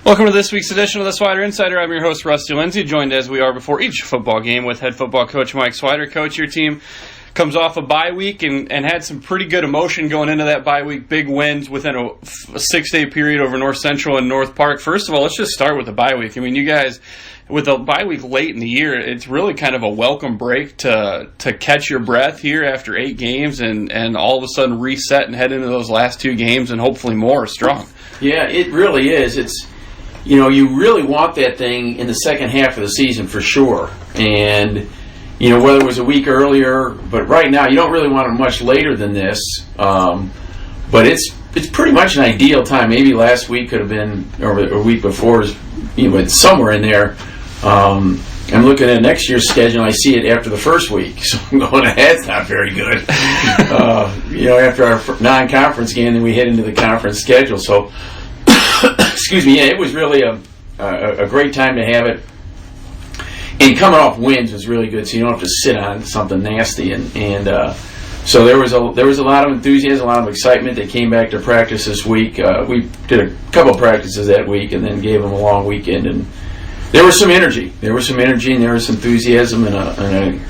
Welcome to this week's edition of the Swider Insider. I'm your host, Rusty Lindsay, joined as we are before each football game with head football coach Mike Swider. Coach, your team comes off a bye week and had some pretty good emotion going into that bye week. Big wins within a 6-day period over North Central and North Park. First of all, let's just start with the bye week. I mean, you guys, with the bye week late in the year, it's really kind of a welcome break to catch your breath here after 8 games and all of a sudden reset and head into those last 2 games and hopefully more strong. Yeah, it really is. It's, you know, you really want that thing in the second half of the season for sure. And, you know, whether it was a week earlier, but right now you don't really want it much later than this. But it's pretty much an ideal time. Maybe last week could have been, or a week before, you know, it's somewhere in there. I'm looking at next year's schedule and I see it after the first week. So I'm going, that's not very good. You know, after our non-conference game, then we head into the conference schedule. So, excuse me, yeah, it was really a great time to have it. And coming off wins was really good, so you don't have to sit on something nasty. And so there was a lot of enthusiasm, a lot of excitement. They came back to practice this week. We did a couple of practices that week and then gave them a long weekend. And there was some energy. There was some energy and there was some enthusiasm and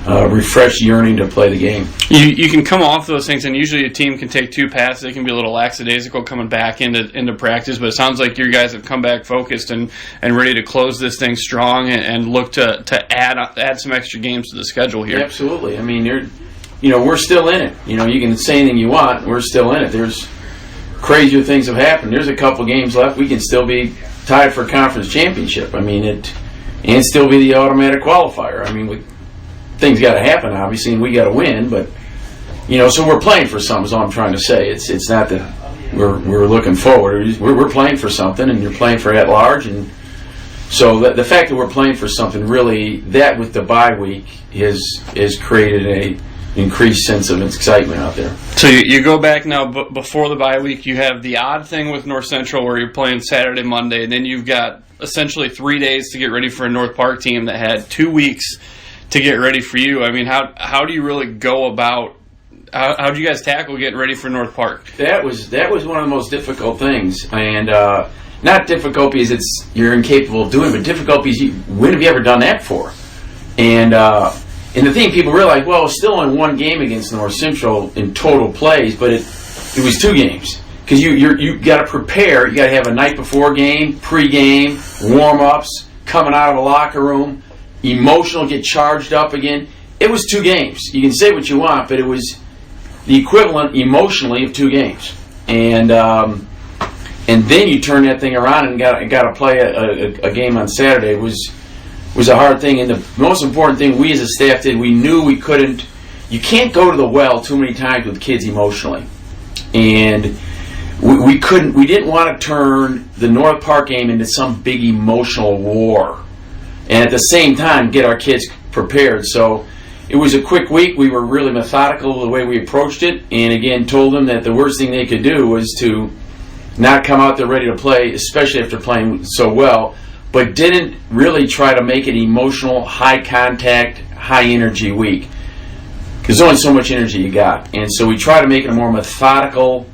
a refreshed yearning to play the game. You can come off those things, and usually a team can take 2 passes. They can be a little lackadaisical coming back into practice, but it sounds like you guys have come back focused and ready to close this thing strong and look to add some extra games to the schedule here. Absolutely. I mean, we're still in it. You know, you can say anything you want. We're still in it. There's crazier things have happened. There's a couple games left. We can still be tied for conference championship. I mean, and still be the automatic qualifier. I mean, things got to happen, obviously, and we got to win. But you know, so we're playing for something. Is all I'm trying to say. It's not that we're looking forward. We're playing for something, and you're playing for at large. And so the fact that we're playing for something, really, that with the bye week has created a increased sense of excitement out there. So you go back now, before the bye week, you have the odd thing with North Central where you're playing Saturday, Monday, and then you've got essentially 3 days to get ready for a North Park team that had 2 weeks to get ready for you. I mean, how do you really go about, how do you guys tackle getting ready for North Park? That was one of the most difficult things, and not difficult because you're incapable of doing it, but difficult because when have you ever done that before? And the thing people realize, well, it's still in 1 game against North Central in total plays, but it was 2 games. Because you got to prepare, you got to have a night before game, pre-game, warm-ups, coming out of a locker room, emotional, get charged up again. It was 2 games. You can say what you want, but it was the equivalent emotionally of 2 games. And then you turn that thing around and got to play a game on Saturday. It was a hard thing, and the most important thing we as a staff did, we knew we couldn't, you can't go to the well too many times with kids emotionally. And we didn't want to turn the North Park game into some big emotional war. And at the same time, get our kids prepared. So it was a quick week. We were really methodical the way we approached it. And again, told them that the worst thing they could do was to not come out there ready to play, especially after playing so well, but didn't really try to make it emotional, high contact, high energy week. There's only so much energy you got. And so we try to make it a more methodical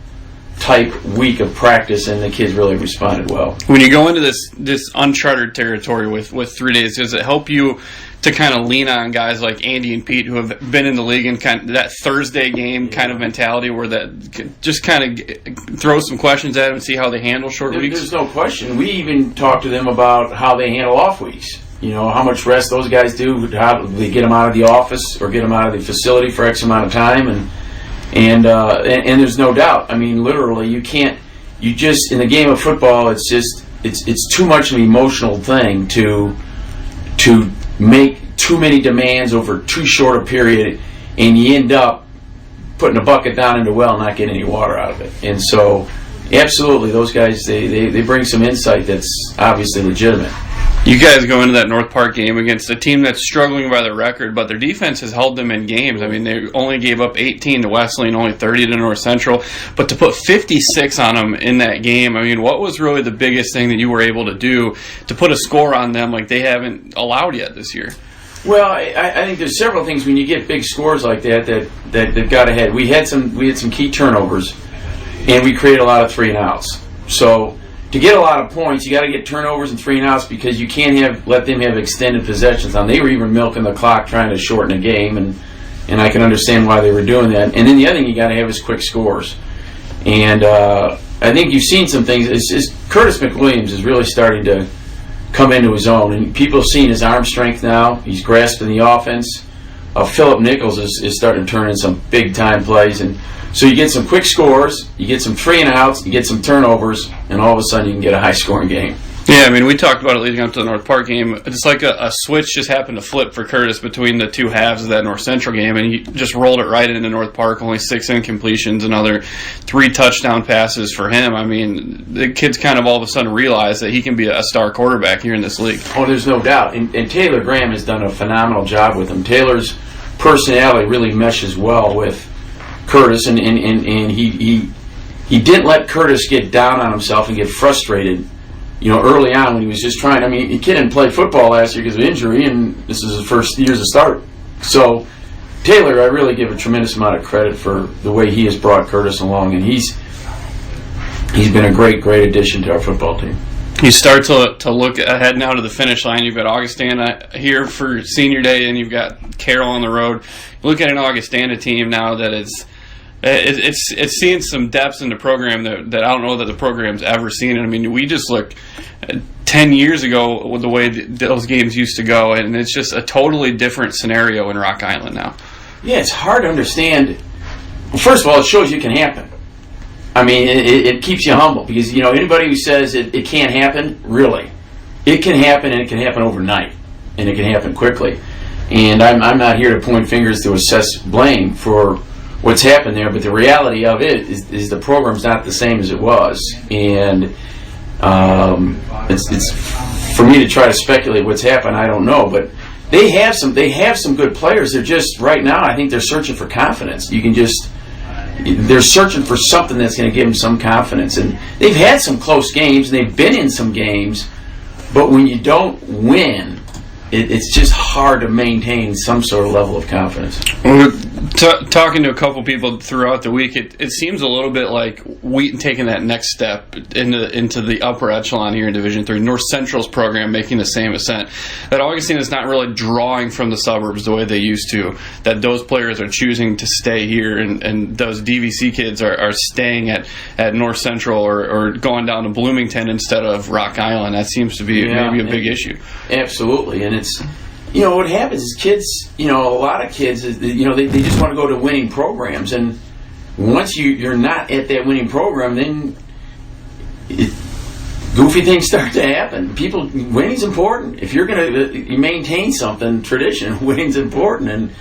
type week of practice, and the kids really responded well. When you go into this uncharted territory with 3 days, does it help you to kind of lean on guys like Andy and Pete who have been in the league and kind of that Thursday game kind of mentality where that just kind of throw some questions at them and see how they handle short weeks? There's no question. We even talk to them about how they handle off weeks. You know, how much rest those guys do, how they get them out of the office or get them out of the facility for X amount of time, and there's no doubt. I mean, literally, you just in the game of football, it's too much of an emotional thing to make too many demands over too short a period, and you end up putting a bucket down into a well and not getting any water out of it. And so, absolutely, those guys they bring some insight that's obviously legitimate. You guys go into that North Park game against a team that's struggling by the record, but their defense has held them in games. I mean, they only gave up 18 to Wesley and only 30 to North Central. But to put 56 on them in that game, I mean, what was really the biggest thing that you were able to do to put a score on them like they haven't allowed yet this year? Well, I think there's several things when you get big scores like that got ahead. We had some key turnovers, and we created a lot of 3-and-outs. So to get a lot of points, you got to get turnovers and 3 and outs because you can't let them have extended possessions. Now, they were even milking the clock trying to shorten the game, and I can understand why they were doing that. And then the other thing you got to have is quick scores. And I think you've seen some things. Curtis McWilliams is really starting to come into his own, and people have seen his arm strength now. He's grasping the offense. Philip Nichols is starting to turn in some big-time plays, and so you get some quick scores, you get some 3 and outs, you get some turnovers, and all of a sudden you can get a high-scoring game. Yeah, I mean, we talked about it leading up to the North Park game. It's like a switch just happened to flip for Curtis between the two halves of that North Central game, and he just rolled it right into North Park. Only 6 incompletions, another 3 touchdown passes for him. I mean, the kid's kind of all of a sudden realized that he can be a star quarterback here in this league. Oh, there's no doubt. And Taylor Graham has done a phenomenal job with him. Taylor's personality really meshes well with Curtis, and he didn't let Curtis get down on himself and get frustrated. Early on when he was just trying. I mean, the kid didn't play football last year because of injury, and this is his first year as a start. So, Taylor, I really give a tremendous amount of credit for the way he has brought Curtis along, and he's been a great addition to our football team. You start to look ahead now to the finish line. You've got Augustana here for senior day, and you've got Carroll on the road. You look at an Augustana team now that it's seeing some depths in the program that I don't know that the program's ever seen. I mean, we just look 10 years ago with the way those games used to go, and it's just a totally different scenario in Rock Island now. Yeah, it's hard to understand. Well, first of all, it shows you it can happen. I mean, it keeps you humble because, anybody who says it can't happen, really, it can happen, and it can happen overnight, and it can happen quickly. And I'm not here to point fingers to assess blame for what's happened there, but the reality of it is the program's not the same as it was, and it's for me to try to speculate what's happened. I don't know, but they have some good players. They're just right now, I think they're searching for confidence. They're searching for something that's going to give them some confidence, and they've had some close games, and they've been in some games, but when you don't win, it's just hard to maintain some sort of level of confidence. Well, talking to a couple people throughout the week, it seems a little bit like Wheaton taking that next step into the upper echelon here in Division III. North Central's program making the same ascent. That Augustana is not really drawing from the suburbs the way they used to. That those players are choosing to stay here, and those DVC kids are staying at North Central or going down to Bloomington instead of Rock Island. That seems to be maybe a big issue. Absolutely, and it's what happens is kids, a lot of kids, they just want to go to winning programs, and once you're not at that winning program, then goofy things start to happen. Winning's important. If you're going to maintain something, tradition, winning's important, and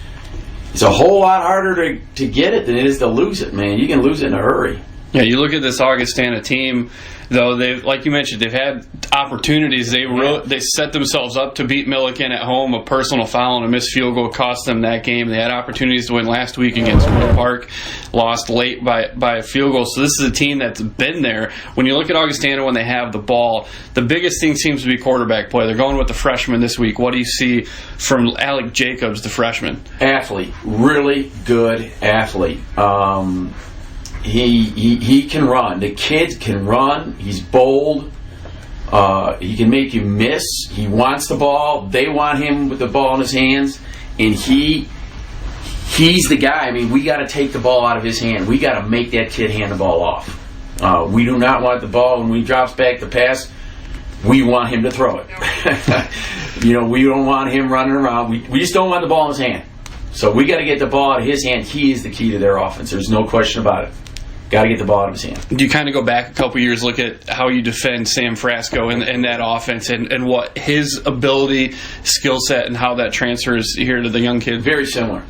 it's a whole lot harder to get it than it is to lose it, man. You can lose it in a hurry. Yeah, you look at this Augustana team, though, like you mentioned, they've had opportunities. They set themselves up to beat Milliken at home. A personal foul and a missed field goal cost them that game. They had opportunities to win last week against North Park, lost late by a field goal. So this is a team that's been there. When you look at Augustana when they have the ball, the biggest thing seems to be quarterback play. They're going with the freshman this week. What do you see from Alec Jacobs, the freshman? Athlete, really good athlete. He can run. The kid can run. He's bold. He can make you miss. He wants the ball. They want him with the ball in his hands, and he's the guy. I mean, we got to take the ball out of his hand. We got to make that kid hand the ball off. We do not want the ball when he drops back to pass. We want him to throw it. We don't want him running around. We just don't want the ball in his hand. So we got to get the ball out of his hand. He is the key to their offense. There's no question about it. Got to get the ball out of his hand. Do you kind of go back a couple years, look at how you defend Sam Frasco in that offense and what his ability, skill set, and how that transfers here to the young kid? Very similar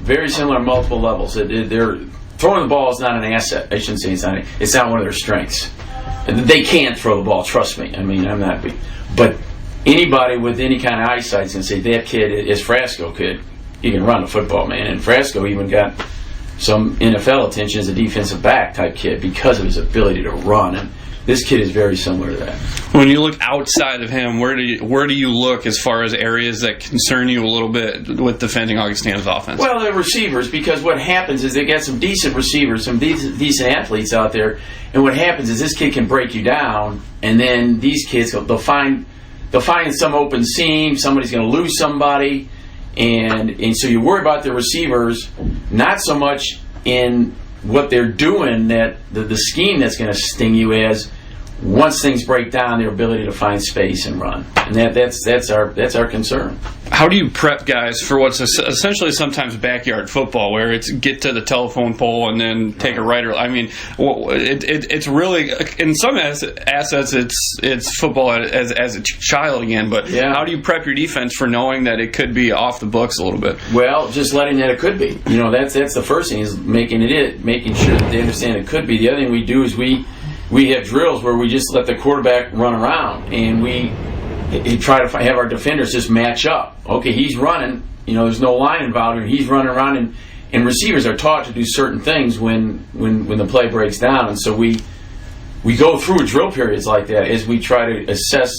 on multiple levels. They're throwing the ball is not an asset. I shouldn't say it's not one of their strengths. They can't throw the ball. Trust me. I mean, I'm not. But anybody with any kind of eyesight is going to say that kid is Frasco kid. He can run the football, man. And Frasco even got some NFL attention as a defensive back type kid because of his ability to run. And this kid is very similar to that. When you look outside of him, where do you look as far as areas that concern you a little bit with defending Augustana's offense? Well, the receivers, because what happens is they got some decent receivers, some decent athletes out there, and what happens is this kid can break you down, and then these kids they'll find some open seam, somebody's going to lose somebody, and so you worry about the receivers, not so much in what they're doing, that the scheme that's going to sting you as once things break down, their ability to find space and run, and that's our concern. How do you prep guys for what's essentially sometimes backyard football, where it's get to the telephone pole and then take a right? I mean, it's really, in some assets it's football as a child again. But how do you prep your defense for knowing that it could be off the books a little bit? Well, just letting that it could be. That's the first thing, is making sure that they understand it could be. The other thing we do is we have drills where we just let the quarterback run around, and we try to have our defenders just match up. Okay, he's running, there's no line involved here. He's running around, and receivers are taught to do certain things when the play breaks down. And so we go through drill periods like that as we try to assess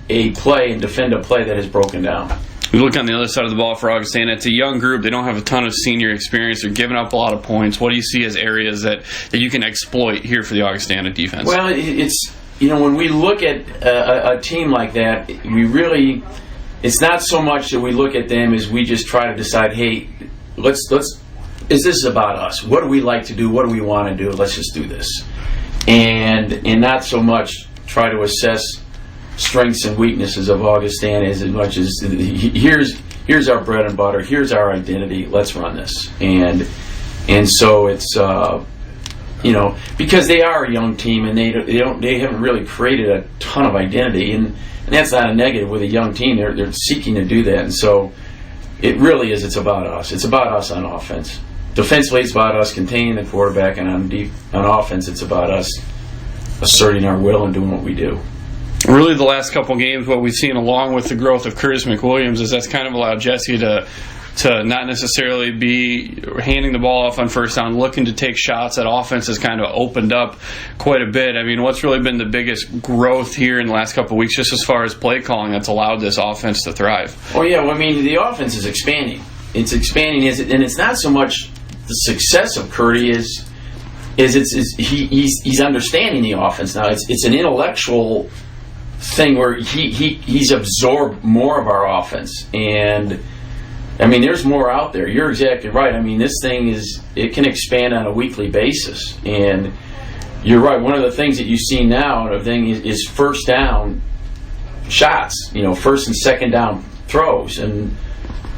a play and defend a play that has broken down. We look on the other side of the ball for Augustana. It's a young group. They don't have a ton of senior experience. They're giving up a lot of points. What do you see as areas that you can exploit here for the Augustana defense? Well, it's when we look at a team like that, it's not so much that we look at them as we just try to decide, hey, is this about us? What do we like to do? What do we want to do? Let's just do this. And not so much try to assess strengths and weaknesses of Augustana as much as here's our bread and butter, here's our identity, let's run this. And so it's because they are a young team, and they haven't really created a ton of identity, and that's not a negative with a young team. They're seeking to do that, and so it really is. It's about us. It's about us on offense. Defensively, it's about us containing the quarterback, and on offense, it's about us asserting our will and doing what we do. Really, the last couple games, what we've seen along with the growth of Curtis McWilliams is that's kind of allowed Jesse to not necessarily be handing the ball off on first down, looking to take shots. That offense has kind of opened up quite a bit. I mean, what's really been the biggest growth here in the last couple of weeks, just as far as play calling, that's allowed this offense to thrive? Oh, yeah. Well, I mean, the offense is expanding. It's expanding, and it's not so much the success of Curdy is he's understanding the offense now. It's an intellectual thing where he's absorbed more of our offense, and I mean, there's more out there. You're exactly right. I mean, this thing it can expand on a weekly basis, and you're right. One of the things that you see now, is first down shots. First and second down throws, and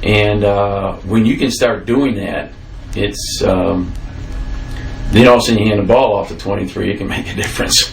when you can start doing that, it's then all of a sudden you hand the ball off to 23, it can make a difference.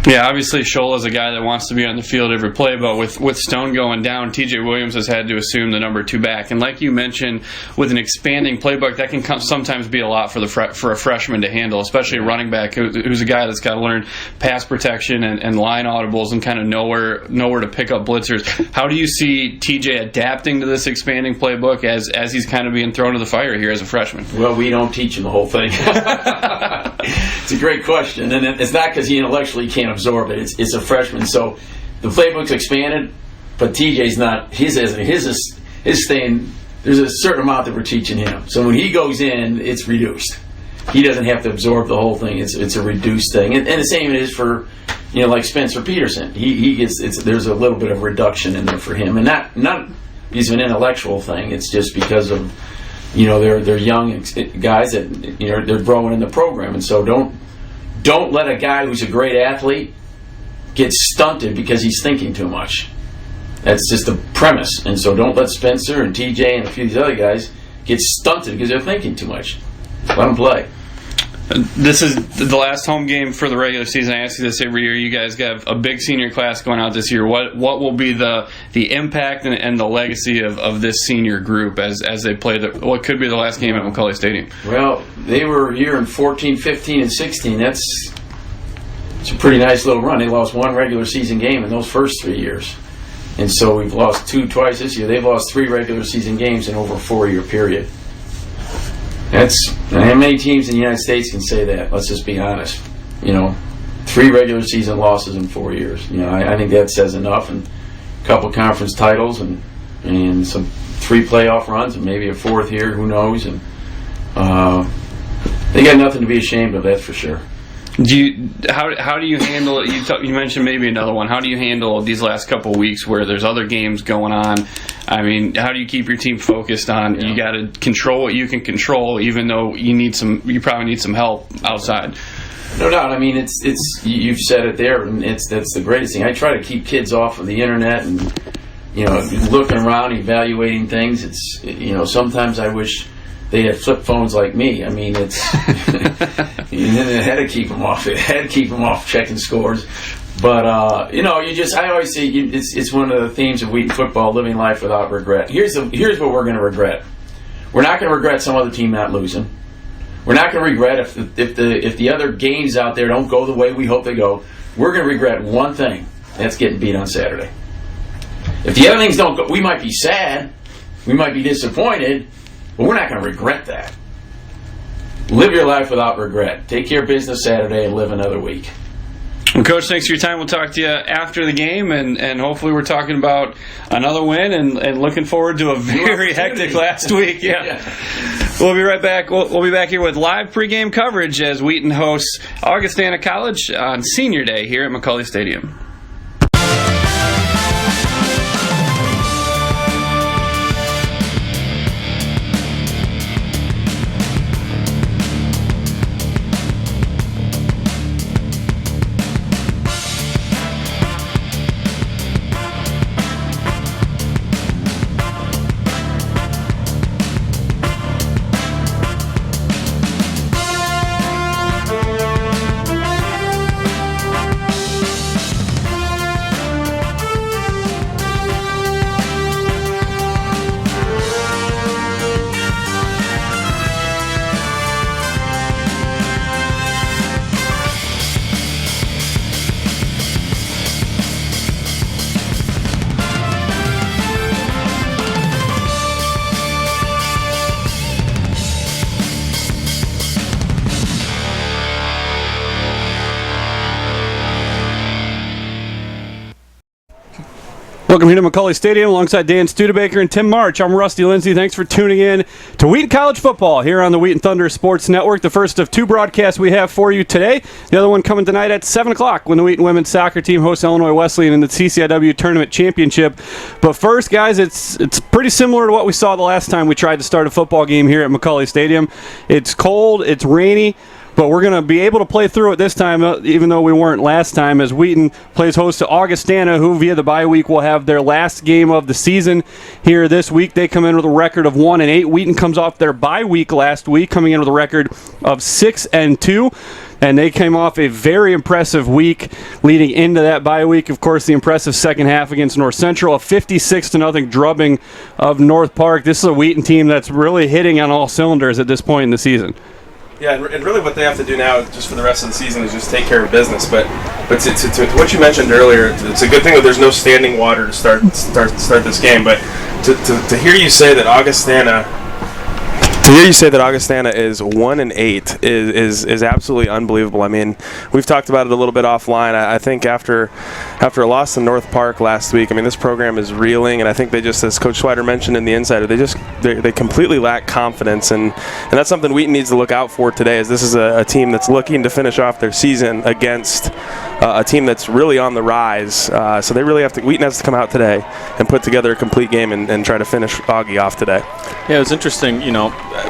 Yeah, obviously Shola's a guy that wants to be on the field every play, but with Stone going down, TJ Williams has had to assume the number 2 back. And like you mentioned, with an expanding playbook, that can sometimes be a lot for a freshman to handle, especially a running back who's a guy that's got to learn pass protection and line audibles and kind of know where to pick up blitzers. How do you see TJ adapting to this expanding playbook as he's kind of being thrown to the fire here as a freshman? Well, we don't teach him the whole thing. It's a great question, and it's not because he intellectually can't absorb it. It's a freshman, so the playbook's expanded, but TJ's not. His is staying. There's a certain amount that we're teaching him. So when he goes in, it's reduced. He doesn't have to absorb the whole thing. It's a reduced thing, and the same it is for like Spencer Peterson. He gets there's a little bit of reduction in there for him, and not because of an intellectual thing. It's just because of they're young guys that they're growing in the program, and so don't let a guy who's a great athlete get stunted because he's thinking too much. That's just the premise. And so don't let Spencer and TJ and a few of these other guys get stunted because they're thinking too much. Let them play. This is the last home game for the regular season. I ask you this every year. You guys have a big senior class going out this year. What will be the impact and the legacy of this senior group as they play what could be the last game at McCullough Stadium? Well, they were here in 14, 15, and 16. It's a pretty nice little run. They lost 1 regular season game in those first 3 years. And so we've lost 2 twice this year. They've lost 3 regular season games in over a 4-year period. How many teams in the United States can say that? Let's just be honest. 3 regular season losses in 4 years. I think that says enough. And a couple conference titles and some 3 playoff runs and maybe a 4th here. Who knows? And they got nothing to be ashamed of. That's for sure. How do you handle it? You mentioned maybe another one. How do you handle these last couple of weeks where there's other games going on? I mean, how do you keep your team focused on? You got to control what you can control, even though you probably need some help outside. No doubt. I mean, it's you've said it there, and that's the greatest thing. I try to keep kids off of the internet and looking around, evaluating things. It's sometimes I wish they had flip phones like me. I mean, it's it had to keep them off. It had to keep them off checking scores. But I always say it's one of the themes of Wheaton football: living life without regret. Here's what we're going to regret. We're not going to regret some other team not losing. We're not going to regret if the other games out there don't go the way we hope they go. We're going to regret one thing. That's getting beat on Saturday. If the other things don't go, we might be sad. We might be disappointed. But we're not going to regret that. Live your life without regret. Take care of business Saturday and live another week. Well, Coach, thanks for your time. We'll talk to you after the game, and hopefully we're talking about another win and looking forward to a very hectic last week. Yeah. We'll be right back. We'll be back here with live pregame coverage as Wheaton hosts Augustana College on Senior Day here at McCauley Stadium. Welcome here to McCauley Stadium alongside Dan Studebaker and Tim March. I'm Rusty Lindsay. Thanks for tuning in to Wheaton College Football here on the Wheaton Thunder Sports Network. The first of 2 broadcasts we have for you today. The other one coming tonight at 7 o'clock when the Wheaton women's soccer team hosts Illinois Wesleyan in the CCIW Tournament Championship. But first, guys, it's pretty similar to what we saw the last time we tried to start a football game here at McCauley Stadium. It's cold, it's rainy, but we're going to be able to play through it this time, even though we weren't last time, as Wheaton plays host to Augustana, who via the bye week will have their last game of the season here this week. They come in with a record of 1-8. Wheaton comes off their bye week last week, coming in with a record of 6-2. And they came off a very impressive week leading into that bye week. Of course, the impressive second half against North Central, a 56-0 drubbing of North Park. This is a Wheaton team that's really hitting on all cylinders at this point in the season. Yeah, and really what they have to do now, just for the rest of the season, is just take care of business. But to what you mentioned earlier, it's a good thing that there's no standing water to start this game. But to hear you say that Augustana is 1-8 is absolutely unbelievable. I mean, we've talked about it a little bit offline. I think after a loss to North Park last week, I mean, this program is reeling, and I think they just, as Coach Schweider mentioned in the Insider, they completely lack confidence, and that's something Wheaton needs to look out for today, as this is a team that's looking to finish off their season against a team that's really on the rise. So they really Wheaton has to come out today and put together a complete game and try to finish Augie off today. Yeah, it was interesting,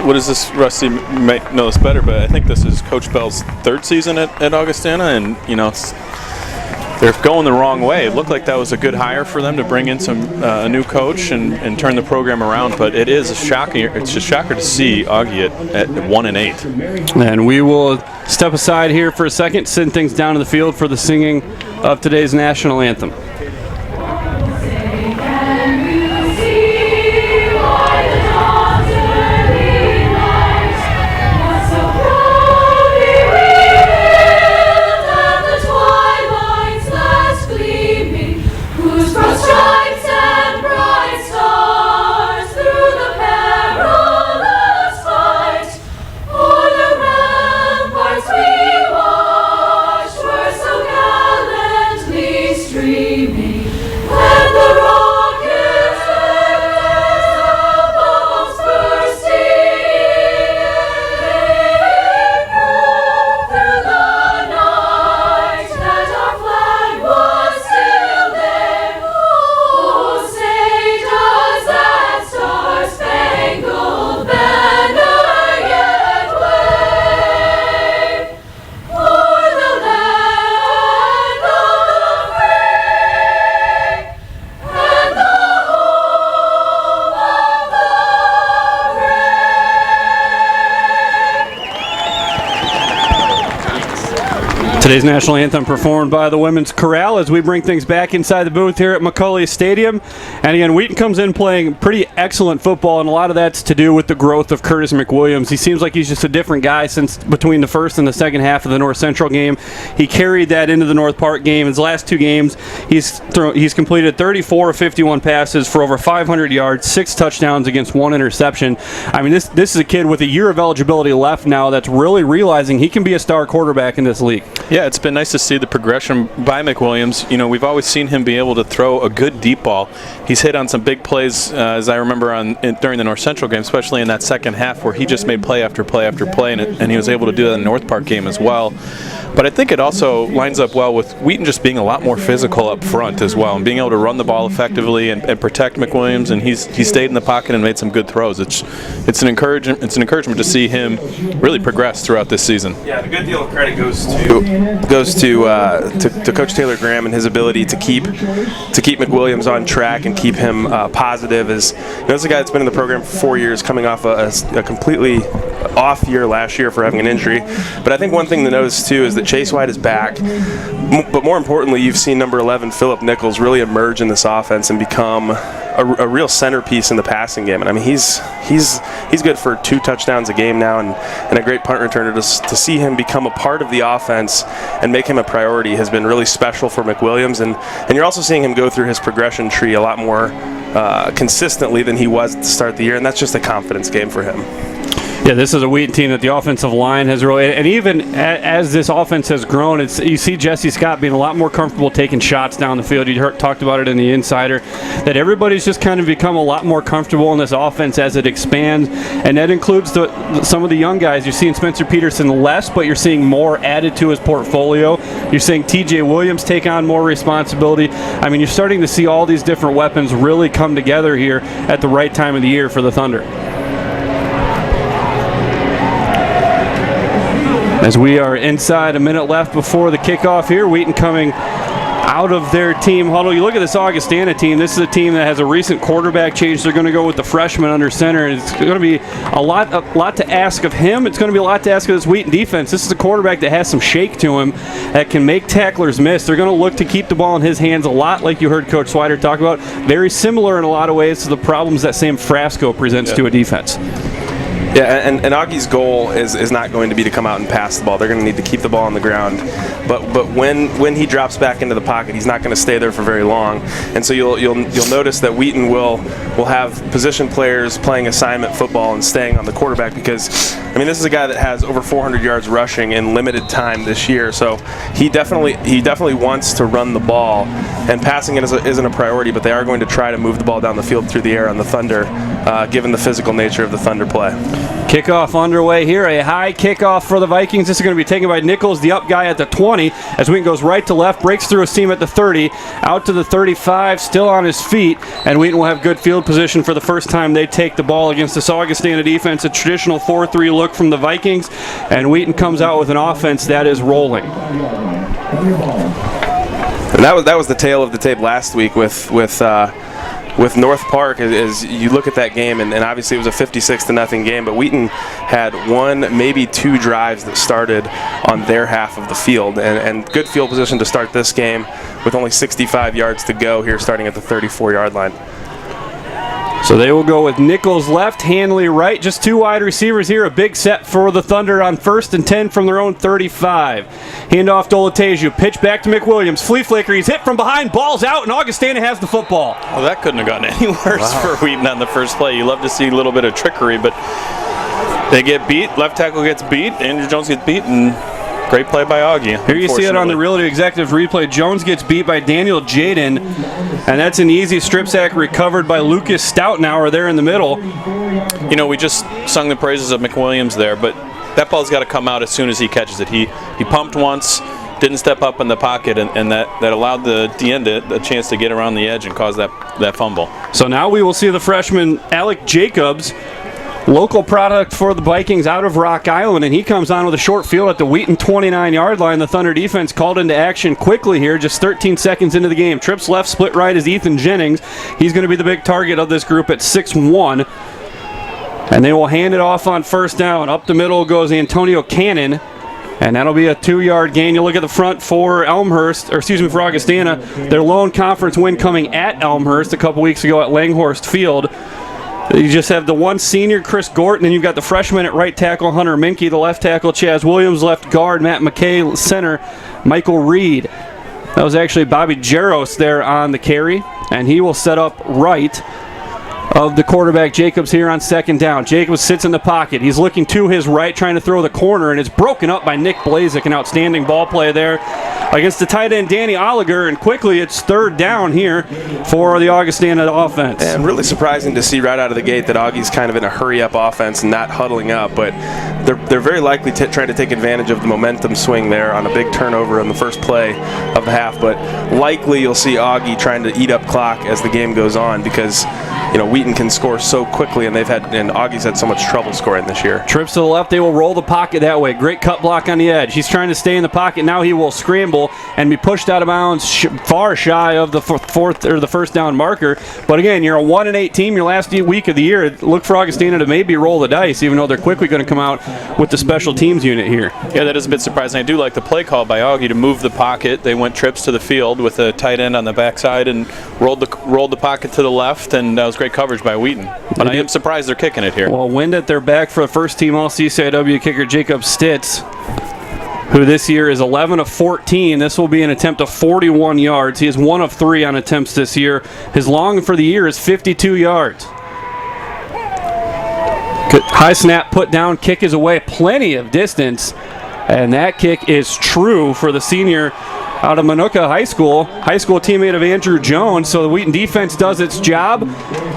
what is this? Rusty might know this better, but I think this is Coach Bell's 3rd season at Augustana, and they're going the wrong way. It looked like that was a good hire for them to bring in a new coach and turn the program around, but it is a shocker. It's a shocker to see Augie at 1-8. And we will step aside here for a second, send things down to the field for the singing of today's national anthem. We're so Today's national anthem performed by the Women's Chorale as we bring things back inside the booth here at McCulley Stadium. And again, Wheaton comes in playing pretty excellent football, and a lot of that's to do with the growth of Curtis McWilliams. He seems like he's just a different guy since between the first and the second half of the North Central game. He carried that into the North Park game. His last two games, he's completed 34 of 51 passes for over 500 yards, 6 touchdowns against 1 interception. I mean, this is a kid with a year of eligibility left now that's really realizing he can be a star quarterback in this league. Yeah, it's been nice to see the progression by McWilliams. You know, we've always seen him be able to throw a good deep ball. He's hit on some big plays, as I remember during the North Central game, especially in that second half where he just made play after play after play, and he was able to do that in the North Park game as well. But I think it also lines up well with Wheaton just being a lot more physical up front as well, and being able to run the ball effectively and protect McWilliams. And he stayed in the pocket and made some good throws. It's an encouragement to see him really progress throughout this season. Yeah, a good deal of credit goes to Coach Taylor Graham and his ability to keep McWilliams on track and keep him positive. This is a guy that's been in the program for 4 years, coming off a completely off year last year for having an injury. But I think one thing to notice too is that Chase White is back. But more importantly, you've seen number 11 Philip Nichols really emerge in this offense and become a real centerpiece in the passing game. And I mean, he's good for 2 touchdowns a game now, and a great punt returner. To see him become a part of the offense and make him a priority has been really special for McWilliams. And you're also seeing him go through his progression tree a lot more consistently than he was at the start of the year, and that's just a confidence game for him. Yeah, this is a Wheaton team that the offensive line has really, and even as this offense has grown, you see Jesse Scott being a lot more comfortable taking shots down the field. You talked about it in the Insider, that everybody's just kind of become a lot more comfortable in this offense as it expands, and that includes some of the young guys. You're seeing Spencer Peterson less, but you're seeing more added to his portfolio. You're seeing TJ Williams take on more responsibility. I mean, you're starting to see all these different weapons really come together here at the right time of the year for the Thunder. As we are inside, a minute left before the kickoff here, Wheaton coming out of their team huddle. You look at this Augustana team. This is a team that has a recent quarterback change. They're going to go with the freshman under center, and it's going to be a lot to ask of him. It's going to be a lot to ask of this Wheaton defense. This is a quarterback that has some shake to him, that can make tacklers miss. They're going to look to keep the ball in his hands a lot, like you heard Coach Swider talk about. Very similar in a lot of ways to the problems that Sam Frasco presents to a defense. Yeah, and Augie's goal is not going to be to come out and pass the ball. They're going to need to keep the ball on the ground. But when he drops back into the pocket, he's not going to stay there for very long. And so you'll notice that Wheaton will have position players playing assignment football and staying on the quarterback, because I mean, this is a guy that has over 400 yards rushing in limited time this year. So he definitely wants to run the ball, and passing it isn't a priority. But they are going to try to move the ball down the field through the air on the Thunder, given the physical nature of the Thunder play. Kickoff underway here. A high kickoff for the Vikings. This is going to be taken by Nichols, the up guy at the 20, as Wheaton goes right to left, breaks through a seam at the 30, out to the 35, still on his feet, and Wheaton will have good field position for the first time they take the ball against this Augustana defense. A traditional 4-3 look from the Vikings, and Wheaton comes out with an offense that is rolling. And that was the tale of the tape last week with North Park. As you look at that game, and obviously it was a 56-0 game, but Wheaton had 1, maybe 2 drives that started on their half of the field, and good field position to start this game with only 65 yards to go here, starting at the 34-yard line. So they will go with Nichols left, Hanley right. Just 2 wide receivers here. A big set for the Thunder on 1st and 10 from their own 35. Handoff to Olateju. Pitch back to McWilliams. Flea flicker. He's hit from behind. Ball's out, and Augustana has the football. Well, that couldn't have gotten any worse for Wheaton on the first play. You love to see a little bit of trickery, but they get beat. Left tackle gets beat. Andrew Jones gets beat, and great play by Augie. Here you see it on the Realty Executive replay. Jones gets beat by Daniel Jaden, and that's an easy strip sack recovered by Lucas Stoutenauer there in the middle. You know, we just sung the praises of McWilliams there, but that ball's got to come out as soon as he catches it. He pumped once, didn't step up in the pocket, and that allowed the end a chance to get around the edge and cause that fumble. So now we will see the freshman Alec Jacobs, local product for the Vikings out of Rock Island, and he comes on with a short field at the Wheaton 29-yard line. The Thunder defense called into action quickly here, just 13 seconds into the game. Trips left, split right is Ethan Jennings. He's going to be the big target of this group at 6'1". And they will hand it off on 1st down. Up the middle goes Antonio Cannon. And that'll be a 2-yard gain. You look at the front for for Augustana. Their lone conference win coming at Elmhurst a couple weeks ago at Langhorst Field. You just have the one senior, Chris Gorton, and you've got the freshman at right tackle, Hunter Minke, the left tackle, Chaz Williams, left guard, Matt McKay, center, Michael Reed. That was actually Bobby Jaros there on the carry, and he will set up right of the quarterback Jacobs here on second down. Jacobs sits in the pocket. He's looking to his right, trying to throw the corner, and it's broken up by Nick Blazik. An outstanding ball play there against the tight end Danny Oliger, and quickly it's third down here for the Augustana offense. And really surprising to see right out of the gate that Augie's kind of in a hurry-up offense and not huddling up, but they're very likely trying to take advantage of the momentum swing there on a big turnover in the first play of the half, but likely you'll see Augie trying to eat up clock as the game goes on because Wheaton can score so quickly, and Augie's had so much trouble scoring this year. Trips to the left, they will roll the pocket that way. Great cut block on the edge. He's trying to stay in the pocket. Now he will scramble and be pushed out of bounds far shy of the first down marker. But again, you're a 1-8 team, your last week of the year. Look for Augustana to maybe roll the dice, even though they're quickly going to come out with the special teams unit here. Yeah, that is a bit surprising. I do like the play call by Augie to move the pocket. They went trips to the field with a tight end on the backside and rolled the pocket to the left, and that was great coverage by Wheaton. But I am surprised they're kicking it here. Well, wind at their back for the first team All-CCIW kicker Jacob Stitz, who this year is 11 of 14. This will be an attempt of 41 yards. He is 1 of 3 on attempts this year. His long for the year is 52 yards. Good high snap, put down, kick is away, plenty of distance, and that kick is true for the senior out of Manuka High School teammate of Andrew Jones. So the Wheaton defense does its job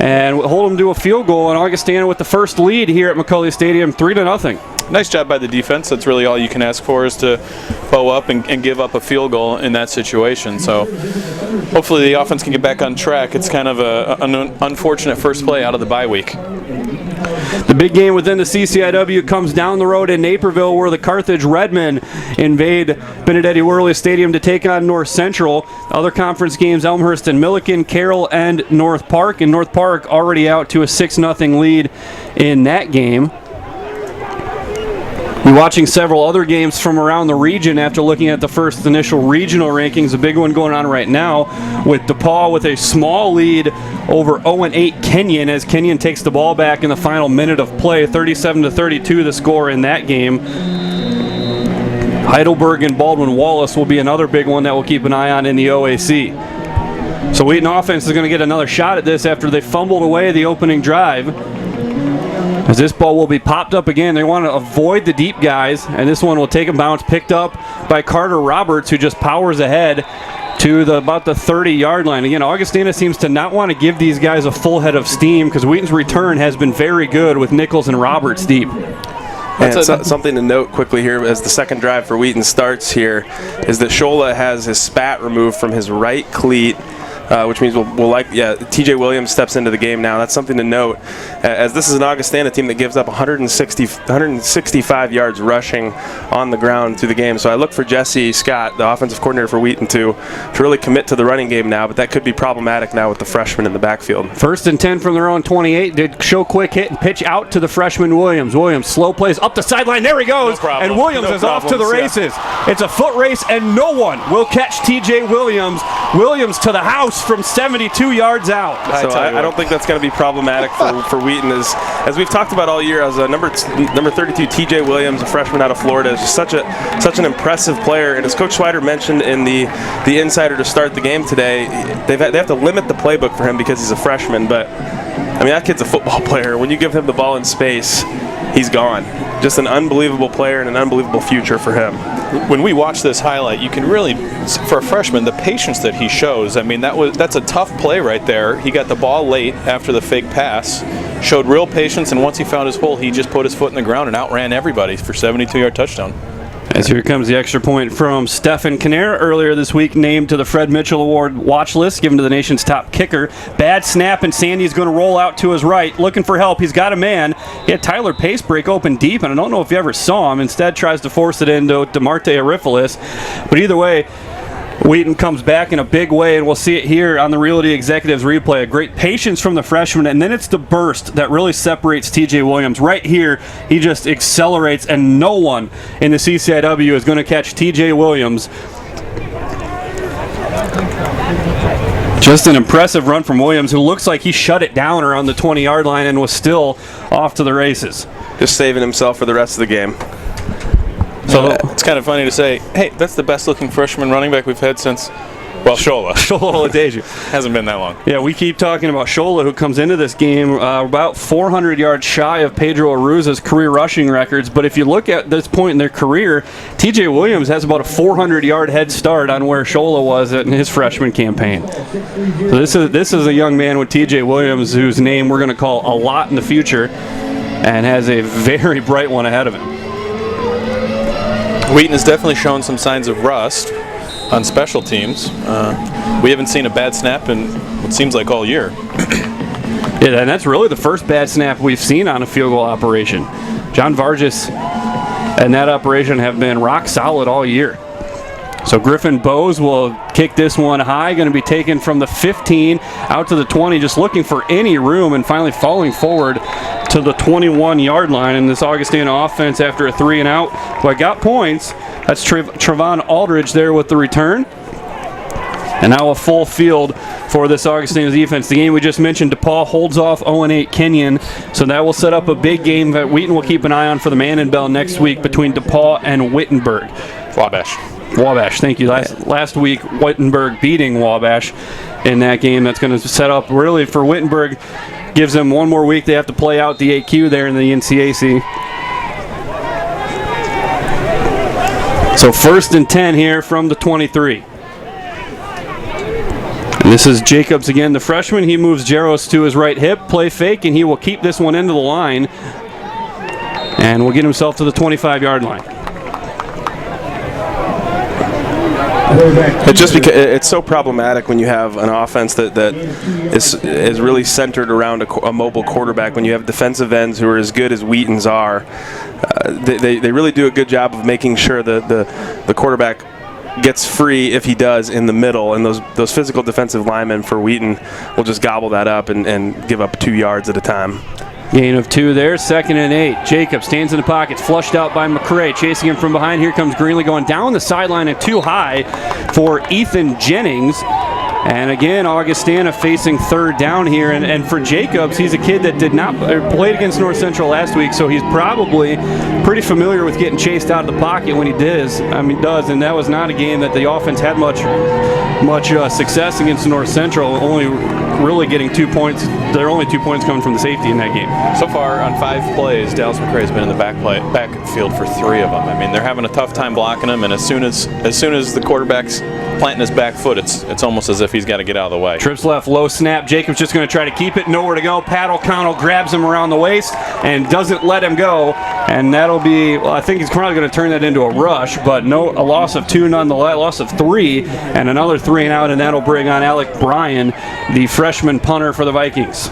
and will hold them to a field goal, and Augustana with the first lead here at McCulley Stadium, 3-0. Nice job by the defense. That's really all you can ask for, is to bow up and give up a field goal in that situation. So hopefully the offense can get back on track. It's kind of an unfortunate first play out of the bye week. The big game within the CCIW comes down the road in Naperville, where the Carthage Redmen invade Benedetti Worley Stadium to take on North Central. Other conference games, Elmhurst and Milliken, Carroll and North Park. And North Park already out to a 6-0 lead in that game. We're watching several other games from around the region after looking at the first initial regional rankings. A big one going on right now with DePaul with a small lead over 0-8 Kenyon, as Kenyon takes the ball back in the final minute of play. 37-32 the score in that game. Heidelberg and Baldwin Wallace will be another big one that we'll keep an eye on in the OAC. So Wheaton offense is going to get another shot at this after they fumbled away the opening drive, as this ball will be popped up again. They want to avoid the deep guys, and this one will take a bounce, picked up by Carter Roberts, who just powers ahead to about the 30-yard line. Again, Augustana seems to not want to give these guys a full head of steam because Wheaton's return has been very good with Nichols and Roberts deep. And something to note quickly here as the second drive for Wheaton starts here is that Shola has his spat removed from his right cleat, which means TJ Williams steps into the game now. That's something to note, as this is an Augustana team that gives up 165 yards rushing on the ground through the game. So I look for Jesse Scott, the offensive coordinator for Wheaton, to really commit to the running game now, but that could be problematic now with the freshman in the backfield. 1st and 10 from their own 28. Did show quick hit and pitch out to the freshman Williams. Williams slow plays up the sideline. There he goes. And Williams is off to the races. Yeah. It's a foot race, and no one will catch TJ Williams. Williams to the house from 72 yards out. So I don't think that's going to be problematic for Wheaton. As we've talked about all year, as a number 32 TJ Williams, a freshman out of Florida, is just such an impressive player. And as Coach Schweider mentioned in the Insider to start the game today, they have to limit the playbook for him because he's a freshman. But I mean, that kid's a football player. When you give him the ball in space, he's gone. Just an unbelievable player and an unbelievable future for him. When we watch this highlight, you can really, for a freshman, the patience that he shows. I mean, that's a tough play right there. He got the ball late after the fake pass, showed real patience, and once he found his hole, he just put his foot in the ground and outran everybody for 72-yard touchdown. As here comes the extra point from Stefan Kinner, earlier this week named to the Fred Mitchell Award watch list, given to the nation's top kicker. Bad snap, and Sandy's going to roll out to his right, looking for help. He's got a man. He had Tyler Pace break open deep, and I don't know if you ever saw him. Instead, tries to force it into DeMarte Arifilis. But either way, Wheaton comes back in a big way, and we'll see it here on the Realty Executives replay. A great patience from the freshman, and then it's the burst that really separates TJ Williams. Right here, he just accelerates, and no one in the CCIW is going to catch TJ Williams. Just an impressive run from Williams, who looks like he shut it down around the 20-yard line and was still off to the races. Just saving himself for the rest of the game. So it's kind of funny to say, hey, that's the best-looking freshman running back we've had since, well, Shola. Shola Oladeju. Hasn't been that long. Yeah, we keep talking about Shola, who comes into this game about 400 yards shy of Pedro Aruza's career rushing records. But if you look at this point in their career, TJ Williams has about a 400-yard head start on where Shola was in his freshman campaign. So this is a young man with TJ Williams, whose name we're going to call a lot in the future, and has a very bright one ahead of him. Wheaton has definitely shown some signs of rust on special teams. We haven't seen a bad snap in what seems like all year. Yeah, and that's really the first bad snap we've seen on a field goal operation. John Vargas and that operation have been rock solid all year. So Griffin Bowes will kick this one high, going to be taken from the 15 out to the 20, just looking for any room and finally falling forward to the 21-yard line in this Augustana offense after a 3-and-out. But got points. That's Trevon Aldridge there with the return. And now a full field for this Augustana defense. The game we just mentioned, DePaul holds off 0-8 Kenyon. So that will set up a big game that Wheaton will keep an eye on for the Mannon Bell next week between DePaul and Wittenberg. Wabash, thank you. Last week, Wittenberg beating Wabash in that game. That's going to set up really for Wittenberg. Gives them one more week. They have to play out the AQ there in the NCAC. So 1st and 10 here from the 23. And this is Jacobs again, the freshman. He moves Jaros to his right hip, play fake, and he will keep this one into the line. And will get himself to the 25-yard line. It's so problematic when you have an offense that is really centered around a mobile quarterback. When you have defensive ends who are as good as Wheaton's are, they really do a good job of making sure the quarterback gets free if he does in the middle, and those physical defensive linemen for Wheaton will just gobble that up and give up 2 yards at a time. Gain of 2 there, 2nd and 8. Jacob stands in the pocket, flushed out by McCrae, chasing him from behind. Here comes Greenlee going down the sideline and too high for Ethan Jennings. And again, Augustana facing 3rd down here. And for Jacobs, he's a kid that played against North Central last week, so he's probably pretty familiar with getting chased out of the pocket when he does. And that was not a game that the offense had much success against North Central, only really getting 2 points. There are only 2 points coming from the safety in that game. So far on 5 plays, Dallas McCrae has been in the backfield for 3 of them. I mean, they're having a tough time blocking him, and as soon as the quarterback's planting his back foot, it's almost as if he's got to get out of the way. Trips left, low snap. Jacobs just going to try to keep it, nowhere to go. Pat O'Connell grabs him around the waist and doesn't let him go. And that'll be, I think he's probably going to turn that into a rush, but a loss of 2 nonetheless, loss of 3, and another 3-and-out, and that'll bring on Alec Bryan, the freshman punter for the Vikings.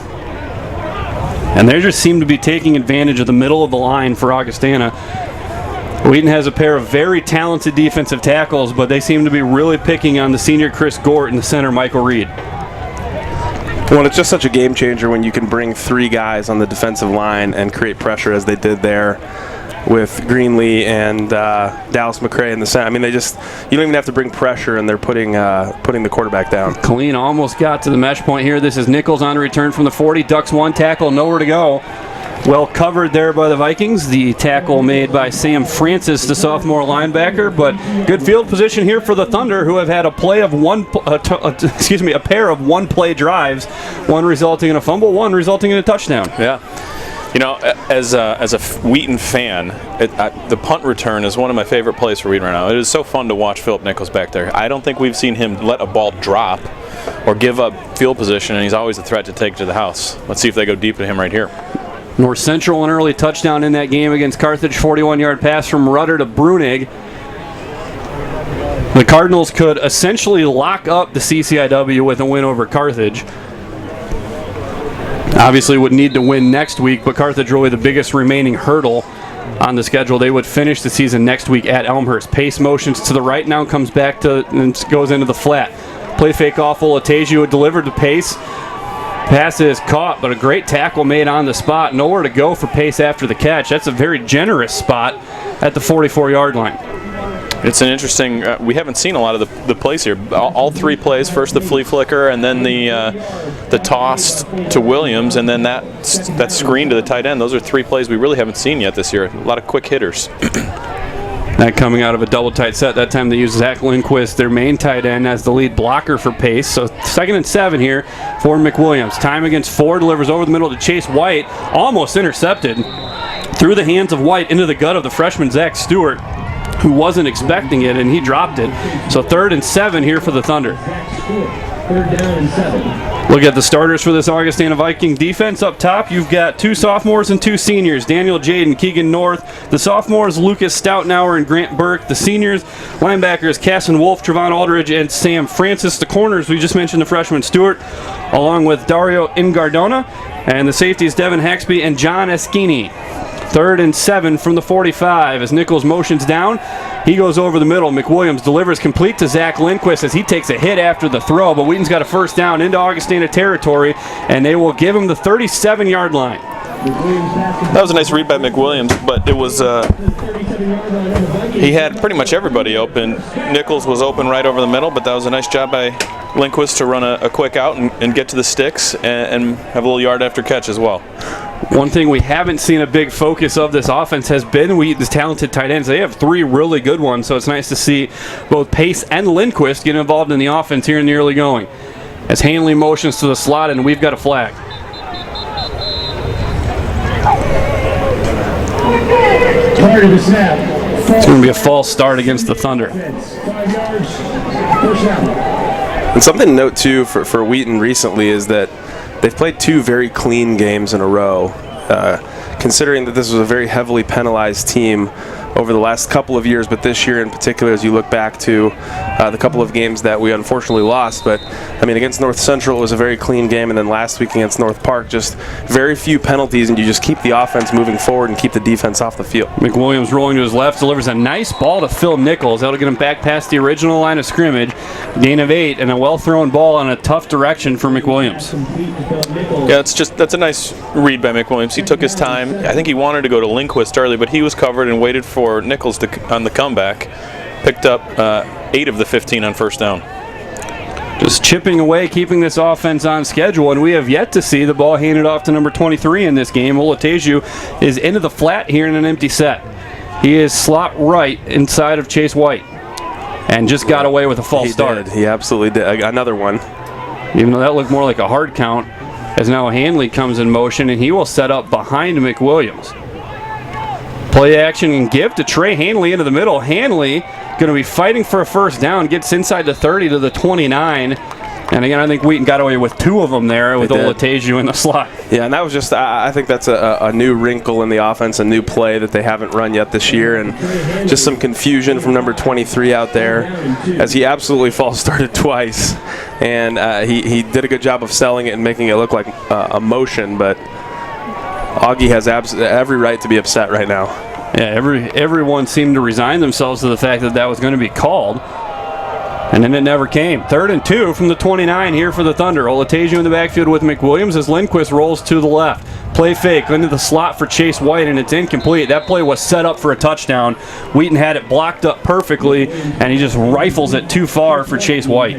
And they just seem to be taking advantage of the middle of the line for Augustana. Wheaton has a pair of very talented defensive tackles, but they seem to be really picking on the senior Chris Gort and the center Michael Reed. Well, it's just such a game changer when you can bring 3 guys on the defensive line and create pressure as they did there with Greenlee and Dallas McCrae in the center. I mean, you don't even have to bring pressure, and they're putting the quarterback down. Colleen almost got to the mesh point here. This is Nichols on return from the 40, ducks 1 tackle, nowhere to go. Well covered there by the Vikings. The tackle made by Sam Francis, the sophomore linebacker, but good field position here for the Thunder, who have had a pair of 1-play drives, one resulting in a fumble, one resulting in a touchdown. Yeah. You know, as a Wheaton fan, the punt return is one of my favorite plays for Wheaton right now. It is so fun to watch Philip Nichols back there. I don't think we've seen him let a ball drop or give up field position, and he's always a threat to take to the house. Let's see if they go deep at him right here. North Central, an early touchdown in that game against Carthage, 41-yard pass from Rudder to Brunig. The Cardinals could essentially lock up the CCIW with a win over Carthage. Obviously would need to win next week, but Carthage really the biggest remaining hurdle on the schedule. They would finish the season next week at Elmhurst. Pace motions to the right now, comes back to and goes into the flat. Play fake off Olateju, delivered to Pace. Pass is caught, but a great tackle made on the spot. Nowhere to go for Pace after the catch. That's a very generous spot at the 44-yard line. It's an interesting. We haven't seen a lot of the plays here. All three plays: first the flea flicker, and then the toss to Williams, and then that screen to the tight end. Those are three plays we really haven't seen yet this year. A lot of quick hitters. That coming out of a double tight set. That time they used Zach Lindquist, their main tight end, as the lead blocker for Pace. So 2nd and 7 here for McWilliams. Time against 4, delivers over the middle to Chase White. Almost intercepted. Through the hands of White into the gut of the freshman Zach Stewart, who wasn't expecting it, and he dropped it. So 3rd and 7 here for the Thunder. 3rd down and 7. Look at the starters for this Augustana Viking defense. Up top, you've got 2 sophomores and 2 seniors. Daniel Jaden, Keegan North. The sophomores, Lucas Stoutnauer and Grant Burke. The seniors, linebackers, Casson Wolf, Trevon Aldridge, and Sam Francis. The corners, we just mentioned the freshman Stewart, along with Dario Ingardona. And the safeties, Devin Haxby and John Eschini. 3rd and 7 from the 45 as Nichols motions down. He goes over the middle. McWilliams delivers complete to Zach Lindquist as he takes a hit after the throw, but Wheaton's got a first down into Augustana territory, and they will give him the 37-yard line. That was a nice read by McWilliams, but it was he had pretty much everybody open. Nichols was open right over the middle, but that was a nice job by Lindquist to run a quick out and get to the sticks and have a little yard after catch as well. One thing we haven't seen a big focus of this offense has been Wheaton's talented tight ends. They have 3 really good ones, so it's nice to see both Pace and Lindquist get involved in the offense here in the early going. As Hanley motions to the slot, and we've got a flag. Prior to the snap. It's going to be a false start against the Thunder. 5 yards. First down. And something to note, too, for Wheaton recently is that they've played 2 very clean games in a row, considering that this was a very heavily penalized team over the last couple of years, but this year in particular, as you look back to the couple of games that we unfortunately lost. But, I mean, against North Central, it was a very clean game, and then last week against North Park, just very few penalties, and you just keep the offense moving forward and keep the defense off the field. McWilliams rolling to his left, delivers a nice ball to Phil Nichols. That'll get him back past the original line of scrimmage. Gain of 8, and a well-thrown ball in a tough direction for McWilliams. Yeah, that's a nice read by McWilliams. He took his time. I think he wanted to go to Lindquist early, but he was covered and waited for Nichols on the comeback. Picked up 8 of the 15 on first down. Just chipping away, keeping this offense on schedule, and we have yet to see the ball handed off to number 23 in this game. Olateju is into the flat here in an empty set. He is slot right inside of Chase White, and just got away with a false start. He absolutely did. Another one. Even though that looked more like a hard count, as now Hanley comes in motion, and he will set up behind McWilliams. Play action and give to Trey Hanley into the middle. Hanley going to be fighting for a first down, gets inside the 30 to the 29. And again, I think Wheaton got away with 2 of them there with Olateju in the slot. Yeah, and that was just, I think that's a new wrinkle in the offense, a new play that they haven't run yet this year, and just some confusion from number 23 out there as he absolutely false started twice. And he did a good job of selling it and making it look like a motion, but Augie has every right to be upset right now. Yeah, everyone seemed to resign themselves to the fact that was going to be called. And then it never came. 3rd and 2 from the 29 here for the Thunder. Olateju in the backfield with McWilliams as Lindquist rolls to the left. Play fake into the slot for Chase White, and it's incomplete. That play was set up for a touchdown. Wheaton had it blocked up perfectly, and he just rifles it too far for Chase White.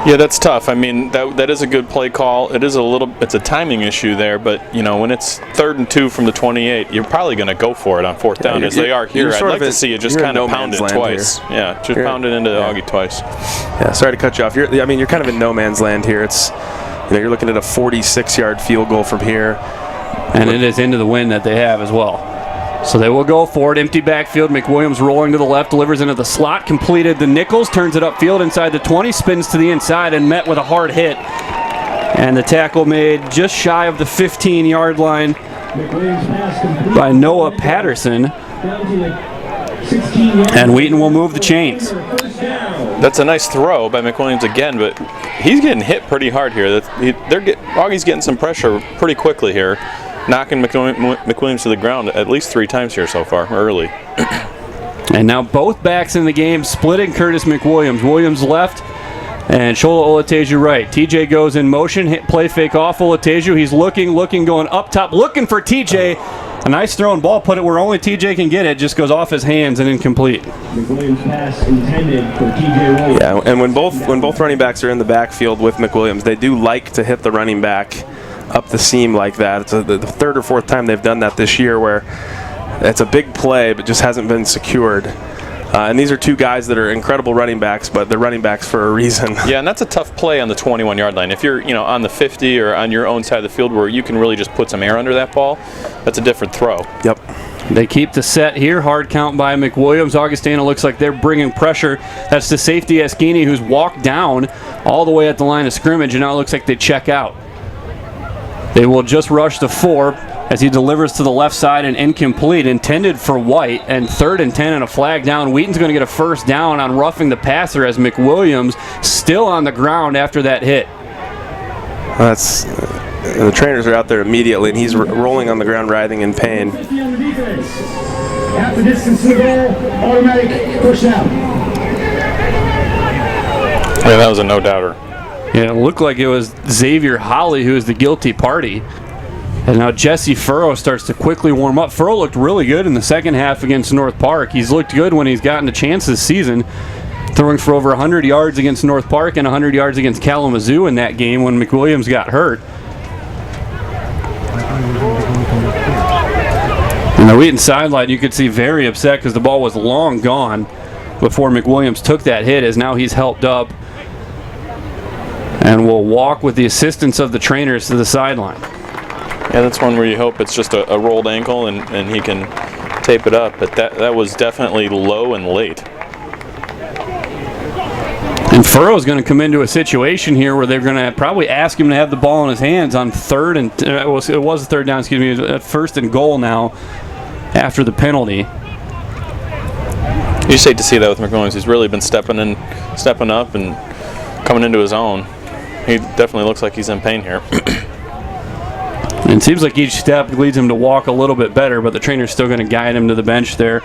Yeah, that's tough. I mean, that is a good play call. It's a timing issue there, but you know, when it's 3rd and 2 from the 28, you're probably going to go for it on 4th down, as they are here. I'd like to see you just kind of pound it twice. Here. Yeah, just pound it into Augie twice. Yeah, sorry to cut you off. You're kind of in no man's land here. It's, you're looking at a 46-yard field goal from here, and it is into the wind that they have as well. So they will go for it. Empty backfield. McWilliams rolling to the left, delivers into the slot, completed the Nichols, turns it upfield inside the 20, spins to the inside and met with a hard hit. And the tackle made just shy of the 15-yard line by Noah Patterson. And Wheaton will move the chains. That's a nice throw by McWilliams again, but he's getting hit pretty hard here. Augie's getting some pressure pretty quickly here. knocking McWilliams to the ground at least 3 times here so far, early. And now both backs in the game splitting Curtis McWilliams. Williams left and Shola Olateju right. TJ goes in motion, hit play fake off Olateju. He's looking, going up top, looking for TJ. A nice thrown ball, put it where only TJ can get it, just goes off his hands and incomplete. McWilliams pass intended for TJ Williams. Yeah, and when both running backs are in the backfield with McWilliams, they do like to hit the running back up the seam like that. It's the third or fourth time they've done that this year where it's a big play but just hasn't been secured. And these are two guys that are incredible running backs, but they're running backs for a reason. Yeah, and that's a tough play on the 21-yard line. If you're, on the 50 or on your own side of the field where you can really just put some air under that ball, that's a different throw. Yep. They keep the set here. Hard count by McWilliams. Augustana looks like they're bringing pressure. That's the safety Eschini, who's walked down all the way at the line of scrimmage, and now it looks like they check out. They will just rush the 4 as he delivers to the left side and incomplete, intended for White, and 3rd and 10 and a flag down. Wheaton's going to get a first down on roughing the passer as McWilliams still on the ground after that hit. That's the trainers are out there immediately, and he's rolling on the ground, writhing in pain. 50 on the defense. Half the distance to the goal, automatic first down. Yeah, that was a no-doubter. Yeah, it looked like it was Xavier Holly who was the guilty party. And now Jesse Furrow starts to quickly warm up. Furrow looked really good in the second half against North Park. He's looked good when he's gotten a chance this season, throwing for over 100 yards against North Park and 100 yards against Kalamazoo in that game when McWilliams got hurt. And the Wheaton sideline, you could see very upset because the ball was long gone before McWilliams took that hit, as now he's helped up and will walk with the assistance of the trainers to the sideline. Yeah, that's one where you hope it's just a rolled ankle and he can tape it up, but that was definitely low and late. And Furrow's going to come into a situation here where they're going to probably ask him to have the ball in his hands on 3rd and it was a 3rd down, excuse me, at 1st and goal now after the penalty. You just hate to see that with McWilliams. He's really been stepping up and coming into his own. He definitely looks like he's in pain here. And it seems like each step leads him to walk a little bit better, but the trainer's still going to guide him to the bench there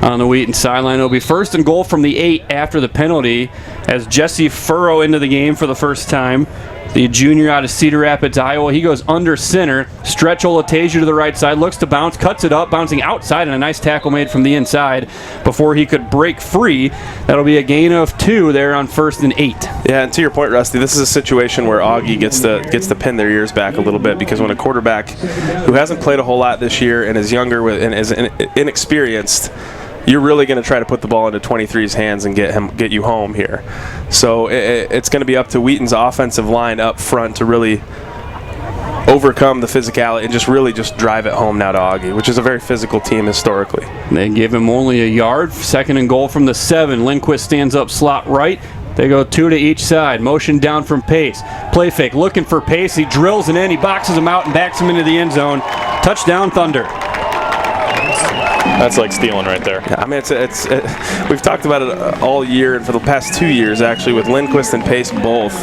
on the Wheaton sideline. It'll be 1st and goal from the 8 after the penalty as Jesse Furrow into the game for the first time. The junior out of Cedar Rapids, Iowa. He goes under center. Stretch Olateju to the right side. Looks to bounce. Cuts it up. Bouncing outside. And a nice tackle made from the inside before he could break free. That'll be a gain of 2 there on 1st and 8. Yeah, and to your point, Rusty, this is a situation where Augie gets to pin their ears back a little bit, because when a quarterback who hasn't played a whole lot this year and is younger and is inexperienced, you're really going to try to put the ball into 23's hands and get you home here. So it's going to be up to Wheaton's offensive line up front to really overcome the physicality and just drive it home now to Augie, which is a very physical team historically. They give him only a yard. 2nd and goal from the 7. Lindquist stands up slot right. They go 2 to each side. Motion down from Pace. Play fake, looking for Pace. He drills it in. He boxes him out and backs him into the end zone. Touchdown, Thunder. That's like stealing right there. Yeah, I mean, we've talked about it all year, and for the past 2 years actually, with Lindquist and Pace both.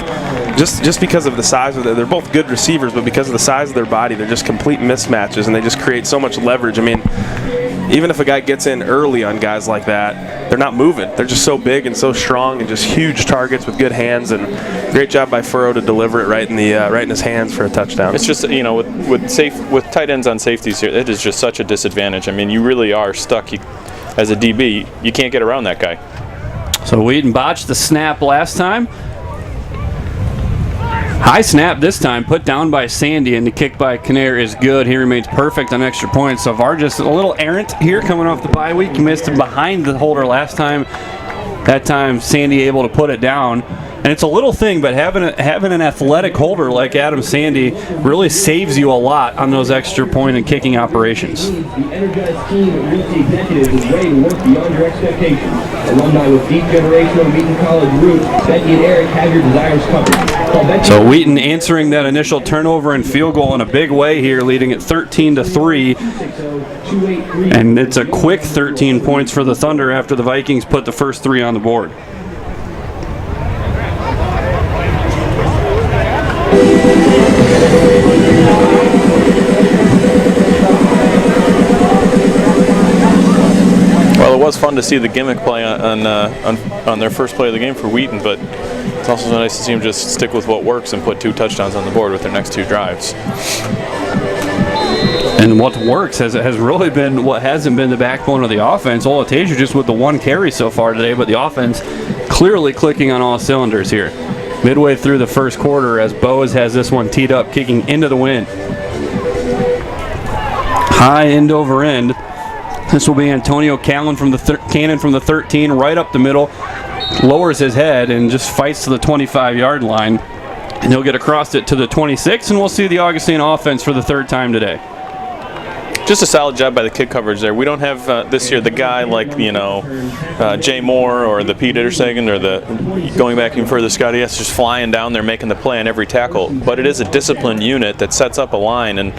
Just because of the size of they're both good receivers, but because of the size of their body, they're just complete mismatches, and they just create so much leverage. I mean, even if a guy gets in early on guys like that, they're not moving. They're just so big and so strong and just huge targets with good hands. And great job by Furrow to deliver it right in his hands for a touchdown. It's just, with tight ends on safeties here, it is just such a disadvantage. I mean, you really are stuck. As a DB, you can't get around that guy. So Wheaton botched the snap last time. High snap this time, put down by Sandy, and the kick by Kinnear is good. He remains perfect on extra points. So Vargas a little errant here coming off the bye week. He missed him behind the holder last time. That time Sandy able to put it down. And it's a little thing, but having an athletic holder like Adam Sandy really saves you a lot on those extra point and kicking operations. The energized team at Wheaton Executives is ready to work beyond your expectations. Alumni with deep generational Wheaton College roots, Becky and Eric have your desires covered. So Wheaton answering that initial turnover and field goal in a big way here, leading it 13-3. And it's a quick 13 points for the Thunder after the Vikings put the first 3 on the board. it was fun to see the gimmick play on their first play of the game for Wheaton, but it's also nice to see them just stick with what works and put 2 touchdowns on the board with their next 2 drives. And what works has really been what hasn't been the backbone of the offense. Olateju just with the 1 carry so far today, but the offense clearly clicking on all cylinders here. Midway through the first quarter as Bowes has this one teed up, kicking into the wind. High end over end. This will be Antonio Cannon from the 13, right up the middle. Lowers his head and just fights to the 25-yard line. And he'll get across it to the 26, and we'll see the Augustana offense for the 3rd time today. Just a solid job by the kick coverage there. We don't have this year the guy like, Jay Moore or the Pete Ittersagen or the going back even further, Scotty S. just flying down there making the play on every tackle. But it is a disciplined unit that sets up a line, and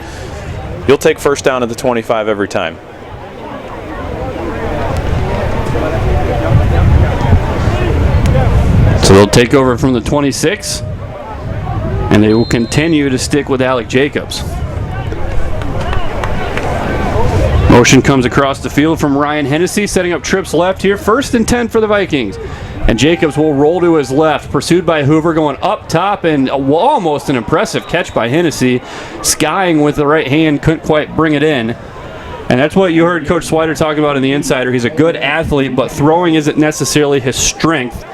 you'll take first down at the 25 every time. So they'll take over from the 26, and they will continue to stick with Alec Jacobs. Motion comes across the field from Ryan Hennessy, setting up trips left here. 1st and 10 for the Vikings. And Jacobs will roll to his left, pursued by Hoover, going up top, and almost an impressive catch by Hennessy. Skying with the right hand, couldn't quite bring it in. And that's what you heard Coach Swider talk about in the Insider. He's a good athlete, but throwing isn't necessarily his strength.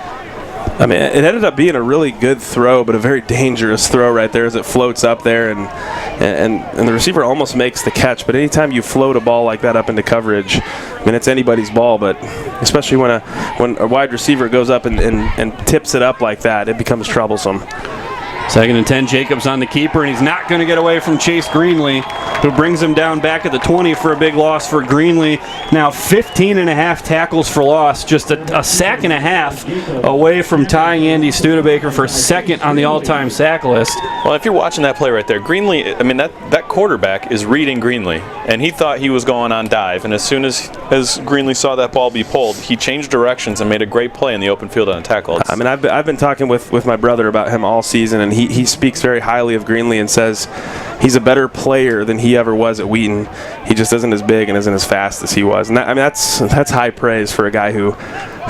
I mean, it ended up being a really good throw, but a very dangerous throw right there as it floats up there, and the receiver almost makes the catch. But anytime you float a ball like that up into coverage, I mean, it's anybody's ball, but especially when a wide receiver goes up and tips it up like that, it becomes troublesome. 2nd and 10, Jacobs on the keeper, and he's not going to get away from Chase Greenlee, who brings him down back at the 20 for a big loss for Greenlee. Now 15 and a half tackles for loss, just a sack and a half away from tying Andy Studebaker for 2nd on the all-time sack list. Well, if you're watching that play right there, Greenlee, I mean, that quarterback is reading Greenlee, and he thought he was going on dive, and as soon as Greenlee saw that ball be pulled, he changed directions and made a great play in the open field on a tackle. I mean, I've been talking with my brother about him all season, and he speaks very highly of Greenlee and says he's a better player than he ever was at Wheaton. He just isn't as big and isn't as fast as he was. And that's high praise for a guy who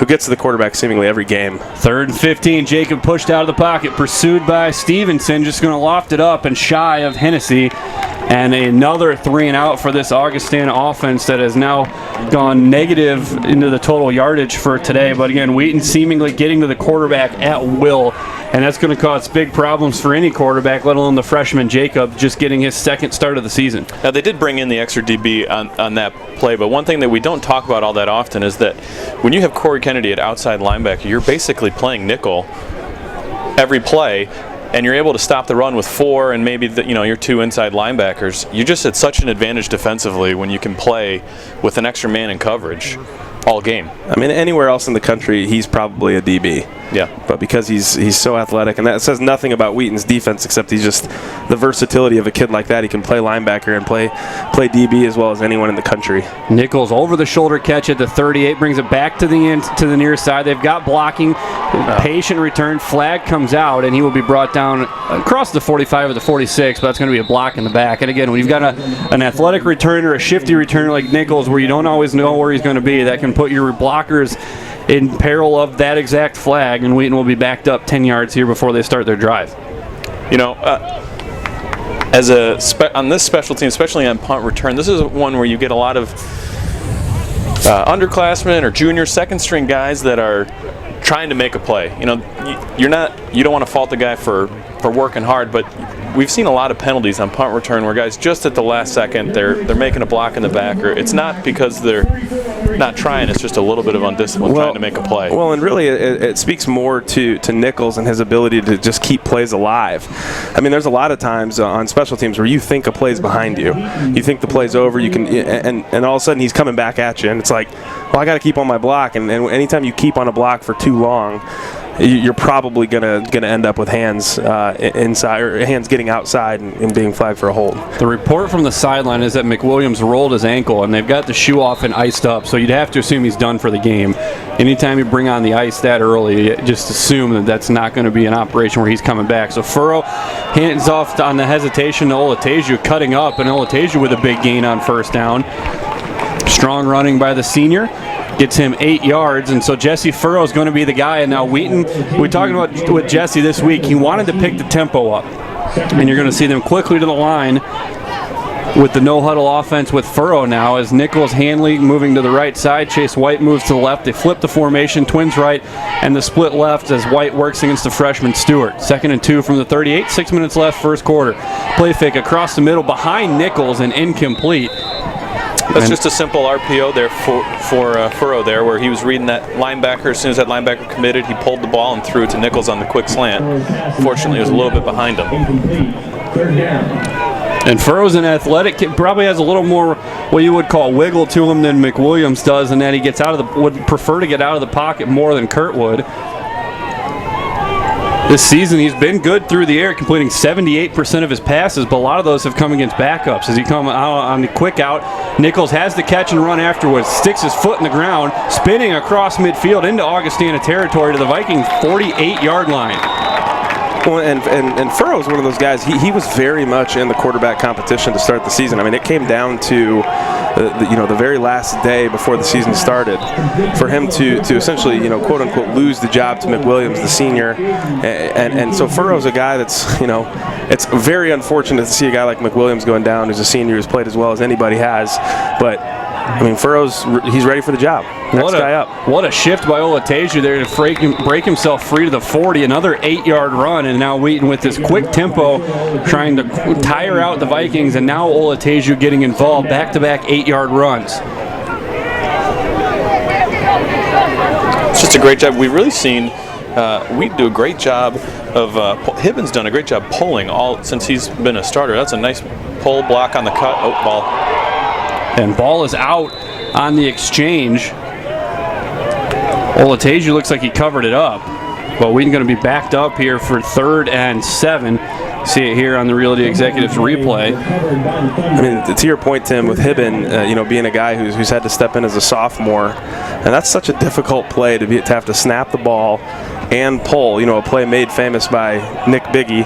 gets to the quarterback seemingly every game. 3rd and 15, Jacob pushed out of the pocket, pursued by Stevenson, just going to loft it up and shy of Hennessy. And another 3 and out for this Augustana offense that has now gone negative into the total yardage for today. But again, Wheaton seemingly getting to the quarterback at will, and that's going to cause big problems for any quarterback, let alone the freshman Jacob, just getting his 2nd start of the season. Now, they did bring in the extra DB on that play, but one thing that we don't talk about all that often is that when you have Corey Kennedy at outside linebacker, you're basically playing nickel every play, and you're able to stop the run with 4 and maybe your 2 inside linebackers. You're just at such an advantage defensively when you can play with an extra man in coverage all game. I mean, anywhere else in the country, he's probably a DB. Yeah. But because he's so athletic, and that says nothing about Wheaton's defense except he's just the versatility of a kid like that. He can play linebacker and play DB as well as anyone in the country. Nichols over the shoulder catch at the 38, brings it back to the end to the near side. They've got blocking, patient return, flag comes out, and he will be brought down across the 45 or the 46, but that's going to be a block in the back. And again, when you've got an athletic returner, a shifty returner like Nichols, where you don't always know where he's going to be, that can put your blockers in peril of that exact flag, and Wheaton will be backed up 10 yards here before they start their drive. On this special team, especially on punt return, this is one where you get a lot of underclassmen or junior second string guys that are trying to make a play. You don't want to fault the guy for working hard, but we've seen a lot of penalties on punt return where guys just at the last second they're making a block in the back, or it's not because they're not trying, it's just a little bit of undiscipline trying to make a play. Well, and really it speaks more to Nichols and his ability to just keep plays alive. I mean, there's a lot of times on special teams where you think a play's behind you. You think the play's over, and all of a sudden he's coming back at you, and it's like, well, I got to keep on my block, and anytime you keep on a block for too long, you're probably gonna end up with hands inside, or hands getting outside and being flagged for a hold. The report from the sideline is that McWilliams rolled his ankle, and they've got the shoe off and iced up, so you'd have to assume he's done for the game. Anytime you bring on the ice that early, just assume that that's not going to be an operation where he's coming back. So Furrow hands off on the hesitation to Olateju, cutting up, and Olateju with a big gain on 1st down. Strong running by the senior. Gets him 8 yards, and so Jesse Furrow is going to be the guy. And now Wheaton, we talked about with Jesse this week, he wanted to pick the tempo up. And you're going to see them quickly to the line with the no-huddle offense with Furrow now as Nichols, Hanley moving to the right side. Chase White moves to the left. They flip the formation, twins right, and the split left as White works against the freshman Stewart. 2nd and 2 from the 38, 6 minutes left, first quarter. Play fake across the middle behind Nichols and incomplete. That's just a simple RPO there for Furrow there, where he was reading that linebacker. As soon as that linebacker committed, he pulled the ball and threw it to Nichols on the quick slant. Fortunately, it was a little bit behind him. And Furrow's an athletic kid, probably has a little more what you would call wiggle to him than McWilliams does, and that he gets would prefer to get out of the pocket more than Kurt would. This season, he's been good through the air, completing 78% of his passes, but a lot of those have come against backups. As he come out on the quick out, Nichols has the catch and run afterwards, sticks his foot in the ground, spinning across midfield into Augustana territory to the Vikings' 48-yard line. Well, and Furrow's one of those guys, he was very much in the quarterback competition to start the season. I mean, it came down to the very last day before the season started for him to essentially, quote unquote, lose the job to McWilliams, the senior. And so Furrow's a guy that's, it's very unfortunate to see a guy like McWilliams going down who's a senior who's played as well as anybody has. But I mean, he's ready for the job. Next guy up. What a shift by Olateju there to break himself free to the 40. Another 8-yard run, and now Wheaton with this quick tempo trying to tire out the Vikings, and now Olateju getting involved. Back-to-back 8-yard runs. It's just a great job. We've really seen Wheaton do a great job of Hibben's done a great job pulling since he's been a starter. That's a nice pull block on the cut. Oh, ball. And ball is out on the exchange. Olateju looks like he covered it up. But Wheaton going to be backed up here for 3rd and 7. See it here on the Realty Executives replay. I mean, to your point, Tim, with Hibben, being a guy who's had to step in as a sophomore, and that's such a difficult play to have to snap the ball and pull. A play made famous by Nick Biggie.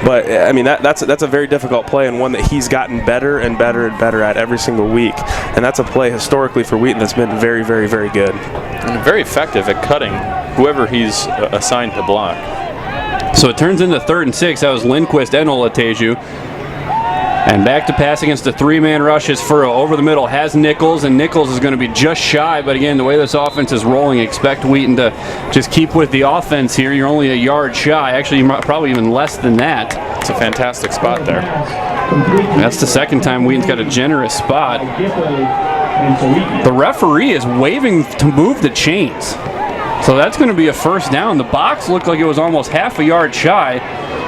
But I mean, that's a very difficult play, and one that he's gotten better and better and better at every single week. And that's a play historically for Wheaton that's been very, very, very good. And very effective at cutting whoever he's assigned to block. So it turns into 3rd and 6. That was Lindquist and Olateju. And back to pass against a 3-man rush is Furrow. Over the middle has Nichols, and Nichols is going to be just shy. But again, the way this offense is rolling, expect Wheaton to just keep with the offense here. You're only a yard shy. Actually, probably even less than that. It's a fantastic spot there. That's the second time Wheaton's got a generous spot. The referee is waving to move the chains. So that's going to be a first down. The box looked like it was almost half a yard shy.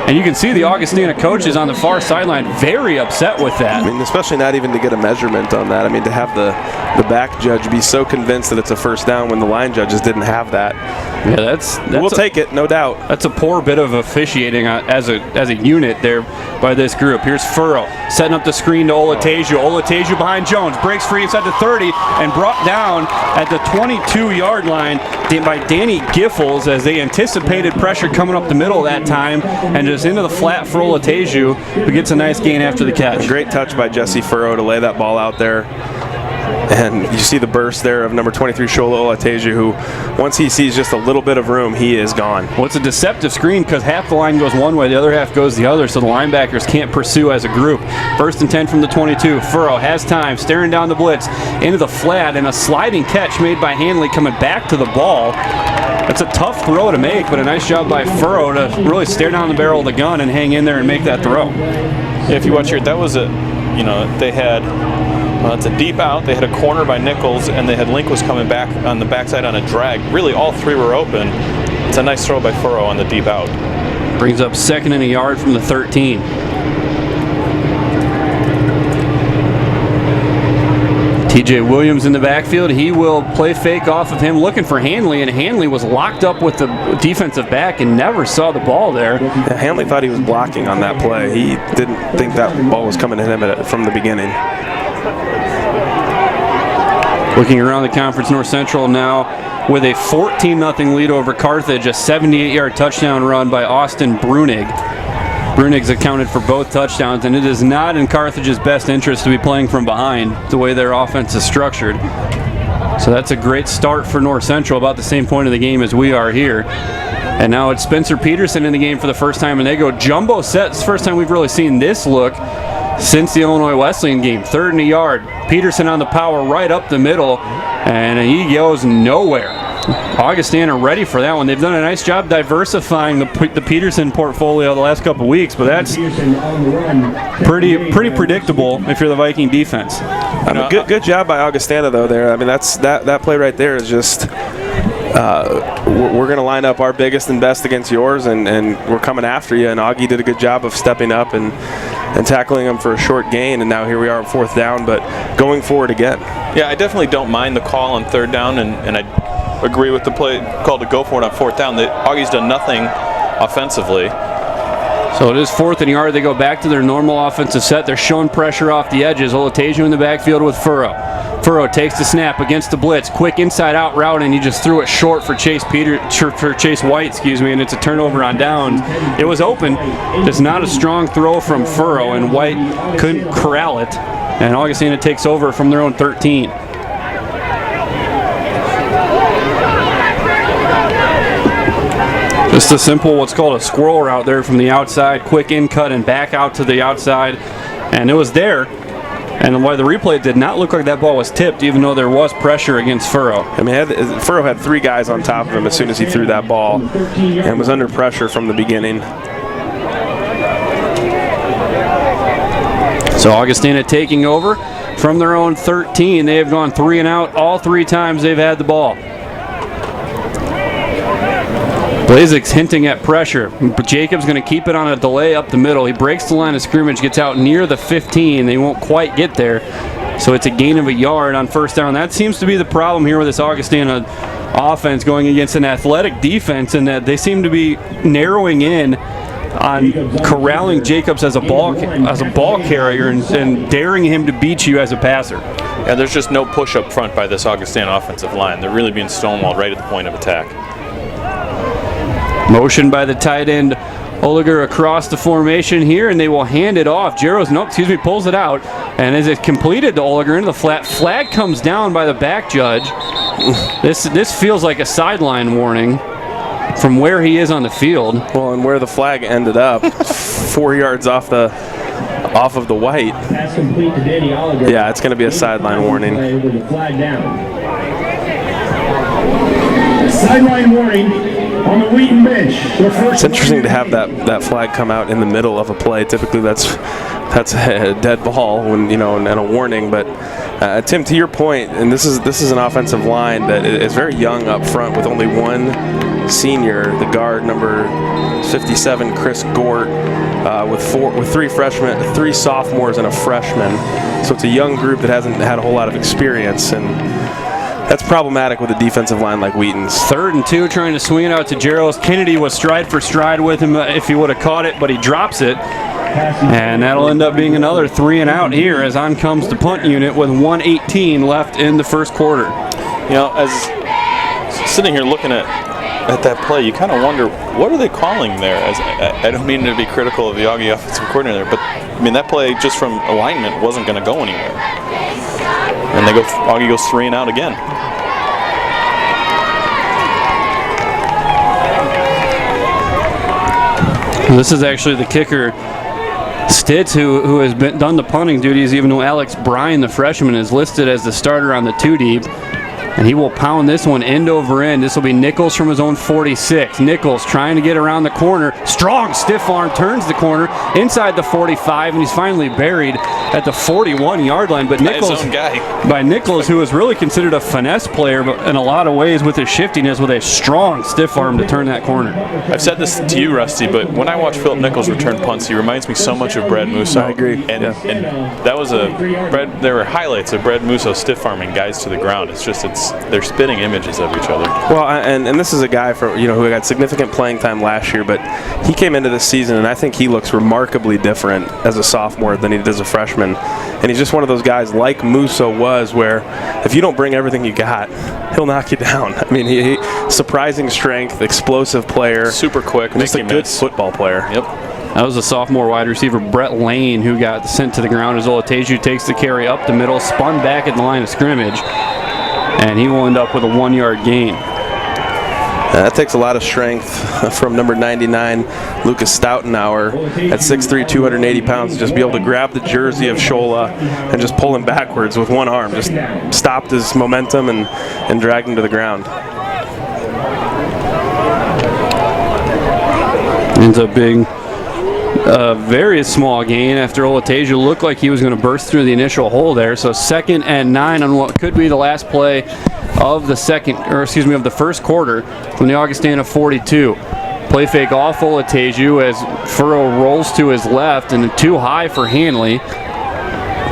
And you can see the Augustana coaches on the far sideline very upset with that. I mean, especially not even to get a measurement on that. I mean, to have the back judge be so convinced that it's a first down when the line judges didn't have that. Yeah, that's we'll take it, no doubt. That's a poor bit of officiating as a unit there by this group. Here's Furrow setting up the screen to Olateju. Olateju behind Jones, breaks free inside the 30 and brought down at the 22-yard line by Danny Giffels as they anticipated pressure coming up the middle that time, and just into the flat for Olateju, who gets a nice gain after the catch. A great touch by Jesse Furrow to lay that ball out there. And you see the burst there of number 23, Shola Olateju, who once he sees just a little bit of room, he is gone. Well, it's a deceptive screen because half the line goes one way, the other half goes the other, so the linebackers can't pursue as a group. 1st and 10 from the 22. Furrow has time, staring down the blitz into the flat, and a sliding catch made by Hanley coming back to the ball. It's a tough throw to make, but a nice job by Furrow to really stare down the barrel of the gun and hang in there and make that throw. Yeah, if you watch here, that was they had it's a deep out. They had a corner by Nichols, and they had Lindquist coming back on the backside on a drag. Really, all three were open. It's a nice throw by Furrow on the deep out. Brings up 2nd and a yard from the 13. TJ Williams in the backfield. He will play fake off of him, looking for Hanley, and Hanley was locked up with the defensive back and never saw the ball there. Yeah, Hanley thought he was blocking on that play. He didn't think that ball was coming to him from the beginning. Looking around the conference, North Central now with a 14-0 lead over Carthage, a 78-yard touchdown run by Austin Brunig. Brunig's accounted for both touchdowns, and it is not in Carthage's best interest to be playing from behind the way their offense is structured. So that's a great start for North Central, about the same point of the game as we are here. And now it's Spencer Peterson in the game for the first time, and they go jumbo set. It's the first time we've really seen this look since the Illinois Wesleyan game. 3rd and a yard. Peterson on the power right up the middle, and he goes nowhere. Augustana ready for that one. They've done a nice job diversifying the Peterson portfolio the last couple weeks, but that's pretty predictable if you're the Viking defense. Good job by Augustana though there. I mean, that play right there is just we're going to line up our biggest and best against yours, and we're coming after you. And Augie did a good job of stepping up and tackling him for a short gain, and now here we are at 4th down, but going forward again. Yeah, I definitely don't mind the call on 3rd down, and I agree with the play call to go for it on 4th down. Augie's done nothing offensively. So it is 4th and yard. They go back to their normal offensive set. They're showing pressure off the edges. Olateju in the backfield with Furrow. Furrow takes the snap against the blitz. Quick inside-out route, and he just threw it short for Chase White, and it's a turnover on downs. It was open. Just not a strong throw from Furrow, and White couldn't corral it. And Augustana takes over from their own 13. Just a simple, what's called a squirrel route there from the outside. Quick in cut and back out to the outside. And it was there. And why the replay did not look like that ball was tipped, even though there was pressure against Furrow. I mean, Furrow had 3 guys on top of him as soon as he threw that ball and was under pressure from the beginning. So Augustana taking over from their own 13. They have gone 3 and out all 3 times they've had the ball. Blazek's hinting at pressure. Jacob's going to keep it on a delay up the middle. He breaks the line of scrimmage, gets out near the 15. They won't quite get there. So it's a gain of a yard on 1st down. That seems to be the problem here with this Augustana offense going against an athletic defense, and that they seem to be narrowing in on corralling Jacobs as a ball carrier and daring him to beat you as a passer. Yeah, there's just no push up front by this Augustana offensive line. They're really being stonewalled right at the point of attack. Motion by the tight end Oliger across the formation here, and they will hand it off. Pulls it out, and as it's completed to Oliger into the flat, flag comes down by the back judge. This feels like a sideline warning from where he is on the field. Well, and where the flag ended up, 4 yards off of the white. Pass complete to Danny Oliger. Yeah, it's going to be a sideline warning. Sideline warning on the Wheaton bench. It's interesting to have that flag come out in the middle of a play. Typically, that's a dead ball when and a warning. But Tim, to your point, and this is an offensive line that is very young up front with only one senior, the guard number 57, Chris Gort, with 3 freshmen, 3 sophomores, and a freshman. So it's a young group that hasn't had a whole lot of experience, and that's problematic with a defensive line like Wheaton's. 3rd and 2, trying to swing it out to Jaros. Kennedy was stride for stride with him if he would have caught it, but he drops it. And that'll end up being another 3 and out here as on comes the punt unit with 1:18 left in the first quarter. As sitting here looking at that play, you kind of wonder, what are they calling there? I don't mean to be critical of the Augie offensive coordinator, but that play just from alignment wasn't going to go anywhere. And Augie goes 3 and out again. This is actually the kicker, Stitz, who has done the punting duties, even though Alex Bryan, the freshman, is listed as the starter on the 2 deep. And he will pound this one end over end. This will be Nichols from his own 46. Nichols trying to get around the corner. Strong stiff arm, turns the corner inside the 45, and he's finally buried at the 41-yard line. But Nichols, his own guy. By Nichols, who is really considered a finesse player, but in a lot of ways with his shiftiness, with a strong stiff arm to turn that corner. I've said this to you, Rusty, but when I watch Philip Nichols return punts, he reminds me so much of Brad Musso. I agree. And that was there were highlights of Brad Musso stiff arming guys to the ground. They're spitting images of each other. Well, and this is a guy who got significant playing time last year, but he came into this season, and I think he looks remarkably different as a sophomore than he did as a freshman. And he's just one of those guys like Musso was, where if you don't bring everything you got, he'll knock you down. I mean, he surprising strength, explosive player, super quick, just a good football player. Yep. That was a sophomore wide receiver, Brett Lane, who got sent to the ground as Olateju takes the carry up the middle, spun back at the line of scrimmage, and he will end up with a 1-yard gain. That takes a lot of strength from number 99, Lucas Stoutenauer, at 6'3", 280 pounds, to just be able to grab the jersey of Shola and just pull him backwards with one arm. Just stopped his momentum and dragged him to the ground. Ends up being a very small gain after Olateju looked like he was going to burst through the initial hole there. So 2nd and 9 on what could be the last play of the first quarter from the Augustana 42. Play fake off Olateju as Furrow rolls to his left and too high for Hanley.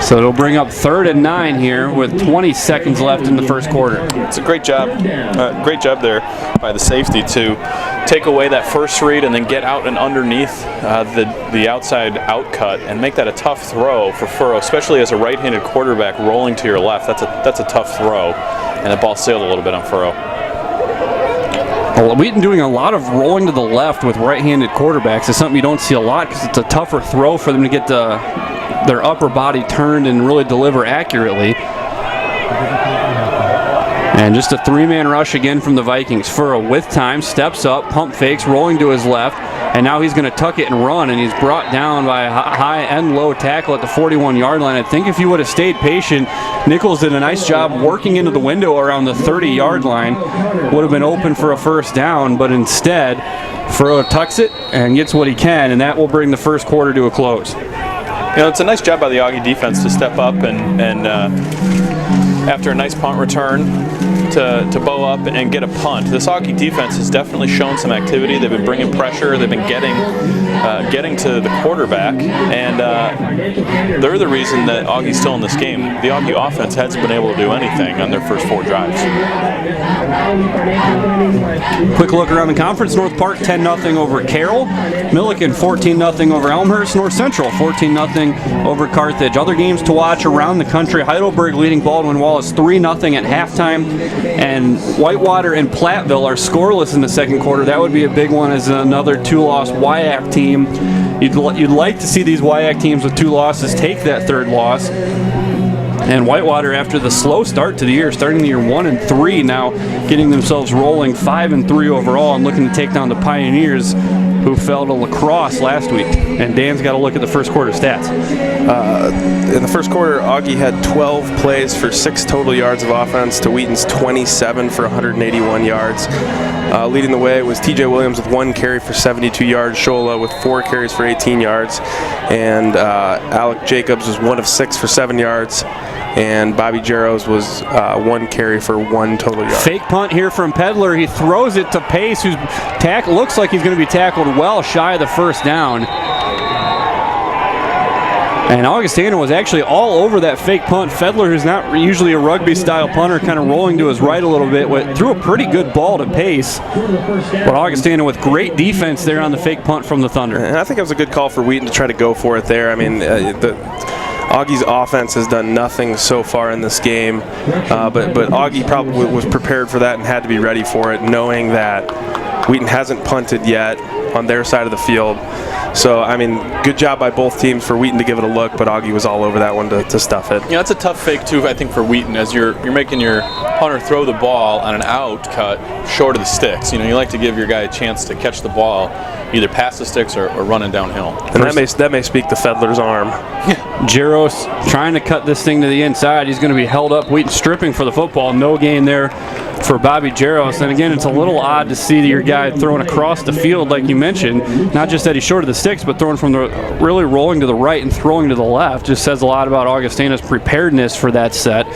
So it'll bring up 3rd and 9 here with 20 seconds left in the first quarter. It's a great job there by the safety to take away that first read and then get out and underneath the outside out cut and make that a tough throw for Furrow, especially as a right-handed quarterback rolling to your left. That's a tough throw, and the ball sailed a little bit on Furrow. Well, Wheaton doing a lot of rolling to the left with right-handed quarterbacks is something you don't see a lot because it's a tougher throw for them to get their upper body turned and really deliver accurately. And just a 3-man rush again from the Vikings. Furrow with time, steps up, pump fakes, rolling to his left, and now he's going to tuck it and run, and he's brought down by a high and low tackle at the 41-yard line. I think if he would have stayed patient, Nichols did a nice job working into the window around the 30-yard line. Would have been open for a first down, but instead, Furrow tucks it and gets what he can, and that will bring the first quarter to a close. You know, it's a nice job by the Augie defense to step up and after a nice punt return to bow up and get a punt. This Augie defense has definitely shown some activity. They've been bringing pressure. They've been getting to the quarterback, and they're the reason that Augie's still in this game. The Augie offense hasn't been able to do anything on their first 4 drives. Quick look around the conference. North Park 10-0 over Carroll. Milliken 14-0 over Elmhurst. North Central 14-0 over Carthage. Other games to watch around the country. Heidelberg leading Baldwin Wallace 3-0 at halftime. And Whitewater and Platteville are scoreless in the second quarter. That would be a big one as another 2-loss WIAC team. You'd like to see these WIAC teams with 2 losses take that 3rd loss. And Whitewater, after the slow start to the year, starting the year 1-3, now getting themselves rolling 5-3 overall and looking to take down the Pioneers, who fell to lacrosse last week. And Dan's got to look at the first quarter stats. In the first quarter, Augie had 12 plays for 6 total yards of offense to Wheaton's 27 for 181 yards. Leading the way was TJ Williams with 1 carry for 72 yards, Shola with 4 carries for 18 yards, and Alec Jacobs was 1 of 6 for 7 yards, and Bobby Jarrows was 1 carry for 1 total yard. Fake punt here from Pedler. He throws it to Pace, who's looks like he's going to be tackled well shy of the first down. And Augustana was actually all over that fake punt. Fedler, who's not usually a rugby-style punter, kind of rolling to his right a little bit, threw a pretty good ball to Pace. But Augustana with great defense there on the fake punt from the Thunder. And I think it was a good call for Wheaton to try to go for it there. I mean, Augie's offense has done nothing so far in this game, but Augie probably was prepared for that and had to be ready for it, knowing that Wheaton hasn't punted yet on their side of the field. So, I mean, good job by both teams for Wheaton to give it a look, but Augie was all over that one to stuff it. Yeah, it's a tough fake, too, I think, for Wheaton, as you're making your punter throw the ball on an out cut short of the sticks. You know, you like to give your guy a chance to catch the ball, either past the sticks or running downhill. And that may speak to Fedler's arm. Jarrows trying to cut this thing to the inside. He's going to be held up. Wheaton stripping for the football. No gain there for Bobby Jarrows. And again, it's a little odd to see your guy throwing across the field, like you mentioned. Not just that he's short of the sticks, but throwing from really rolling to the right and throwing to the left. Just says a lot about Augustana's preparedness for that set.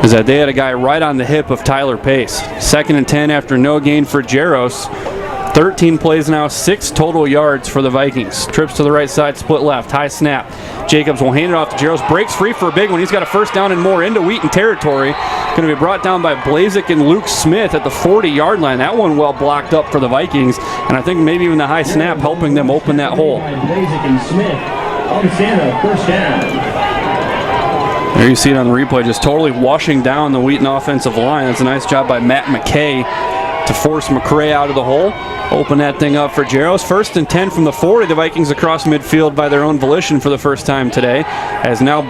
Is that they had a guy right on the hip of Tyler Pace. 2nd and 10 after no gain for Jarrows. 13 plays now, 6 total yards for the Vikings. Trips to the right side, split left, high snap. Jacobs will hand it off to Jarrows, breaks free for a big one. He's got a first down and more into Wheaton territory. Going to be brought down by Blazik and Luke Smith at the 40-yard line. That one well blocked up for the Vikings, and I think maybe even the high snap helping them open that hole. Blazik and Smith, Augustana, first down. There you see it on the replay, just totally washing down the Wheaton offensive line. That's a nice job by Matt McKay to force McCray out of the hole. open that thing up for Jaros. 1st and 10 from the 40. The Vikings across midfield by their own volition for the first time today. As now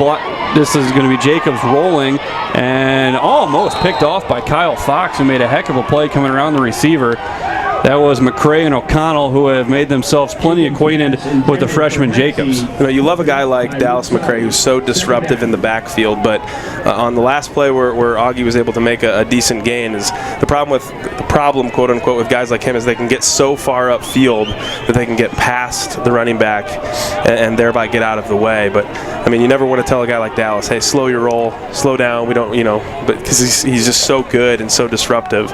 this is going to be Jacobs rolling and almost picked off by Kyle Fox, who made a heck of a play coming around the receiver. That was McCray and O'Connell, who have made themselves plenty acquainted with the freshman Jacobs. You love a guy like Dallas McCray, who's so disruptive in the backfield, but on the last play where Augie was able to make a decent gain, is the problem, quote unquote, with guys like him is they can get so far upfield that they can get past the running back and thereby get out of the way. But I mean, you never want to tell a guy like Dallas, hey, slow your roll, slow down. We don't, but because he's just so good and so disruptive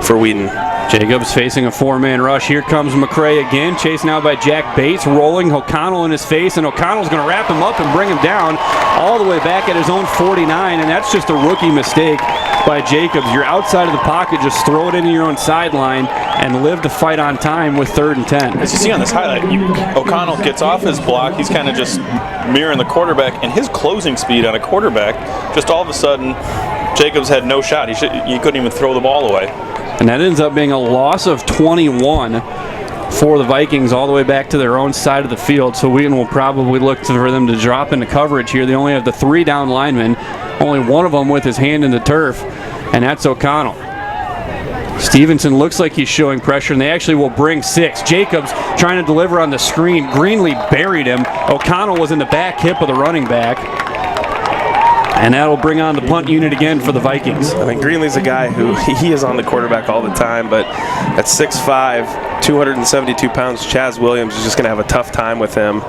for Wheaton. Jacobs facing a 4-man rush. Here comes McCray again, chased now by Jack Bates, rolling O'Connell in his face, and O'Connell's going to wrap him up and bring him down all the way back at his own 49, and that's just a rookie mistake by Jacobs. You're outside of the pocket, just throw it into your own sideline and live to fight on time with 3rd and 10. As you see on this highlight, O'Connell gets off his block. He's kind of just mirroring the quarterback, and his closing speed on a quarterback, just all of a sudden, Jacobs had no shot. He couldn't even throw the ball away. And that ends up being a loss of 21 for the Vikings all the way back to their own side of the field. So Wheaton will probably look for them to drop into coverage here. They only have the 3 down linemen, only one of them with his hand in the turf, and that's O'Connell. Stevenson looks like he's showing pressure, and they actually will bring 6. Jacobs trying to deliver on the screen. Greenlee buried him. O'Connell was in the back hip of the running back. And that'll bring on the punt unit again for the Vikings. I mean, Greenlee's a guy who he is on the quarterback all the time, but at 6'5", 272 pounds, Chaz Williams is just going to have a tough time with him,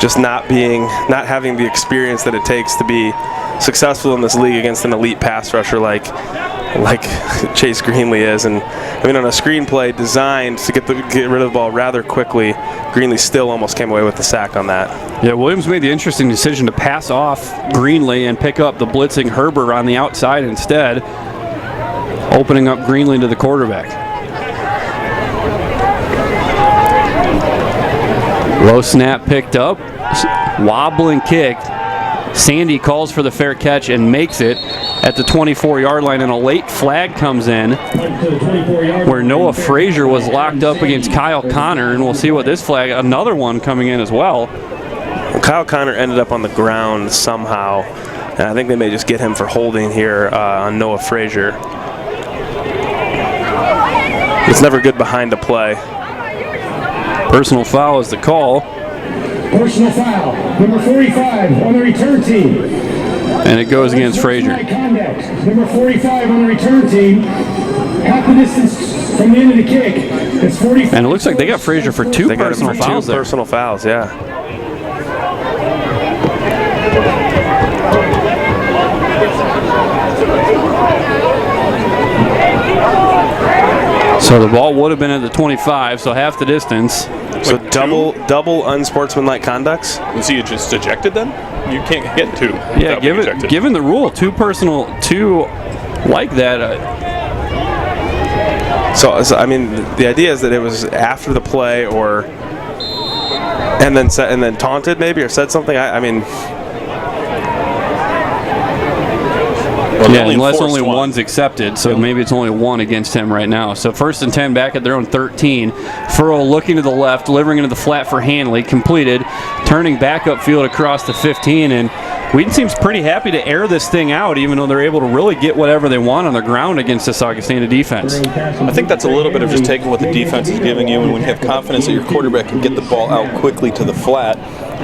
just not having the experience that it takes to be successful in this league against an elite pass rusher like Chase Greenlee is. And I mean, on a screenplay designed to get rid of the ball rather quickly, Greenlee still almost came away with the sack on that. Yeah, Williams made the interesting decision to pass off Greenlee and pick up the blitzing Herber on the outside instead, opening up Greenlee to the quarterback. Low snap picked up, wobbling kick. Sandy calls for the fair catch and makes it at the 24-yard line, and a late flag comes in where Noah Frazier was locked up against Kyle Connor, and we'll see what this flag, another one coming in as well. Kyle Connor ended up on the ground somehow, and I think they may just get him for holding here on Noah Frazier. It's never good behind a play. Personal foul is the call. Personal foul, number 45 on the return team. And it goes against Frazier. Number 45 on the return team. Half the distance from the end of the kick. It's 45. And it looks like they got Frazier for two personal fouls there. Personal fouls, yeah. So the ball would have been at the 25, so half the distance. So double unsportsmanlike conducts? Was he just ejected then? You can't get 2. Yeah, given the rule, two like that. So I mean, the idea is that it was after the play, and then taunted maybe, or said something. I mean. Yeah, unless only one's accepted, so maybe it's only 1 against him right now. So 1st and 10 back at their own 13. Furrow looking to the left, delivering into the flat for Hanley, completed, turning back upfield across the 15, and Wheaton seems pretty happy to air this thing out, even though they're able to really get whatever they want on the ground against this Augustana defense. I think that's a little bit of just taking what the defense is giving you, and when you have confidence that your quarterback can get the ball out quickly to the flat,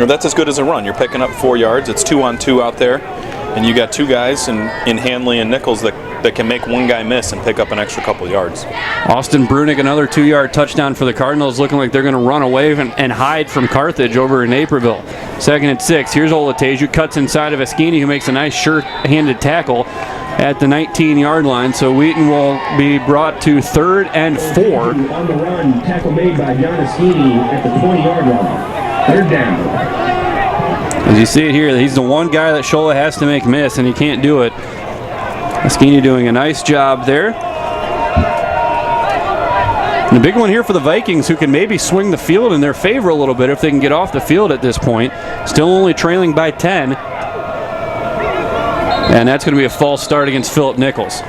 that's as good as a run. You're picking up 4 yards. It's 2-on-2 out there. And you got 2 guys in Hanley and Nichols that can make one guy miss and pick up an extra couple yards. Austin Brunick, another 2-yard touchdown for the Cardinals, looking like they're going to run away and hide from Carthage over in Naperville. 2nd and 6. Here's Olateju, cuts inside of Eschini, who makes a nice sure-handed tackle at the 19-yard line. So Wheaton will be brought to 3rd and 4. On the run, tackle made by John Eschini at the 20-yard line. 3rd down. As you see it here, he's the one guy that Shola has to make miss, and he can't do it. Eschini doing a nice job there. And the big one here for the Vikings, who can maybe swing the field in their favor a little bit if they can get off the field at this point. Still only trailing by 10. And that's going to be a false start against Philip Nichols.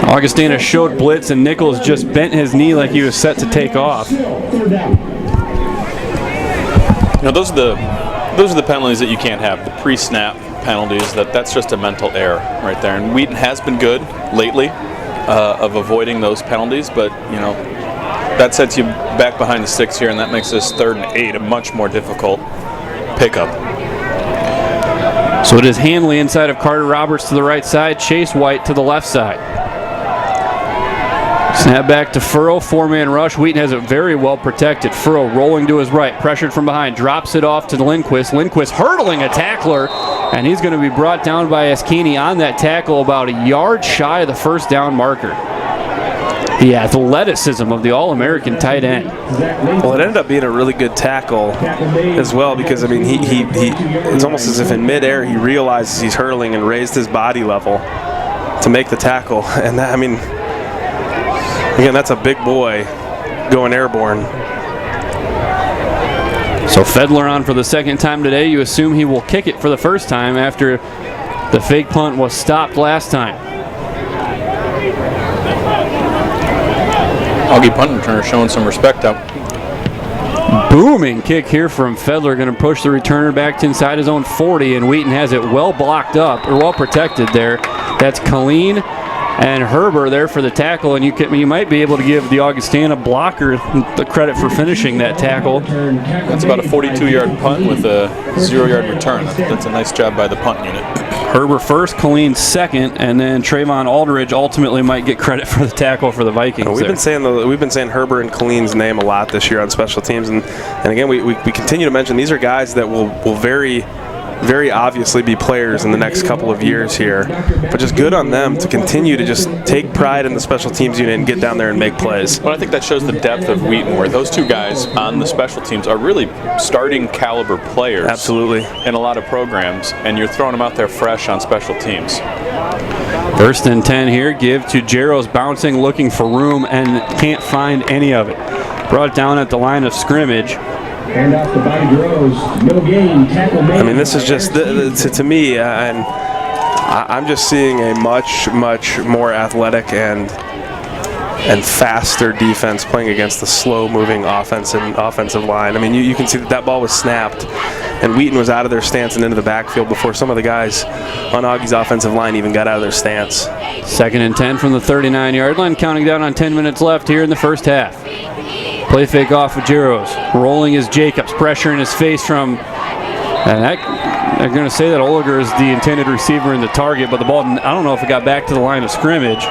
Augustana showed blitz, and Nichols just bent his knee like he was set to take off. Those are the penalties that you can't have. The pre-snap penalties. That's just a mental error right there. And Wheaton has been good lately of avoiding those penalties, but that sets you back behind the sticks here, and that makes this 3rd and 8 a much more difficult pickup. So it is Hanley inside of Carter Roberts to the right side, Chase White to the left side. Snap back to Furrow, 4-man rush. Wheaton has it very well protected. Furrow rolling to his right, pressured from behind, drops it off to Lindquist. Lindquist hurdling a tackler, and he's going to be brought down by Eschini on that tackle about a yard shy of the first down marker. The athleticism of the All-American tight end. Well, it ended up being a really good tackle as well, because he it's almost as if in midair he realizes he's hurtling and raised his body level to make the tackle. And that, again, that's a big boy going airborne. So Fedler on for the second time today. You assume he will kick it for the first time after the fake punt was stopped last time. Augie punt returner showing some respect up. Booming kick here from Fedler, going to push the returner back to inside his own 40, and Wheaton has it well blocked up, or well protected there. That's Colleen and Herber there for the tackle, and you might be able to give the Augustana blocker the credit for finishing that tackle. That's about a 42-yard punt with a 0-yard return. That's a nice job by the punt unit. Herber first, Colleen second, and then Trayvon Aldridge ultimately might get credit for the tackle for the Vikings. We've been saying Herber and Colleen's name a lot this year on special teams, and again we continue to mention these are guys that will very, very obviously be players in the next couple of years here, but just good on them to continue to just take pride in the special teams unit and get down there and make plays. Well, I think that shows the depth of Wheaton, where those two guys on the special teams are really starting caliber players. Absolutely. In a lot of programs, and you're throwing them out there fresh on special teams. 1st and 10 here. Give to Jaros, bouncing, looking for room, and can't find any of it. Brought down at the line of scrimmage. Handoff to Bobby Groves. No gain. Tackle made. This is just to me, and I'm just seeing a much more athletic and faster defense playing against the slow-moving offensive line. You can see that ball was snapped, and Wheaton was out of their stance and into the backfield before some of the guys on Augie's offensive line even got out of their stance. 2nd and 10 from the 39-yard line, counting down on 10 minutes left here in the first half. Play fake off with Jaros. Rolling is Jacobs. Pressure in his face from... they're going to say that Oliger is the intended receiver in the target, but the ball, I don't know if it got back to the line of scrimmage.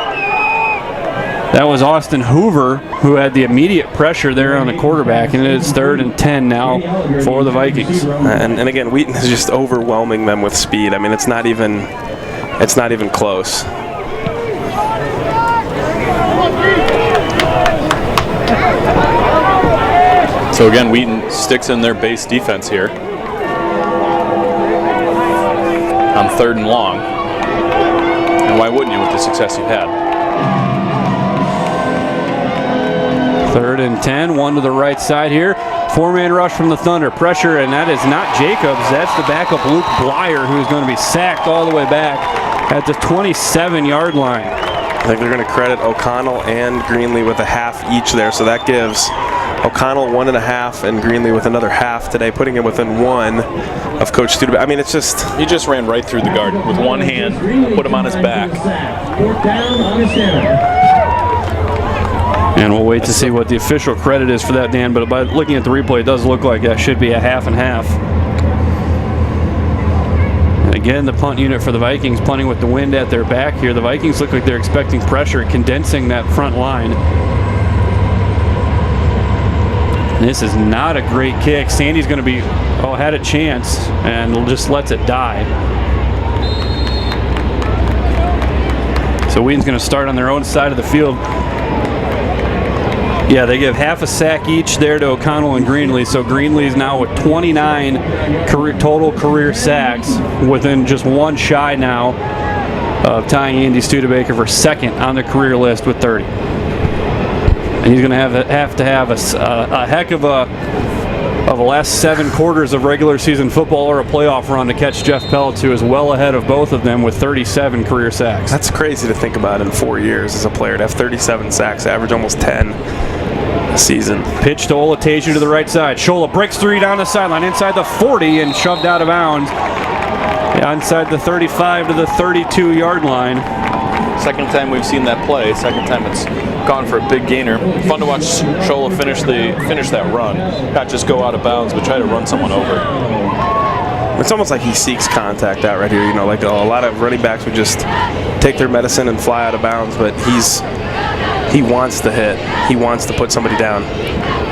That was Austin Hoover who had the immediate pressure there on the quarterback, and it's 3rd and 10 now for the Vikings. And again, Wheaton is just overwhelming them with speed. It's not even close. So again, Wheaton sticks in their base defense here on 3rd and long. And why wouldn't you with the success you've had? 3rd and 10, one to the right side here. 4-man rush from the Thunder. Pressure, and that is not Jacobs. That's the backup Luke Blyer, who's going to be sacked all the way back at the 27-yard line. I think they're going to credit O'Connell and Greenlee with a half each there, so that gives O'Connell 1.5 and Greenlee with another half today, putting him within 1 of Coach Studebaker. It's just... He just ran right through the guard with one hand, put him on his back. And we'll wait to see what the official credit is for that, Dan, but by looking at the replay, it does look like that should be a half and half. And again, the punt unit for the Vikings punting with the wind at their back here. The Vikings look like they're expecting pressure, condensing that front line. This is not a great kick. Sandy's going to be, had a chance, and just lets it die. So Wheaton's going to start on their own side of the field. Yeah, they give half a sack each there to O'Connell and Greenlee. So Greenlee's now with 29 total career sacks, within just one shy now of tying Andy Studebaker for 2nd on the career list with 30. And he's going to have to have a heck of a of the last 7 quarters of regular season football or a playoff run to catch Jeff Pelletz, who is well ahead of both of them with 37 career sacks. That's crazy to think about in 4 years as a player to have 37 sacks, average almost 10 a season. Pitch to Olateju to the right side. Shola breaks 3 down the sideline inside the 40 and shoved out of bounds. Inside the 35 to the 32-yard line. Second time we've seen that play. Second time it's gone for a big gainer. Fun to watch Shola finish that run. Not just go out of bounds, but try to run someone over. It's almost like he seeks contact out right here. Like a lot of running backs would just take their medicine and fly out of bounds, but he wants to hit. He wants to put somebody down.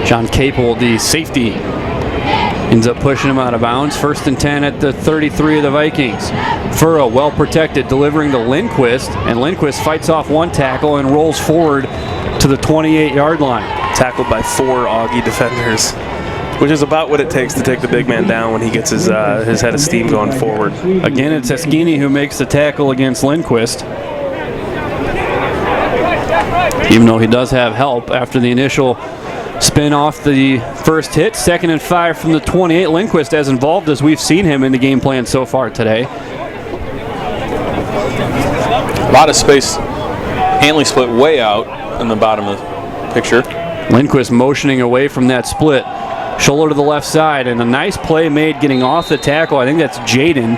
John Capel, the safety, ends up pushing him out of bounds. 1st and 10 at the 33 of the Vikings. Furrow, well protected, delivering to Lindquist, and Lindquist fights off 1 tackle and rolls forward to the 28-yard line. Tackled by 4 Augie defenders, which is about what it takes to take the big man down when he gets his head of steam going forward. Again, it's Eschini who makes the tackle against Lindquist, even though he does have help after the initial spin off the first hit. 2nd and 5 from the 28. Lindquist as involved as we've seen him in the game plan so far today. A lot of space. Hanley split way out in the bottom of the picture. Lindquist motioning away from that split. Shoulder to the left side, and a nice play made getting off the tackle. I think that's Jaden.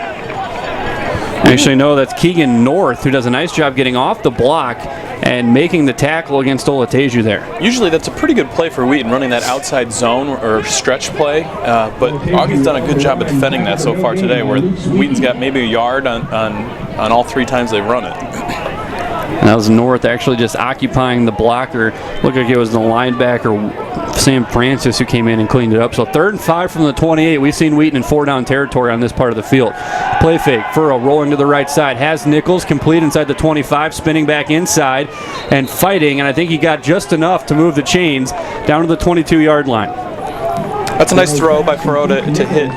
Actually, no, that's Keegan North, who does a nice job getting off the block and making the tackle against Olateju there. Usually that's a pretty good play for Wheaton, running that outside zone or stretch play, but Augie's done a good job of defending that so far today, where Wheaton's got maybe a yard on all 3 times they've run it. And that was North actually just occupying the blocker. Looked like it was the linebacker, Sam Francis, who came in and cleaned it up. So 3rd and 5 from the 28. We've seen Wheaton in 4-down territory on this part of the field. Play fake. Furrow rolling to the right side. Has Nichols complete inside the 25, spinning back inside and fighting. And I think he got just enough to move the chains down to the 22-yard line. That's a nice throw by Furrow to hit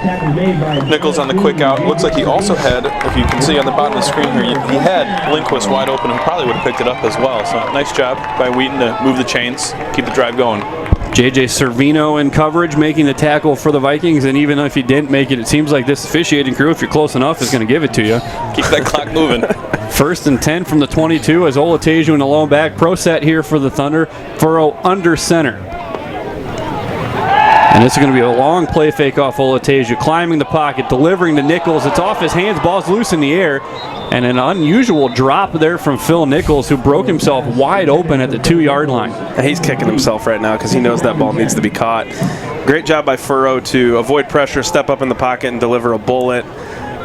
Nichols on the quick out. Looks like he also had, if you can see on the bottom of the screen here, he had Lindquist wide open and probably would have picked it up as well. So nice job by Wheaton to move the chains, keep the drive going. J.J. Servino in coverage, making the tackle for the Vikings, and even if he didn't make it, it seems like this officiating crew, if you're close enough, is going to give it to you. Keep that clock moving. 1st and 10 from the 22 as Olateju in the lone back. Pro set here for the Thunder. Furrow under center. And this is going to be a long play fake off Olateju, climbing the pocket, delivering to Nichols. It's off his hands, ball's loose in the air, and an unusual drop there from Phil Nichols, who broke himself wide open at the 2-yard line. He's kicking himself right now because he knows that ball needs to be caught. Great job by Furrow to avoid pressure, step up in the pocket, and deliver a bullet.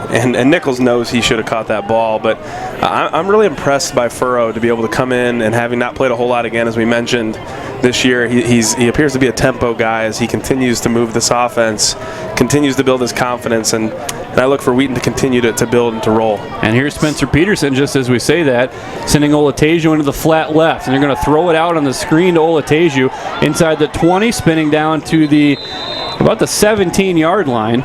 And Nichols knows he should have caught that ball, but I'm really impressed by Furrow to be able to come in, and having not played a whole lot again, as we mentioned this year, he appears to be a tempo guy as he continues to move this offense, continues to build his confidence, and I look for Wheaton to continue to build and to roll. And here's Spencer Peterson, just as we say that, sending Olateju into the flat left, and they're going to throw it out on the screen to Olateju inside the 20, spinning down to about the 17-yard line.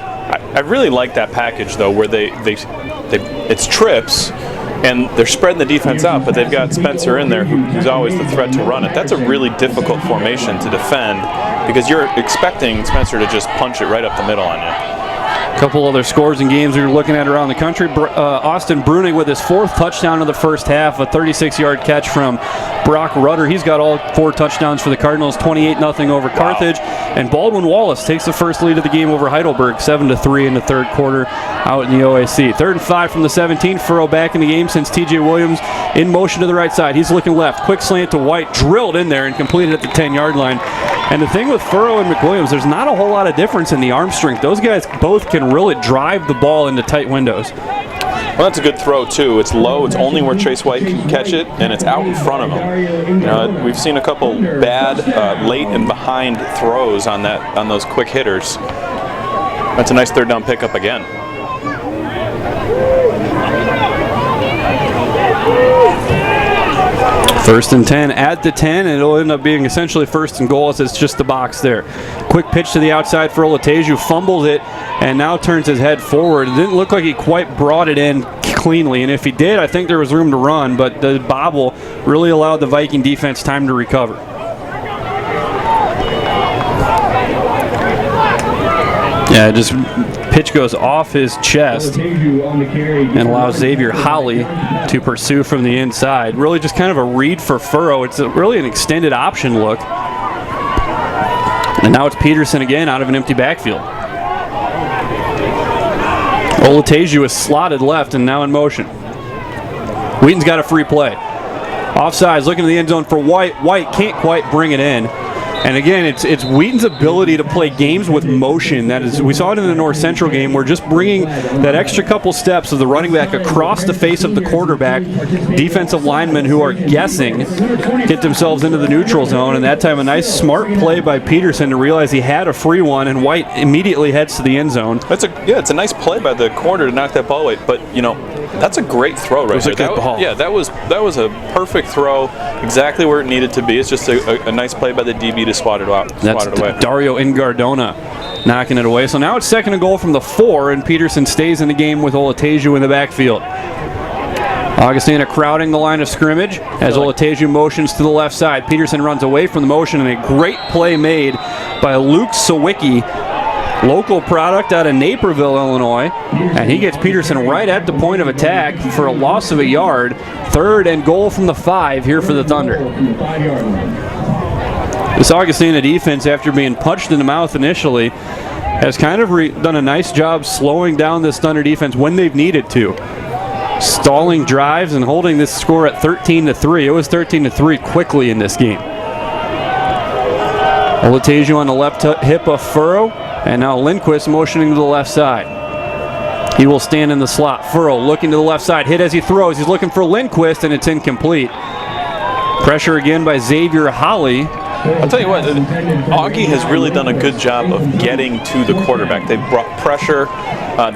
I really like that package though, where it's trips and they're spreading the defense out, but they've got Spencer in there who's always the threat to run it. That's a really difficult formation to defend because you're expecting Spencer to just punch it right up the middle on you. A couple other scores and games we were looking at around the country. Austin Bruning with his 4th touchdown of the first half, a 36-yard catch from Brock Rudder. He's got all 4 touchdowns for the Cardinals, 28-0 over Carthage. And Baldwin Wallace takes the first lead of the game over Heidelberg, 7-3 in the 3rd quarter out in the OAC. 3rd and 5 from the 17. Furrow back in the game since TJ Williams in motion to the right side. He's looking left. Quick slant to White, drilled in there and completed at the 10-yard line. And the thing with Furrow and McWilliams, there's not a whole lot of difference in the arm strength. Those guys both can really drive the ball into tight windows. Well, that's a good throw, too. It's low. It's only where Chase White can catch it, and it's out in front of him. We've seen a couple bad late and behind throws on those quick hitters. That's a nice 3rd down pickup again. First and 10 at the 10, and it'll end up being essentially 1st and goal as it's just the box there. Quick pitch to the outside for Olateju, fumbled it, and now turns his head forward. It didn't look like he quite brought it in cleanly, and if he did, I think there was room to run, but the bobble really allowed the Viking defense time to recover. Yeah, just pitch goes off his chest and allows Xavier Holly to pursue from the inside. Really just kind of a read for Furrow. It's really an extended option look. And now it's Peterson again out of an empty backfield. Olateju is slotted left and now in motion. Wheaton's got a free play. Offsides, looking to the end zone for White. White can't quite bring it in. And again, it's Wheaton's ability to play games with motion. That is, we saw it in the North Central game. We're just bringing that extra couple steps of the running back across the face of the quarterback. Defensive linemen who are guessing get themselves into the neutral zone. And that time, a nice smart play by Peterson to realize he had a free one, and White immediately heads to the end zone. It's a nice play by the corner to knock that ball away. But that's a great throw right there. That was a good ball. Yeah, that was a perfect throw, exactly where it needed to be. It's just a nice play by the DB to swat it out. That's away. Dario Ingardona knocking it away. So now it's 2nd and goal from the 4, and Peterson stays in the game with Olateju in the backfield. Augustana crowding the line of scrimmage as Olateju motions to the left side. Peterson runs away from the motion, and a great play made by Luke Sawicki, local product out of Naperville, Illinois, and he gets Peterson right at the point of attack for a loss of a yard. 3rd and goal from the 5 here for the Thunder. This Augustana defense, after being punched in the mouth initially, has kind of done a nice job slowing down this Thunder defense when they've needed to. Stalling drives and holding this score at 13-3. It was 13-3 quickly in this game. Olateju on the left hip of Furrow, and now Lindquist motioning to the left side. He will stand in the slot. Furrow looking to the left side, hit as he throws. He's looking for Lindquist, and it's incomplete. Pressure again by Xavier Holly. I'll tell you what, Augie has really done a good job of getting to the quarterback. They've brought pressure.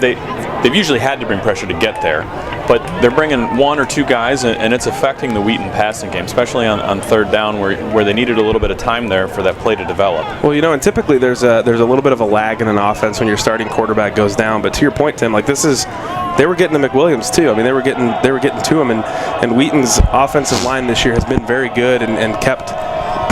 They've usually had to bring pressure to get there, but they're bringing 1 or 2 guys, and it's affecting the Wheaton passing game, especially on 3rd down where they needed a little bit of time there for that play to develop. Well, and typically there's a little bit of a lag in an offense when your starting quarterback goes down. But to your point, Tim, they were getting to McWilliams too. I mean, they were getting to him, and Wheaton's offensive line this year has been very good and kept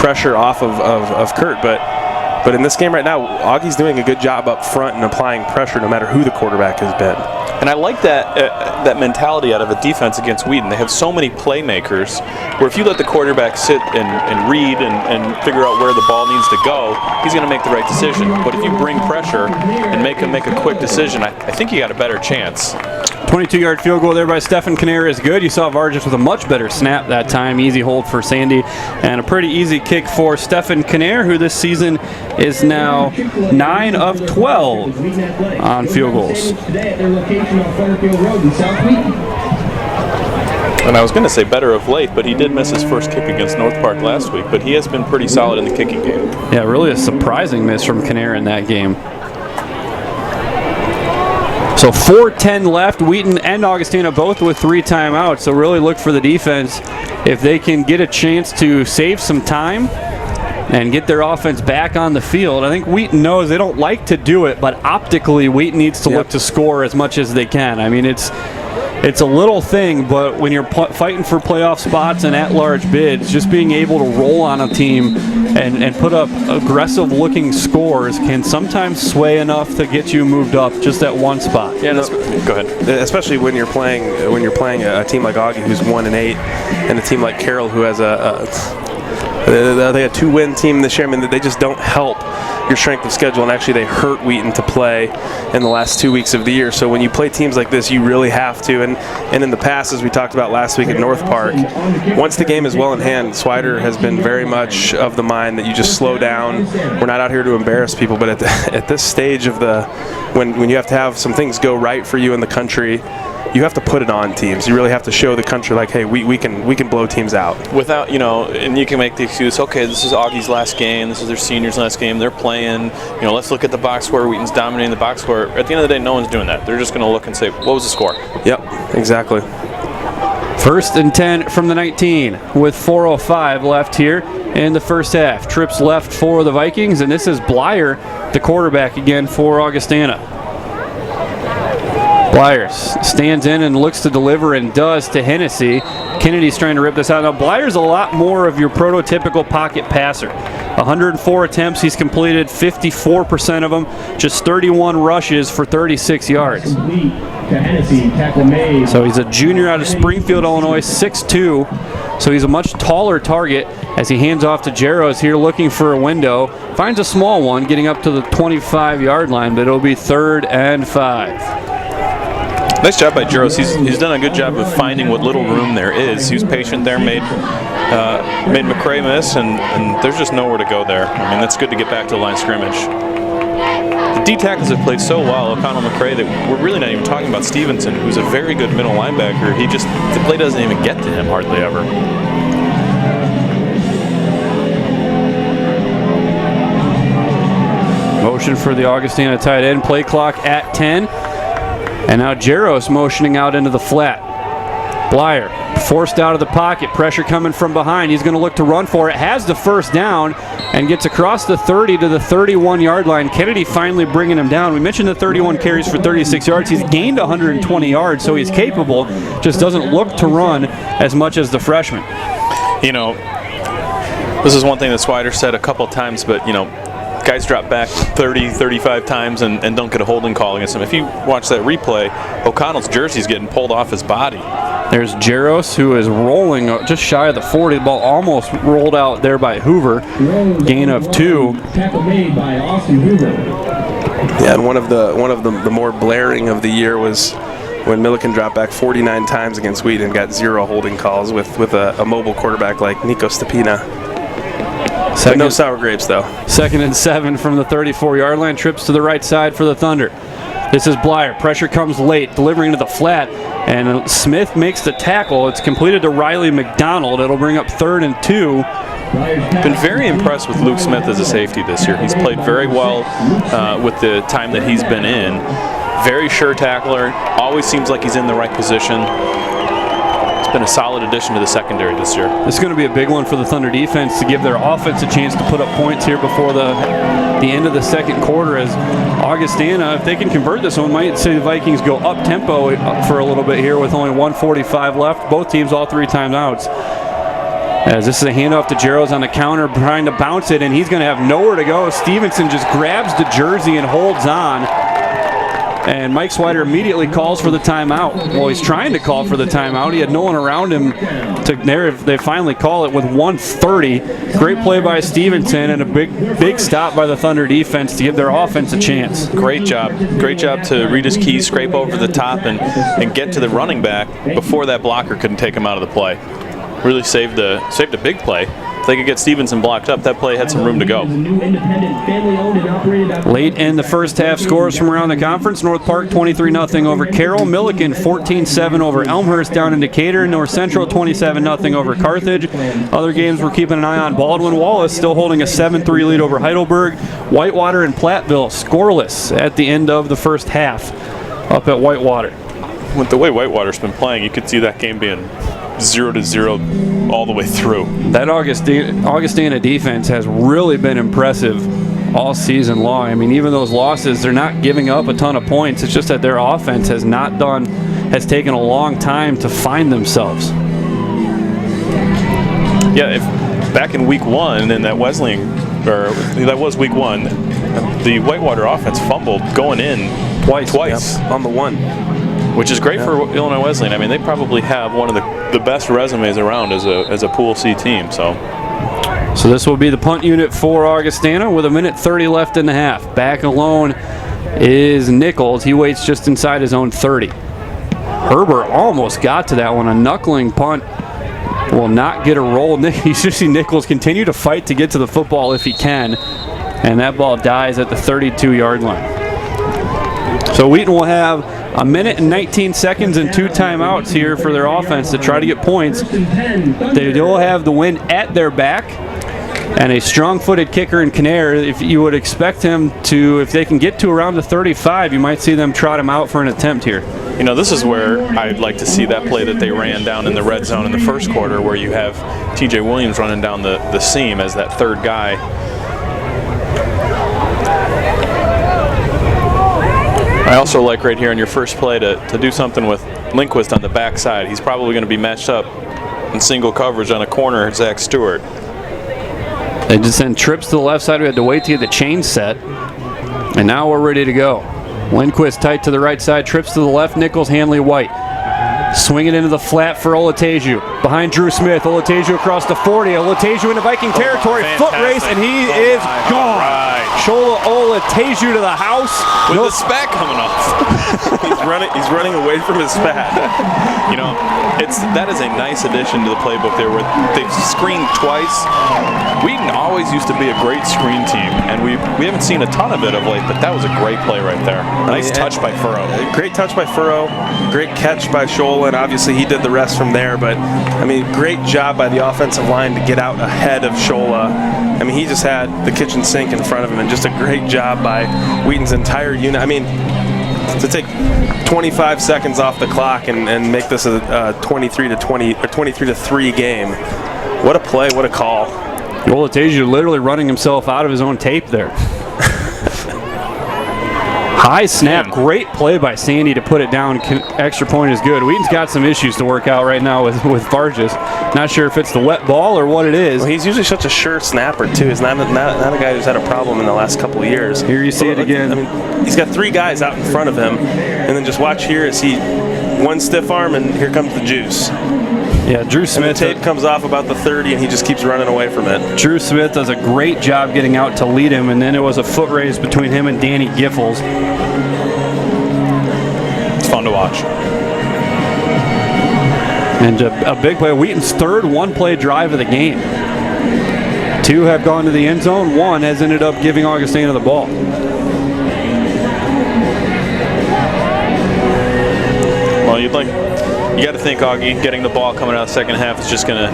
pressure off of Kurt, but in this game right now, Augie's doing a good job up front and applying pressure no matter who the quarterback has been. And I like that mentality out of a defense against Wheaton. They have so many playmakers where if you let the quarterback sit and read and figure out where the ball needs to go, he's going to make the right decision. But if you bring pressure and make him make a quick decision, I think you got a better chance. 22-yard field goal there by Stefan Kinnear is good. You saw Vargas with a much better snap that time. Easy hold for Sandy. And a pretty easy kick for Stefan Kinnear, who this season is now 9 of 12 on field goals. And I was going to say better of late, but he did miss his first kick against North Park last week. But he has been pretty solid in the kicking game. Yeah, really a surprising miss from Kinnear in that game. So 4:10 left. Wheaton and Augustana both with 3 timeouts. So really look for the defense if they can get a chance to save some time and get their offense back on the field. I think Wheaton knows they don't like to do it, but optically Wheaton needs to look to score as much as they can. I mean, it's a little thing, but when you're fighting for playoff spots and at-large bids, just being able to roll on a team and put up aggressive-looking scores can sometimes sway enough to get you moved up just at one spot. Yeah, go ahead. Especially when you're playing a team like Augie, who's 1-8, and a team like Carroll, who has they had 2-win team this year. I mean, they just don't help your strength of schedule, and actually they hurt Wheaton to play in the last 2 weeks of the year. So when you play teams like this, you really have to. And in the past, as we talked about last week at North Park, once the game is well in hand, Swider has been very much of the mind that you just slow down. We're not out here to embarrass people, but at this stage of when you have to have some things go right for you in the country, you have to put it on teams. You really have to show the country, like, hey, we can blow teams out. Without, and you can make the excuse, okay, this is Augie's last game, this is their seniors' last game, they're playing, let's look at the box score, Wheaton's dominating the box score. At the end of the day, no one's doing that. They're just going to look and say, what was the score? Yep, exactly. 1st and 10 from the 19 with 4:05 left here in the first half. Trips left for the Vikings, and this is Blyer, the quarterback again for Augustana. Blyers stands in and looks to deliver and does to Hennessy. Kennedy's trying to rip this out. Now, Blyer's a lot more of your prototypical pocket passer. 104 attempts. He's completed 54% of them, just 31 rushes for 36 yards. So he's a junior out of Springfield, Illinois, 6'2". So he's a much taller target as he hands off to Jaros here looking for a window. Finds a small one getting up to the 25-yard line, but it'll be 3rd and 5. Nice job by Jaros. He's done a good job of finding what little room there is. He was patient there, made McCray miss, and there's just nowhere to go there. I mean, that's good to get back to the line of scrimmage. The D tackles have played so well, O'Connell, McCray, that we're really not even talking about Stevenson, who's a very good middle linebacker. The play doesn't even get to him hardly ever. Motion for the Augustana tight end. Play clock at 10. And now Jaros motioning out into the flat. Blyer forced out of the pocket. Pressure coming from behind. He's going to look to run for it. Has the first down and gets across the 30 to the 31-yard line. Kennedy finally bringing him down. We mentioned the 31 carries for 36 yards. He's gained 120 yards, so he's capable. Just doesn't look to run as much as the freshman. You know, this is one thing that Swider said a couple times, but, you know, guys drop back 30, 35 times and don't get a holding call against him. If you watch that replay, O'Connell's jersey's getting pulled off his body. There's Jaros, who is rolling just shy of the 40. The ball almost rolled out there by Hoover. Gain of 2. Tackle made by Austin Hoover. Yeah, and one of the more blaring of the year was when Milliken dropped back 49 times against Wheaton, got 0 holding calls with a mobile quarterback like Nico Stepina. But no sour grapes, though. 2nd and 7 from the 34-yard line. Trips to the right side for the Thunder. This is Blyer. Pressure comes late, delivering to the flat, and Smith makes the tackle. It's completed to Riley McDonald. It'll bring up 3rd and 2. Been very impressed with Luke Smith as a safety this year. He's played very well with the time that he's been in. Very sure tackler. Always seems like he's in the right position. Been a solid addition to the secondary this year. This is going to be a big one for the Thunder defense to give their offense a chance to put up points here before the end of the second quarter, as Augustana, if they can convert this one, might see the Vikings go up tempo for a little bit here with only 1:45 left. Both teams all 3 timeouts. As this is a handoff to Jaros on the counter, trying to bounce it, and he's going to have nowhere to go. Stevenson just grabs the jersey and holds on. And Mike Swider immediately calls for the timeout. Well, he's trying to call for the timeout. He had no one around him. They finally call it with 1:30. Great play by Stevenson and a big stop by the Thunder defense to give their offense a chance. Great job. Great job to read his keys, scrape over the top, and get to the running back before that blocker couldn't take him out of the play. Really saved a big play. If they could get Stevenson blocked up, that play had some room to go. Late in the first half, scores from around the conference. North Park 23-0 over Carroll. Milliken 14-7 over Elmhurst down in Decatur. North Central 27-0 over Carthage. Other games we're keeping an eye on. Baldwin Wallace still holding a 7-3 lead over Heidelberg. Whitewater and Platteville scoreless at the end of the first half up at Whitewater. With the way Whitewater's been playing, you could see that game being 0-0 all the way through. That Augustana defense has really been impressive all season long. I mean, even those losses, they're not giving up a ton of points. It's just that their offense has taken a long time to find themselves. Yeah, back in week 1 in that that was week 1, the Whitewater offense fumbled going in twice. Yep, on the 1. Which is great for Illinois Wesleyan. I mean, they probably have one of the best resumes around as a Pool C team. So this will be the punt unit for Augustana with 1:30 left in the half. Back alone is Nichols. He waits just inside his own 30. Herbert almost got to that one. A knuckling punt will not get a roll. You should see Nichols continue to fight to get to the football if he can. And that ball dies at the 32-yard line. So Wheaton will have 1:19 and 2 timeouts here for their offense to try to get points. They will have the wind at their back and a strong-footed kicker in Kinnair. If you would expect him to, if they can get to around the 35, you might see them trot him out for an attempt here. You know, this is where I'd like to see that play that they ran down in the red zone in the first quarter, where you have TJ Williams running down the seam as that third guy. I also like right here on your first play to do something with Lindquist on the backside. He's probably going to be matched up in single coverage on a corner, Zach Stewart. They just sent trips to the left side. We had to wait to get the chain set. And now we're ready to go. Lindquist tight to the right side. Trips to the left. Nichols, Hanley, White. Swing it into the flat for Olateju. Behind Drew Smith. Olateju across the 40. Olateju into Viking territory. Foot race, and he is gone. Right. Shola Olateju to the house. With the spat coming off. He's running away from his spat. You know, that is a nice addition to the playbook there where they've screened twice. Wheaton always used to be a great screen team, and we haven't seen a ton of it of late, but that was a great play right there. Nice touch by Furrow. Great touch by Furrow. Great catch by Shola, and obviously he did the rest from there, but I mean, great job by the offensive line to get out ahead of Shola. I mean, he just had the kitchen sink in front of him, and just a great job by Wheaton's entire unit. I mean, to take 25 seconds off the clock and make this a 23-20 or 23-3 game. What a play! What a call! Olateju literally running himself out of his own tape there. High snap, great play by Sandy to put it down. Extra point is good. Wheaton's got some issues to work out right now with Vargas. Not sure if it's the wet ball or what it is. Well, he's usually such a sure snapper too. He's not a guy who's had a problem in the last couple of years. Here you see it again. I mean, he's got 3 guys out in front of him, and then just watch here as he one stiff arm, and here comes the juice. Yeah, Drew Smith. And the tape comes off about the 30, and he just keeps running away from it. Drew Smith does a great job getting out to lead him, and then it was a foot race between him and Danny Giffords. It's fun to watch. And a big play. Wheaton's third one-play drive of the game. 2 have gone to the end zone. 1 has ended up giving Augustana the ball. Well, you got to think Augie getting the ball coming out of the second half is just going to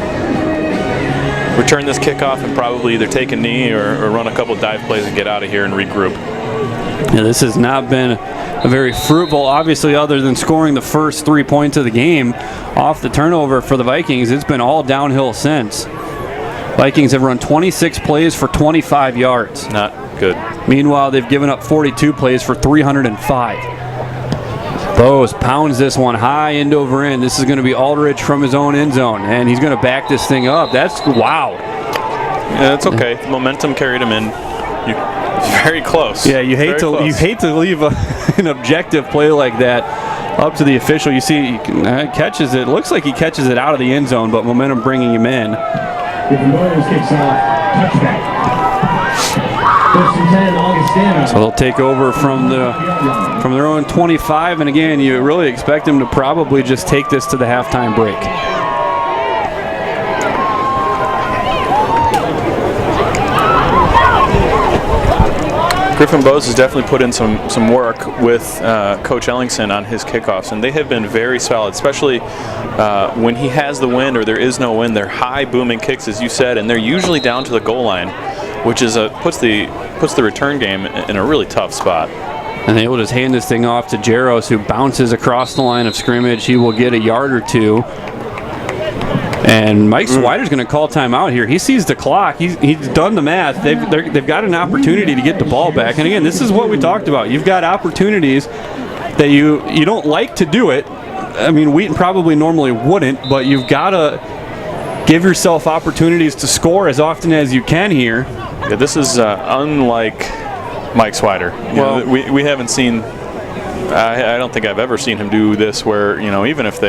return this kickoff and probably either take a knee or run a couple dive plays and get out of here and regroup. Yeah, this has not been a very fruitful, obviously, other than scoring the first 3 points of the game off the turnover for the Vikings. It's been all downhill since. Vikings have run 26 plays for 25 yards. Not good. Meanwhile, they've given up 42 plays for 305. Bose pounds this one high end over end. This is going to be Aldridge from his own end zone, and he's going to back this thing up. That's wow. Yeah, that's okay. The momentum carried him in. Very close. Yeah, you hate to leave an objective play like that up to the official. You see, he catches it. Looks like he catches it out of the end zone, but momentum bringing him in. Kicks off, touchback. First and 10, Augustana. So they'll take over from their own 25, and again, you really expect them to probably just take this to the halftime break. Griffin Bose has definitely put in some work with Coach Ellingson on his kickoffs, and they have been very solid, especially when he has the wind or there is no wind. They're high booming kicks, as you said, and they're usually down to the goal line, which is puts the return game in a really tough spot. And they will just hand this thing off to Jaros, who bounces across the line of scrimmage. He will get a yard or 2. And Mike Swider's going to call timeout here. He sees the clock. He's done the math. They've got an opportunity to get the ball back. And again, this is what we talked about. You've got opportunities that you don't like to do it. I mean, Wheaton probably normally wouldn't, but you've got to give yourself opportunities to score as often as you can here. Yeah, this is unlike Mike Swider. Well, we haven't seen. I don't think I've ever seen him do this where, even if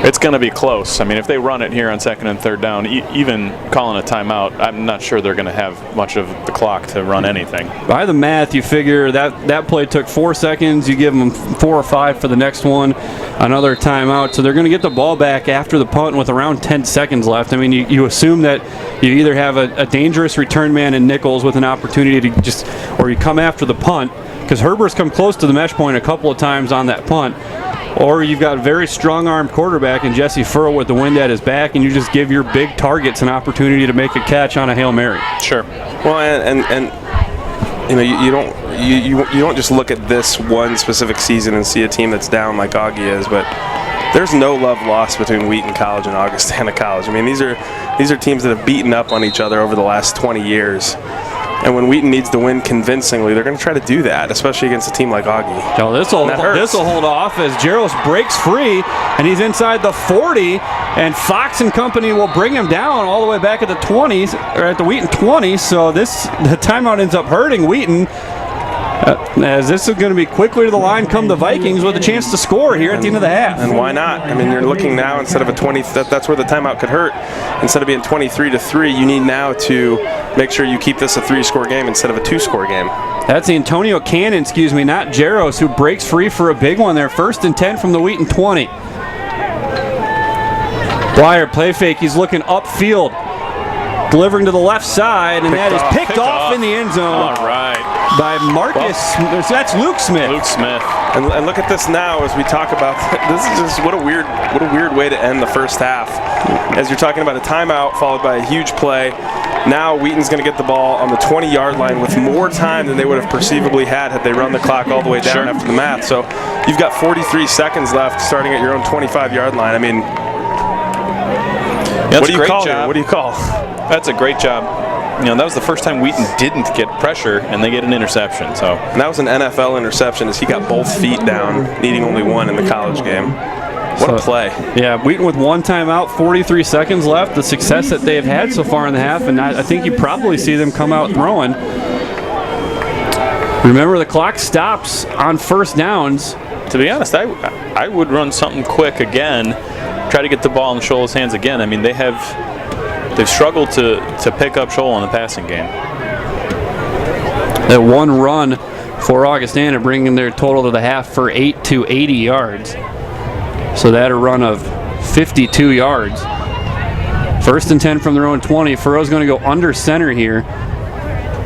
it's going to be close. I mean, if they run it here on second and third down, even calling a timeout, I'm not sure they're going to have much of the clock to run anything. By the math, you figure that play took 4 seconds. You give them 4 or 5 for the next one, another timeout. So they're going to get the ball back after the punt with around 10 seconds left. I mean, you assume that you either have a dangerous return man in Nichols with an opportunity to or you come after the punt, because Herbert's come close to the mesh point a couple of times on that punt. Or you've got a very strong-armed quarterback in Jesse Furrow with the wind at his back, and you just give your big targets an opportunity to make a catch on a Hail Mary. Sure. Well, and you don't just look at this one specific season and see a team that's down like Augie is, but there's no love lost between Wheaton College and Augustana College. I mean, these are teams that have beaten up on each other over the last 20 years. And when Wheaton needs to win convincingly, they're going to try to do that, especially against a team like Augie. Oh, this will hold off as Jaros breaks free, and he's inside the 40, and Fox and company will bring him down all the way back at the 20s, or at the Wheaton 20. So the timeout ends up hurting Wheaton. As this is going to be quickly to the line come the Vikings with a chance to score here at the end of the half. And why not? I mean, you're looking now instead of a 20, that's where the timeout could hurt. Instead of being 23-3, you need now to make sure you keep this a 3-score game instead of a 2-score game. That's Antonio Cannon, not Jaros, who breaks free for a big one there. 1st and 10 from the Wheaton 20. Blyer play fake, he's looking upfield. Delivering to the left side, and that is picked off in the end zone. All right. By Marcus, that's Luke Smith. Luke Smith. And look at this now as we talk about this is just what a weird way to end the first half. As you're talking about a timeout followed by a huge play. Now Wheaton's going to get the ball on the 20-yard line with more time than they would have perceivably had they run the clock all the way down after the math. So you've got 43 seconds left starting at your own 25-yard line. I mean, what do you call it? What do you call? That's a great job. That was the first time Wheaton didn't get pressure, and they get an interception. And that was an NFL interception as he got both feet down, needing only one in the college game. What a play. Yeah, Wheaton with one timeout, 43 seconds left. The success that they've had so far in the half, and I think you probably see them come out throwing. Remember, the clock stops on first downs. To be honest, I would run something quick again, try to get the ball in Scholl's hands again. I mean, they've struggled to pick up Scholl in the passing game. That one run for Augustana bringing their total to the half for 8 to 80 yards. So that a run of 52 yards. 1st and 10 from their own 20. Furrow's going to go under center here.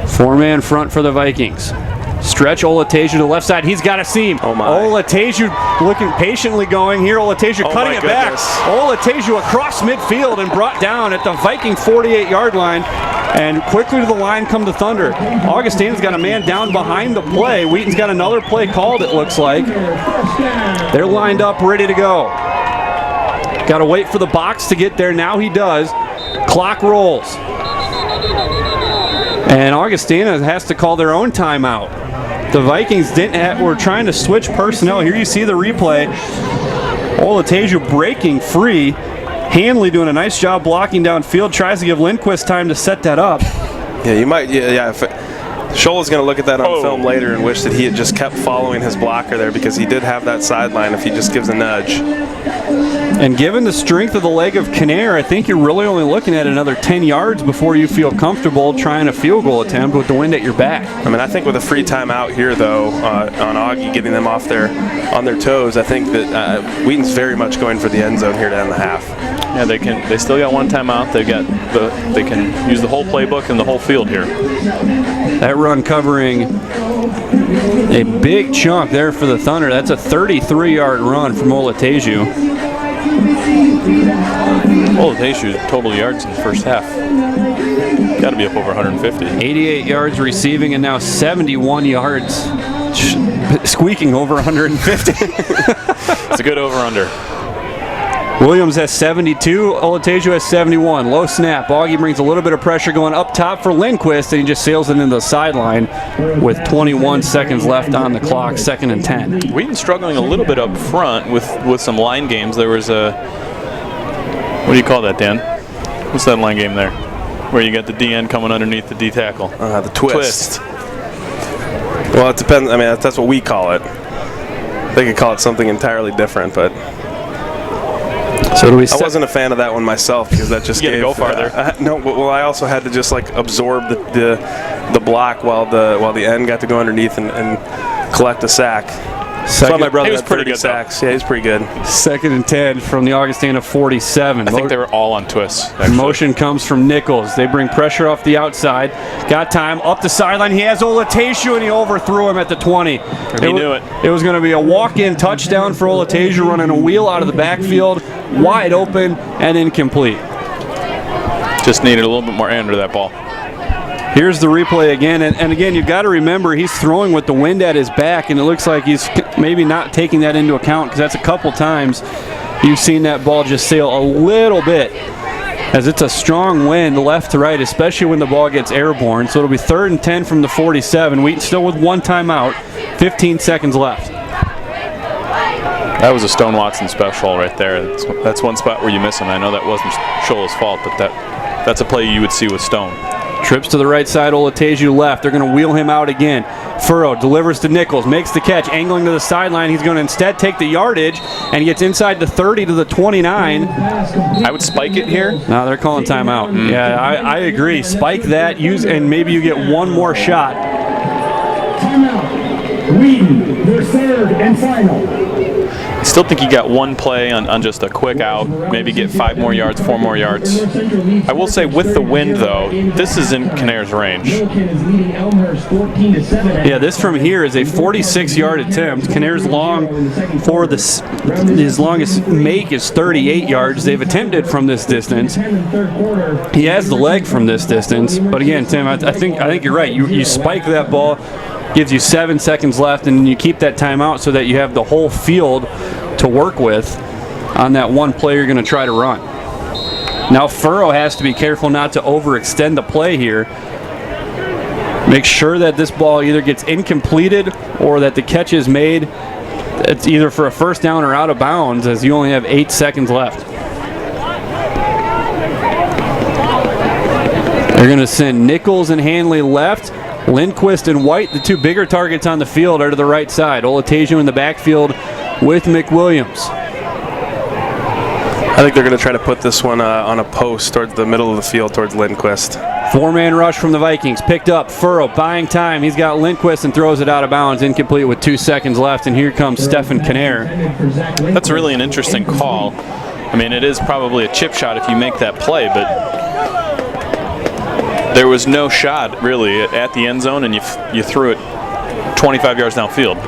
4-man front for the Vikings. Stretch Olateju to the left side. He's got a seam. Oh my. Olateju looking patiently going here. Olateju cutting it back. Olateju across midfield and brought down at the Viking 48-yard line. And quickly to the line come the Thunder. Augustana's got a man down behind the play. Wheaton's got another play called, it looks like. They're lined up, ready to go. Got to wait for the box to get there. Now he does. Clock rolls. And Augustana has to call their own timeout. The Vikings were trying to switch personnel. Here you see the replay. Olateju breaking free. Hanley doing a nice job blocking downfield. Tries to give Lindquist time to set that up. Yeah, you might. Yeah. Scholl is going to look at that on film later and wish that he had just kept following his blocker there because he did have that sideline if he just gives a nudge. And given the strength of the leg of Kinnear, I think you're really only looking at another 10 yards before you feel comfortable trying a field goal attempt with the wind at your back. I mean, I think with a free timeout here, though, on Augie getting them on their toes, I think that Wheaton's very much going for the end zone here to end the half. Yeah, they still got one timeout. They can use the whole playbook and the whole field here. That run covering a big chunk there for the Thunder. That's a 33-yard run from Olateju. Olateju's total yards in the first half got to be up over 150. 88 yards receiving and now 71 yards squeaking over 150. It's a good over-under. Williams has 72, Olateju has 71. Low snap. Augie brings a little bit of pressure going up top for Lindquist, and he just sails it into the sideline with 21 seconds left on the clock, 2nd and 10. Wheaton's struggling a little bit up front with some line games. There was a, what do you call that, Dan? What's that line game there? Where you got the DN coming underneath the D tackle. The twist. Well, it depends. I mean, that's what we call it. They could call it something entirely different, but... So do we? I wasn't a fan of that one myself because that just gave. Go farther. No, well, I also had to just absorb the block while the end got to go underneath and collect a sack. Saw my brother he was had pretty 30 good, sacks. Yeah, he's pretty good. 2nd and 10 from the Augustana 47. I think they were all on twists. Actually. Motion comes from Nichols. They bring pressure off the outside. Got time up the sideline. He has Olateju and he overthrew him at the 20. He knew it. It was going to be a walk-in touchdown for Olateju, running a wheel out of the backfield, wide open and incomplete. Just needed a little bit more end to that ball. Here's the replay again, and again, you've got to remember he's throwing with the wind at his back, and it looks like he's maybe not taking that into account because that's a couple times you've seen that ball just sail a little bit as it's a strong wind left to right, especially when the ball gets airborne. So it'll be 3rd and 10 from the 47. Wheaton still with 1 timeout, 15 seconds left. That was a Stone Watson special right there. That's one spot where you miss him. I know that wasn't Scholl's fault, but that's a play you would see with Stone. Trips to the right side, Olateju left. They're going to wheel him out again. Furrow delivers to Nichols, makes the catch, angling to the sideline. He's going to instead take the yardage, and he gets inside the 30 to the 29. I would spike it here. No, they're calling timeout. Yeah, I agree. Spike that, and maybe you get one more shot. Timeout. Wheaton, their 3rd and final. I still think you got one play on just a quick out, maybe get 5 more yards, 4 more yards. I will say with the wind, though, this is in Kinnear's range. Yeah, this from here is a 46-yard attempt. Kinnear's his longest make is 38 yards. They've attempted from this distance. He has the leg from this distance. But again, Tim, I think you're right. You spike that ball, gives you 7 seconds left, and you keep that timeout so that you have the whole field to work with on that one play you're going to try to run. Now Furrow has to be careful not to overextend the play here. Make sure that this ball either gets incompleted or that the catch is made. It's either for a first down or out of bounds, as you only have 8 seconds left. They're going to send Nichols and Hanley left. Lindquist and White, the 2 bigger targets on the field, are to the right side. Olateju in the backfield with McWilliams. I think they're going to try to put this one on a post towards the middle of the field, towards Lindquist. 4-man rush from the Vikings. Picked up. Furrow buying time. He's got Lindquist and throws it out of bounds. Incomplete with 2 seconds left. And here comes Stephen Kinnear. That's really an interesting call. I mean, it is probably a chip shot if you make that play, but there was no shot really at the end zone, and you threw it 25 yards downfield.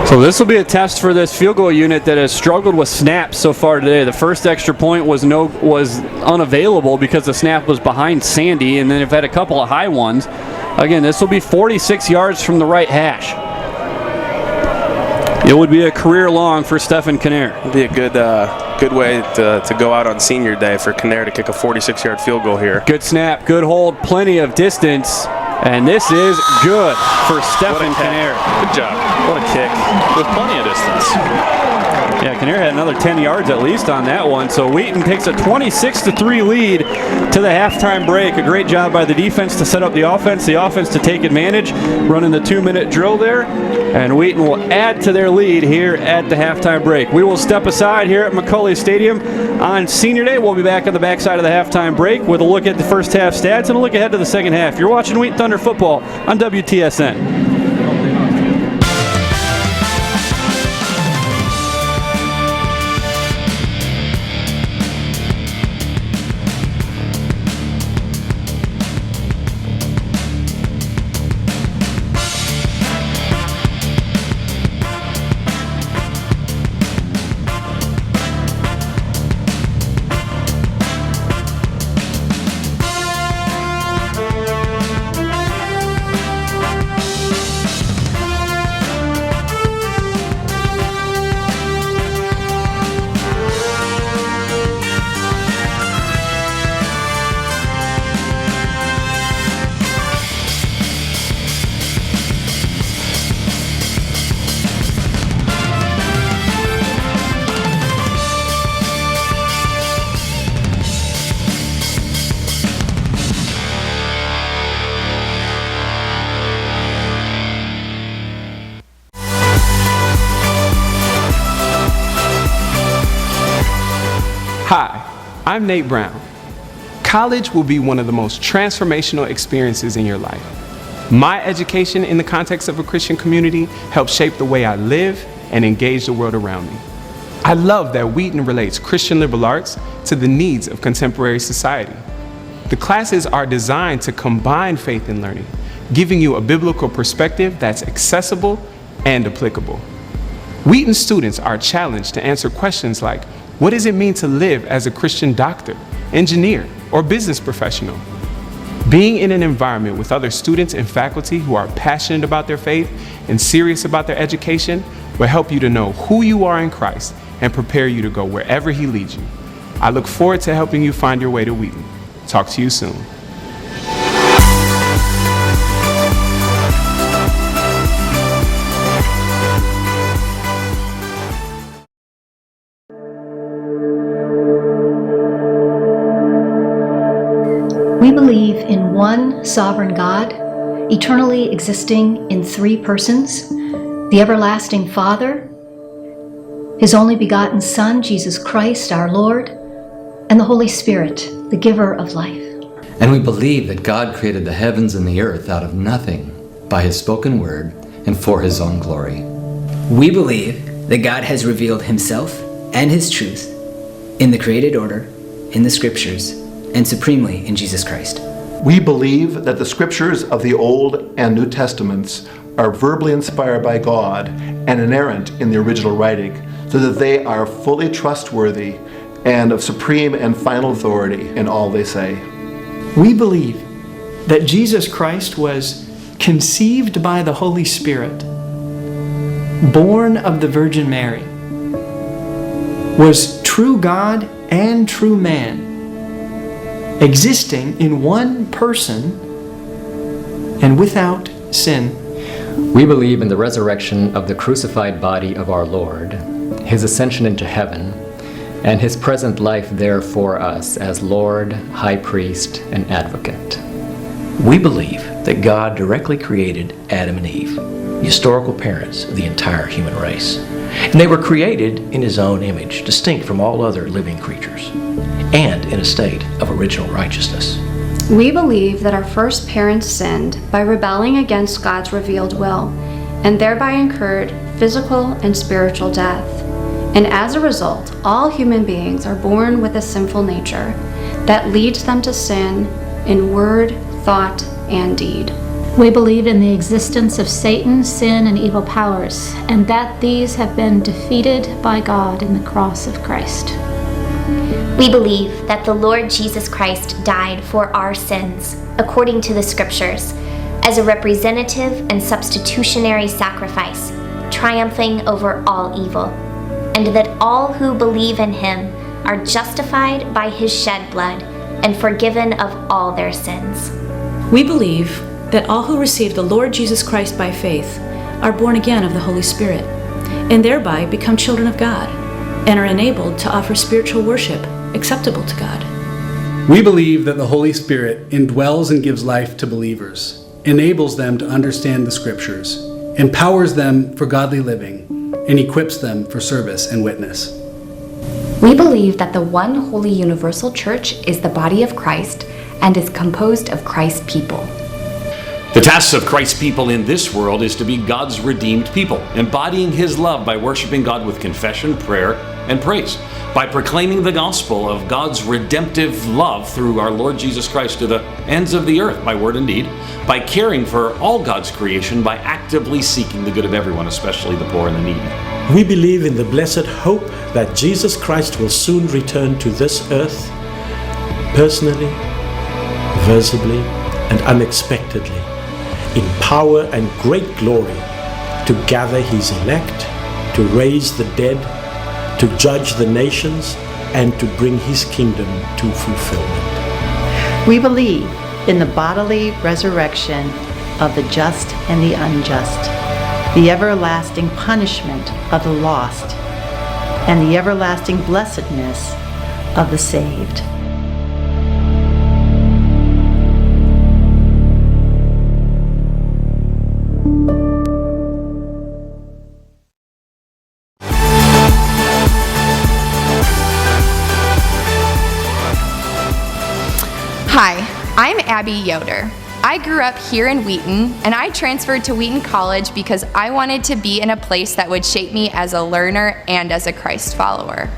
So this will be a test for this field goal unit that has struggled with snaps so far today. The first extra point was unavailable because the snap was behind Sandy, and then they've had a couple of high ones. Again, this will be 46 yards from the right hash. It would be a career long for Stephen Kinnear. It would be a good way to go out on senior day for Kinnear to kick a 46-yard field goal here. Good snap, good hold, plenty of distance, and this is good for Stephen Kinnear. Good job. What a kick. With plenty of distance. Yeah, Kinnear had another 10 yards at least on that one. So Wheaton takes a 26-3 lead to the halftime break. A great job by the defense to set up the offense to take advantage, running the 2-minute drill there. And Wheaton will add to their lead here at the halftime break. We will step aside here at McCulley Stadium on Senior Day. We'll be back on the backside of the halftime break with a look at the first half stats and a look ahead to the second half. You're watching Wheaton Thunder football on WTSN. Hi, I'm Nate Brown. College will be one of the most transformational experiences in your life. My education in the context of a Christian community helped shape the way I live and engage the world around me. I love that Wheaton relates Christian liberal arts to the needs of contemporary society. The classes are designed to combine faith and learning, giving you a biblical perspective that's accessible and applicable. Wheaton students are challenged to answer questions like, what does it mean to live as a Christian doctor, engineer, or business professional? Being in an environment with other students and faculty who are passionate about their faith and serious about their education will help you to know who you are in Christ and prepare you to go wherever He leads you. I look forward to helping you find your way to Wheaton. Talk to you soon. We believe in one sovereign God, eternally existing in three persons, the everlasting Father, His only begotten Son, Jesus Christ, our Lord, and the Holy Spirit, the giver of life. And we believe that God created the heavens and the earth out of nothing by His spoken word and for His own glory. We believe that God has revealed Himself and His truth in the created order, in the Scriptures, and supremely in Jesus Christ. We believe that the Scriptures of the Old and New Testaments are verbally inspired by God and inerrant in the original writing, so that they are fully trustworthy and of supreme and final authority in all they say. We believe that Jesus Christ was conceived by the Holy Spirit, born of the Virgin Mary, was true God and true man, existing in one person and without sin. We believe in the resurrection of the crucified body of our Lord, His ascension into heaven, and His present life there for us as Lord, High Priest, and Advocate. We believe that God directly created Adam and Eve, the historical parents of the entire human race. And they were created in His own image, distinct from all other living creatures, and in a state of original righteousness. We believe that our first parents sinned by rebelling against God's revealed will, and thereby incurred physical and spiritual death. And as a result, all human beings are born with a sinful nature that leads them to sin in word, thought, and deed. We believe in the existence of Satan, sin, and evil powers, and that these have been defeated by God in the cross of Christ. We believe that the Lord Jesus Christ died for our sins, according to the Scriptures, as a representative and substitutionary sacrifice, triumphing over all evil, and that all who believe in Him are justified by His shed blood and forgiven of all their sins. We believe that all who receive the Lord Jesus Christ by faith are born again of the Holy Spirit, and thereby become children of God, and are enabled to offer spiritual worship acceptable to God. We believe that the Holy Spirit indwells and gives life to believers, enables them to understand the Scriptures, empowers them for godly living, and equips them for service and witness. We believe that the one holy universal church is the body of Christ and is composed of Christ's people. The task of Christ's people in this world is to be God's redeemed people, embodying His love by worshiping God with confession, prayer, and praise, by proclaiming the gospel of God's redemptive love through our Lord Jesus Christ to the ends of the earth by word and deed, by caring for all God's creation, by actively seeking the good of everyone, especially the poor and the needy. We believe in the blessed hope that Jesus Christ will soon return to this earth, personally, visibly, and unexpectedly, in power and great glory, to gather His elect, to raise the dead, to judge the nations, and to bring His kingdom to fulfillment. We believe in the bodily resurrection of the just and the unjust, the everlasting punishment of the lost, and the everlasting blessedness of the saved. Hi, I'm Abby Yoder. I grew up here in Wheaton, and I transferred to Wheaton College because I wanted to be in a place that would shape me as a learner and as a Christ follower.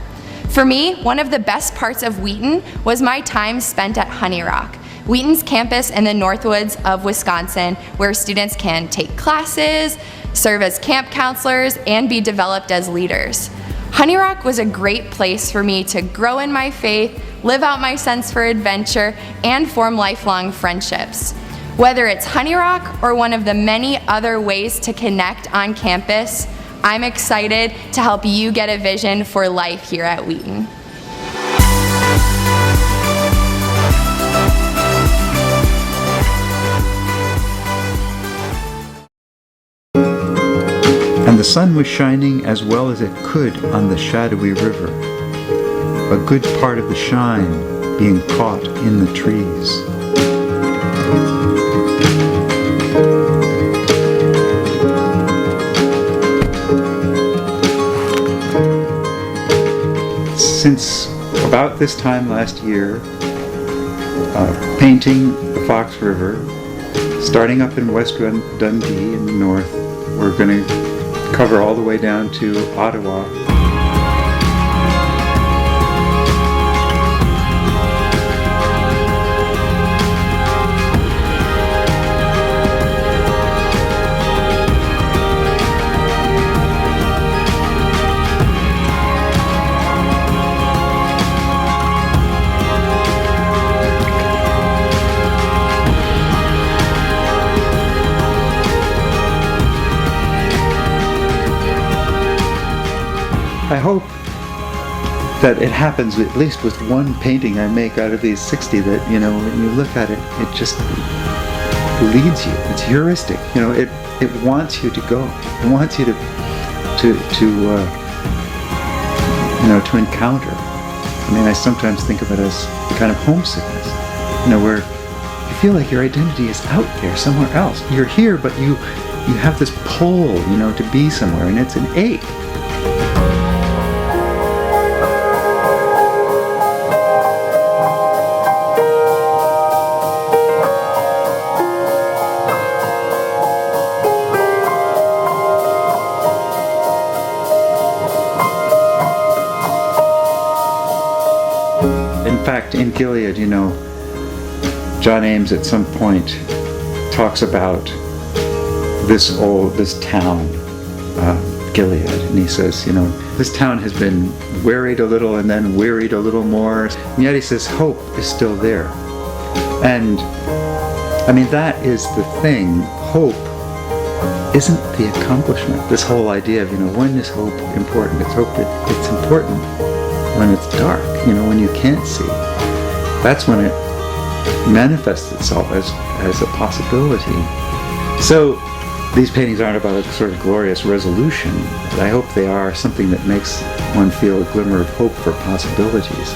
For me, one of the best parts of Wheaton was my time spent at Honey Rock, Wheaton's campus in the Northwoods of Wisconsin, where students can take classes, serve as camp counselors, and be developed as leaders. Honey Rock was a great place for me to grow in my faith, live out my sense for adventure, and form lifelong friendships. Whether it's Honey Rock or one of the many other ways to connect on campus, I'm excited to help you get a vision for life here at Wheaton. the sun was shining as well as it could on the shadowy river, a good part of the shine being caught in the trees. Since about this time last year, painting the Fox River, starting up in West Dundee in the north, we're going to cover all the way down to Ottawa. I hope that it happens at least with one painting I make out of these 60 that, when you look at it, it just leads you. It's heuristic. It wants you to go. It wants you to encounter. I mean, I sometimes think of it as a kind of homesickness, where you feel like your identity is out there somewhere else. You're here, but you have this pull, to be somewhere, and it's an ache. In fact, in Gilead, John Ames at some point talks about this town, Gilead, and he says, this town has been wearied a little and then wearied a little more, and yet he says hope is still there. And I mean, that is the thing. Hope isn't the accomplishment. This whole idea of, when is hope important? It's important when it's dark, when you can't see. That's when it manifests itself as a possibility. So these paintings aren't about a sort of glorious resolution, but I hope they are something that makes one feel a glimmer of hope for possibilities.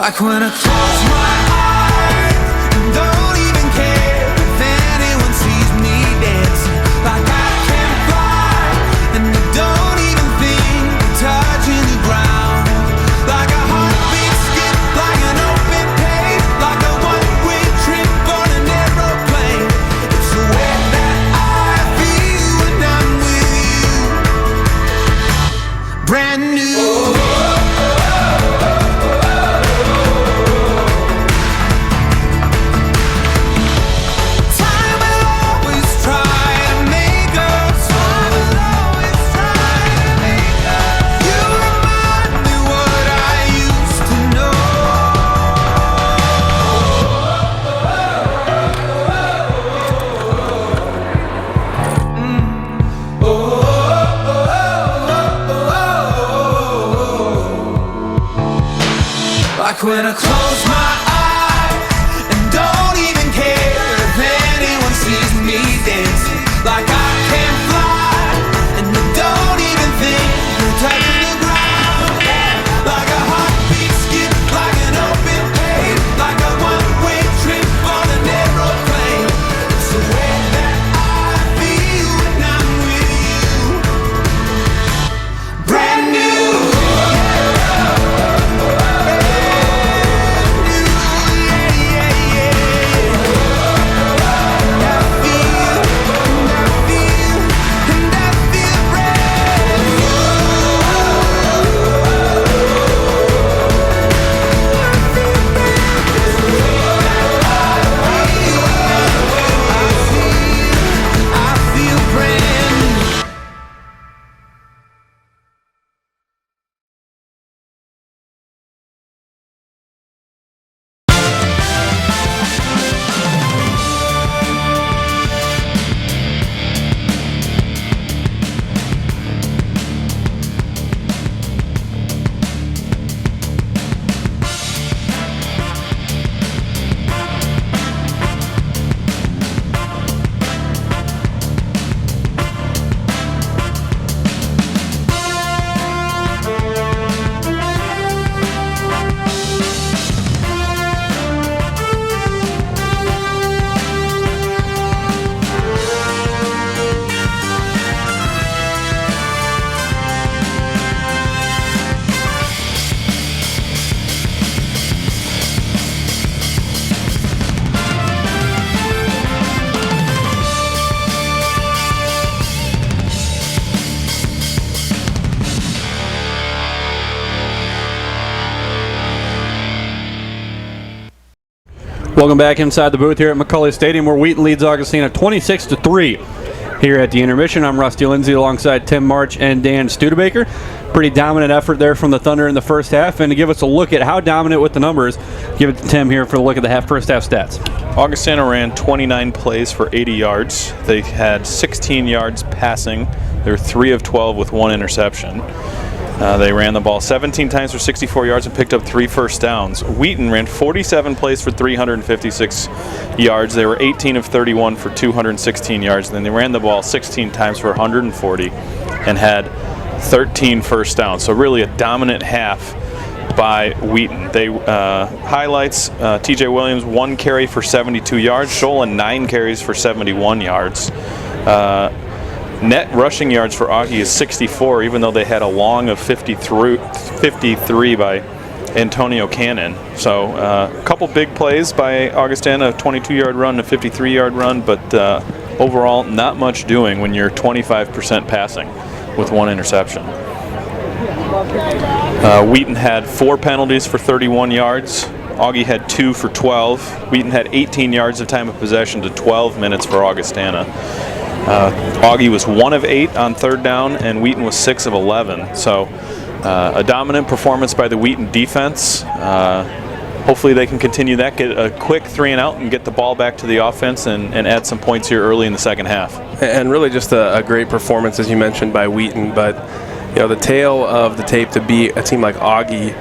Like when I close my eyes and don't even care if anyone sees me dancing. Like I can fly and I don't even think of touching the ground. Like a heartbeat skip, like an open page, like a one-way trip on an aeroplane. It's the way that I feel when I'm with you. Brand new. Like when I close my eyes and don't even care if anyone sees me dancing. Like I can fly and I don't even think of touching the ground. Like a heartbeat skip, like an open page, like a one-way trip on an aeroplane. It's the way that I feel when I'm with you. Brand new. Welcome back inside the booth here at McCullough Stadium, where Wheaton leads Augustana 26-3. Here at the intermission, I'm Rusty Lindsay alongside Tim March and Dan Studebaker. Pretty dominant effort there from the Thunder in the first half. And to give us a look at how dominant with the numbers, give it to Tim here for a look at the first half stats. Augustana ran 29 plays for 80 yards. They had 16 yards passing. They were 3 of 12 with 1 interception. They ran the ball 17 times for 64 yards and picked up 3 first downs. Wheaton ran 47 plays for 356 yards. They were 18 of 31 for 216 yards. And then they ran the ball 16 times for 140 and had 13 first downs. So really a dominant half by Wheaton. They highlights TJ Williams 1 carry for 72 yards. Shola 9 carries for 71 yards. Net rushing yards for Augie is 64, even though they had a long of 53 by Antonio Cannon. So a couple big plays by Augustana, a 22-yard run, a 53-yard run, but overall not much doing when you're 25% passing with 1 interception. Wheaton had 4 penalties for 31 yards. Augie had 2 for 12. Wheaton had 18 yards of time of possession to 12 minutes for Augustana. Augie was 1 of 8 on 3rd down, and Wheaton was 6 of 11. So a dominant performance by the Wheaton defense. Hopefully they can continue that, get a quick 3-and-out, and get the ball back to the offense and add some points here early in the second half. And really just a great performance, as you mentioned, by Wheaton. But you know, the tale of the tape to beat a team like Augie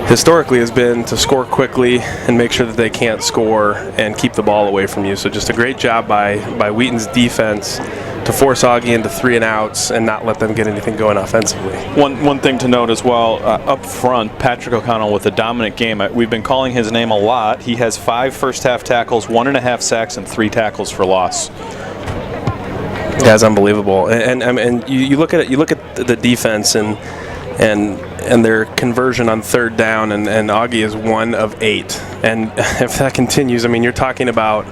historically has been to score quickly and make sure that they can't score and keep the ball away from you. So just a great job by Wheaton's defense force Augie into 3 and outs and not let them get anything going offensively. One thing to note as well, up front, Patrick O'Connell with a dominant game. We've been calling his name a lot. He has 5 first-half tackles, 1.5 sacks, and 3 tackles for loss. Yeah, it's unbelievable. And you look at it. You look at the defense and their conversion on 3rd down, and Augie is 1 of 8. And if that continues, I mean, you're talking about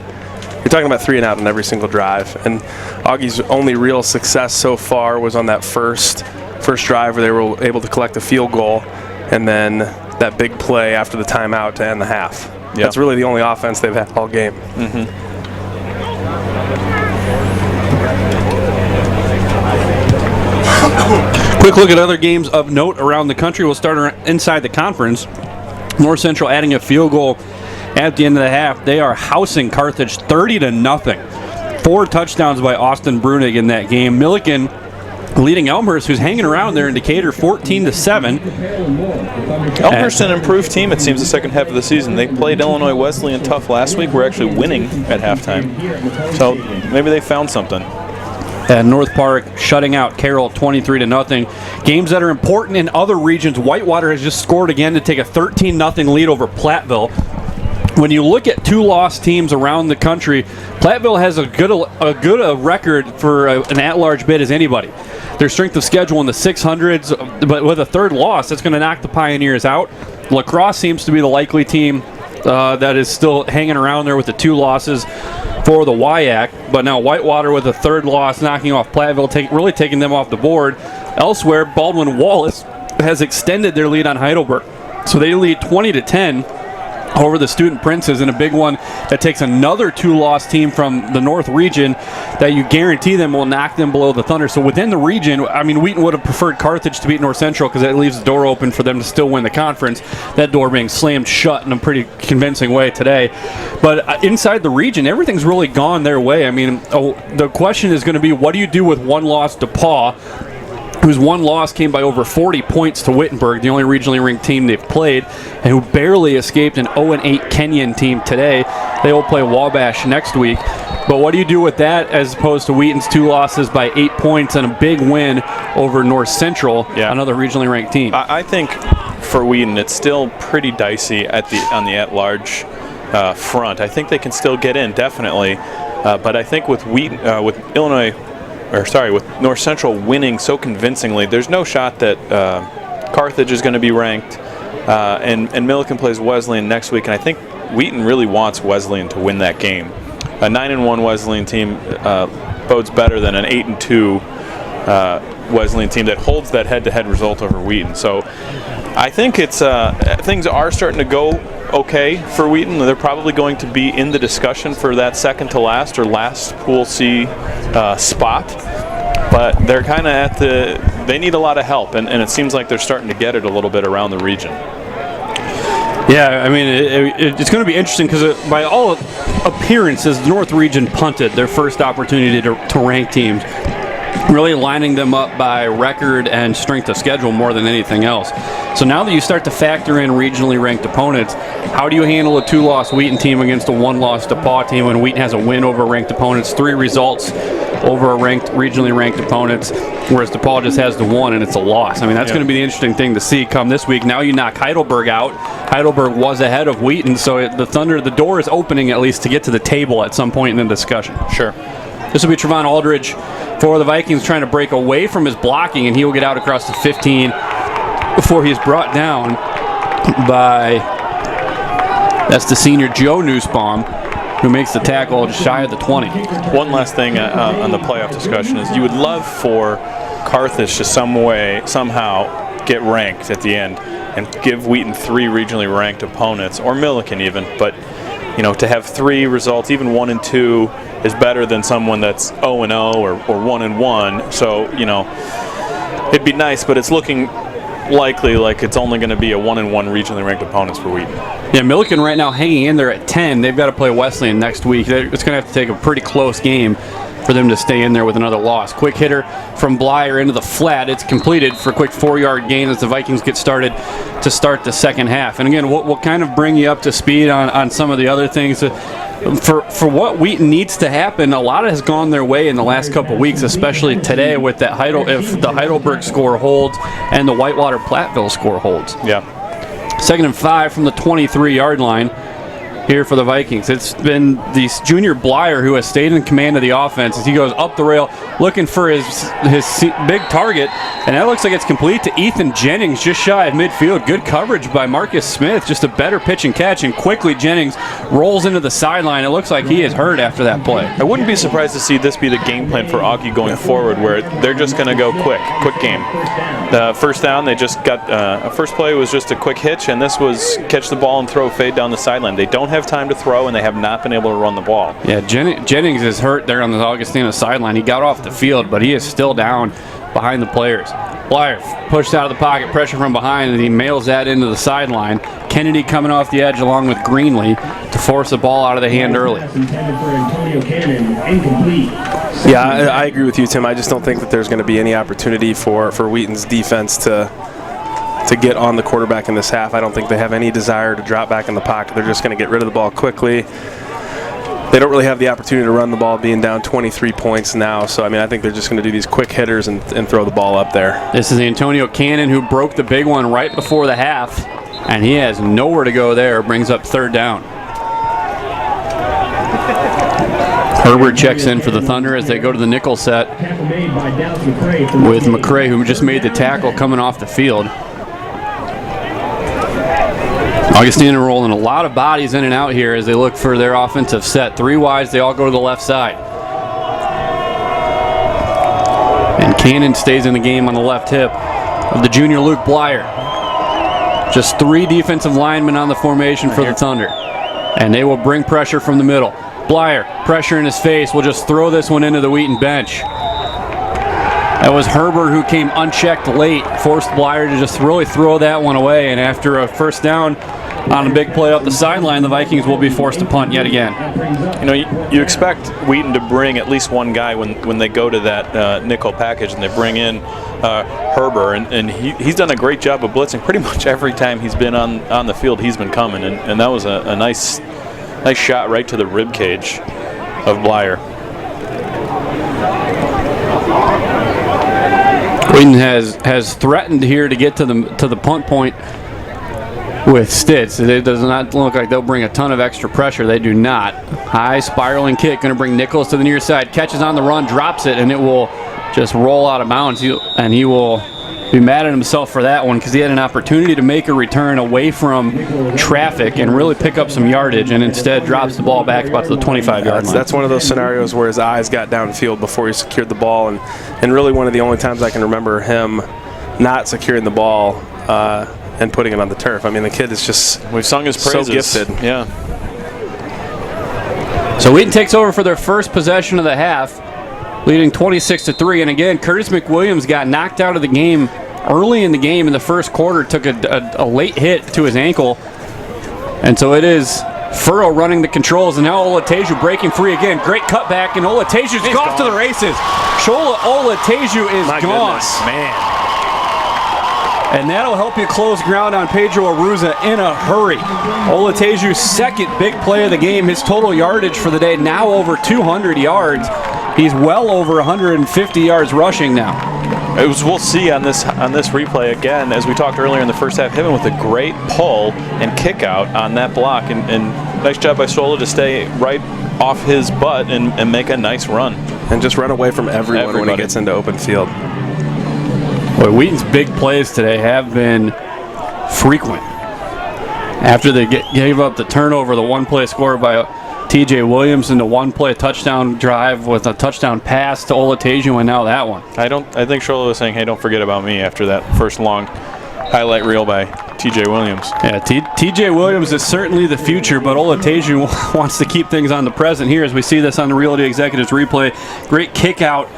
3 and out on every single drive. And Augie's only real success so far was on that first drive where they were able to collect a field goal, and then that big play after the timeout to end the half. Yep. That's really the only offense they've had all game. Mm-hmm. Quick look at other games of note around the country. We'll start inside the conference. North Central adding a field goal at the end of the half. They are housing Carthage 30-0. 4 touchdowns by Austin Brunig in that game. Milliken leading Elmhurst, who's hanging around there in Decatur, 14-7. Elmhurst an improved team, it seems, the second half of the season. They played Illinois Wesleyan tough last week. We're actually winning at halftime. So maybe they found something. And North Park shutting out Carroll 23-0. Games that are important in other regions. Whitewater has just scored again to take a 13-0 lead over Platteville. When you look at 2 lost teams around the country, Platteville has a good record for an at-large bid as anybody. Their strength of schedule in the 600s, but with a 3rd loss, that's going to knock the Pioneers out. La Crosse seems to be the likely team that is still hanging around there with the 2 losses for the WIAC, but now Whitewater with a 3rd loss, knocking off Platteville, really taking them off the board. Elsewhere, Baldwin Wallace has extended their lead on Heidelberg, so they lead 20-10 over the Student Princes in a big one that takes another 2-loss team from the North region that you guarantee them will knock them below the Thunder. So within the region, I mean, Wheaton would have preferred Carthage to beat North Central because that leaves the door open for them to still win the conference. That door being slammed shut in a pretty convincing way today. But inside the region, everything's really gone their way. I mean, the question is going to be, what do you do with 1 loss DePauw, whose 1 loss came by over 40 points to Wittenberg, the only regionally ranked team they've played, and who barely escaped an 0-8 Kenyan team today. They will play Wabash next week. But what do you do with that as opposed to Wheaton's 2 losses by 8 points and a big win over North Central, another regionally ranked team? I think for Wheaton, it's still pretty dicey on the at-large front. I think they can still get in, definitely. But I think with Wheaton, with with North Central winning so convincingly, there's no shot that Carthage is going to be ranked, and Milliken plays Wesleyan next week, and I think Wheaton really wants Wesleyan to win that game. A 9-1 Wesleyan team bodes better than an 8-2 Wesleyan team that holds that head-to-head result over Wheaton. So I think it's things are starting to go okay for Wheaton. They're probably going to be in the discussion for that second to last or last Pool C spot, but they're kind of they need a lot of help, and it seems like they're starting to get it a little bit around the region. Yeah, I mean, it's going to be interesting because by all appearances, the North region punted their first opportunity to rank teams, really lining them up by record and strength of schedule more than anything else. So now that you start to factor in regionally ranked opponents, how do you handle a 2-loss Wheaton team against a 1-loss DePauw team when Wheaton has a win over ranked opponents, 3 results over regionally ranked opponents, whereas DePauw just has the 1 and it's a loss? I mean, that's going to be the interesting thing to see come this week. Now you knock Heidelberg out. Heidelberg was ahead of Wheaton, so the Thunder, the door is opening at least to get to the table at some point in the discussion. Sure. This will be Trevon Aldridge for the Vikings trying to break away from his blocking, and he will get out across the 15 before he is brought down by, that's the senior Joe Nussbaum, who makes the tackle just shy of the 20. One last thing on the playoff discussion is you would love for Carthage to somehow get ranked at the end and give Wheaton 3 regionally ranked opponents, or Milliken even, but to have 3 results, even 1 and 2, is better than someone that's 0-0 or 1-1. So, it'd be nice, but it's looking likely like it's only going to be a 1-1 regionally ranked opponents for Wheaton. Yeah, Milliken right now hanging in there at 10. They've got to play Wesleyan next week. It's going to have to take a pretty close game for them to stay in there with another loss. Quick hitter from Blyer into the flat. It's completed for a quick 4-yard gain as the Vikings get started to start the second half. And again, we'll kind of bring you up to speed on some of the other things. for what Wheaton needs to happen, a lot has gone their way in the last couple weeks, especially today with that if the Heidelberg score holds and the Whitewater Platteville score holds. Yeah. 2nd and 5 from the 23-yard line here for the Vikings. It's been the junior Blyer who has stayed in command of the offense as he goes up the rail looking for his big target, and that looks like it's complete to Ethan Jennings just shy of midfield. Good coverage by Marcus Smith, just a better pitch and catch, and quickly Jennings rolls into the sideline. It looks like he is hurt after that play. I wouldn't be surprised to see this be the game plan for Augie going forward, where they're just going to go quick game. The first down, they just got first play was just a quick hitch, and this was catch the ball and throw fade down the sideline. They don't have time to throw, and they have not been able to run the ball. Yeah, Jennings is hurt there on the Augustana sideline. He got off the field, but he is still down behind the players. Blyer pushed out of the pocket, pressure from behind, and he mails that into the sideline. Kennedy coming off the edge along with Greenlee to force the ball out of the hand early. Yeah, I agree with you, Tim. I just don't think that there's going to be any opportunity for Wheaton's defense to get on the quarterback in this half. I don't think they have any desire to drop back in the pocket. They're just going to get rid of the ball quickly. They don't really have the opportunity to run the ball being down 23 points now. So, I mean, I think they're just going to do these quick hitters and throw the ball up there. This is Antonio Cannon who broke the big one right before the half, and he has nowhere to go there. Brings up 3rd down. Herbert checks in for the Thunder as they go to the nickel set with McCray, who just made the tackle coming off the field. Augustana rolling a lot of bodies in and out here as they look for their offensive set. 3 wides, they all go to the left side. And Cannon stays in the game on the left hip of the junior Luke Blyer. Just 3 defensive linemen on the formation for the Thunder. And they will bring pressure from the middle. Blyer, pressure in his face, will just throw this one into the Wheaton bench. That was Herbert who came unchecked late, forced Blyer to just really throw that one away, and after a first down on a big play up the sideline, the Vikings will be forced to punt yet again. You know, you expect Wheaton to bring at least one guy when they go to that nickel package, and they bring in Herbert, and he's done a great job of blitzing. Pretty much every time he's been on the field, he's been coming, and that was a nice shot right to the rib cage of Blyer. Wheaton has threatened here to get to the punt point with Stitz. It does not look like they'll bring a ton of extra pressure. They do not. High spiraling kick, going to bring Nichols to the near side. Catches on the run, drops it, and it will just roll out of bounds. And he will be mad at himself for that one because he had an opportunity to make a return away from traffic and really pick up some yardage, and instead drops the ball back about to the 25-yard line. That's one of those scenarios where his eyes got downfield before he secured the ball, and really one of the only times I can remember him not securing the ball and putting it on the turf. I mean, the kid is just we've sung his praises. So gifted. Yeah. So Wheaton takes over for their first possession of the half, leading 26-3. And again, Curtis McWilliams got knocked out of the game early in the game in the first quarter, took a late hit to his ankle. And so it is Furrow running the controls, and now Olateju breaking free again. Great cutback, and Olateju's off to the races. Shola Olateju is My gone. goodness, man. And that'll help you close ground on Pedro Aruza in a hurry. Olateju's second big play of the game. His total yardage for the day now over 200 yards. He's well over 150 yards rushing now. We'll see on this replay again, as we talked earlier in the first half, him with a great pull and kick out on that block, and nice job by Shola to stay right off his butt and make a nice run. And just run away from everyone when he gets into open field. Boy, Wheaton's big plays today have been frequent. After they gave up the turnover, the one-play score by T.J. Williams, and the one-play touchdown drive with a touchdown pass to Olateju, and now that one. I think Shola was saying, hey, don't forget about me after that first long highlight reel by T.J. Williams. Yeah, T.J. Williams is certainly the future, but Olateju wants to keep things on the present here as we see this on the Realty Executives replay. Great kick out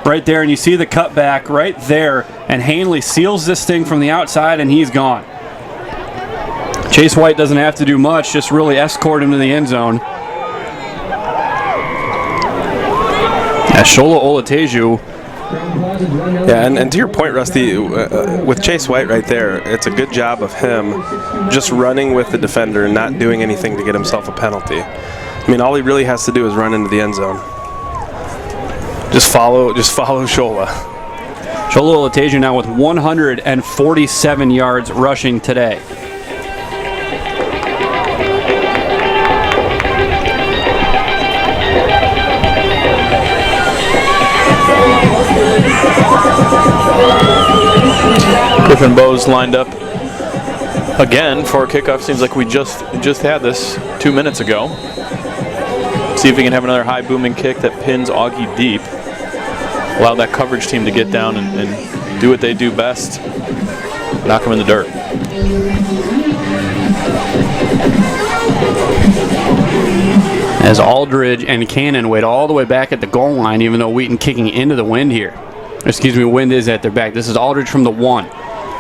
right there, and you see the cutback right there, and Hanley seals this thing from the outside, and he's gone. Chase White doesn't have to do much, just really escort him to the end zone. Shola Olateju. Yeah, and to your point, Rusty, with Chase White right there, it's a good job of him just running with the defender and not doing anything to get himself a penalty. I mean, all he really has to do is run into the end zone. Just follow Shola. Shola Olatasia now with 147 yards rushing today. Griffin Bowes lined up again for a kickoff. Seems like we just had this 2 minutes ago. See if we can have another high booming kick that pins Augie deep. Allow that coverage team to get down and do what they do best. Knock them in the dirt. As Aldridge and Cannon wait all the way back at the goal line, even though Wheaton kicking into the wind here. Excuse me, wind is at their back. This is Aldridge from the 1.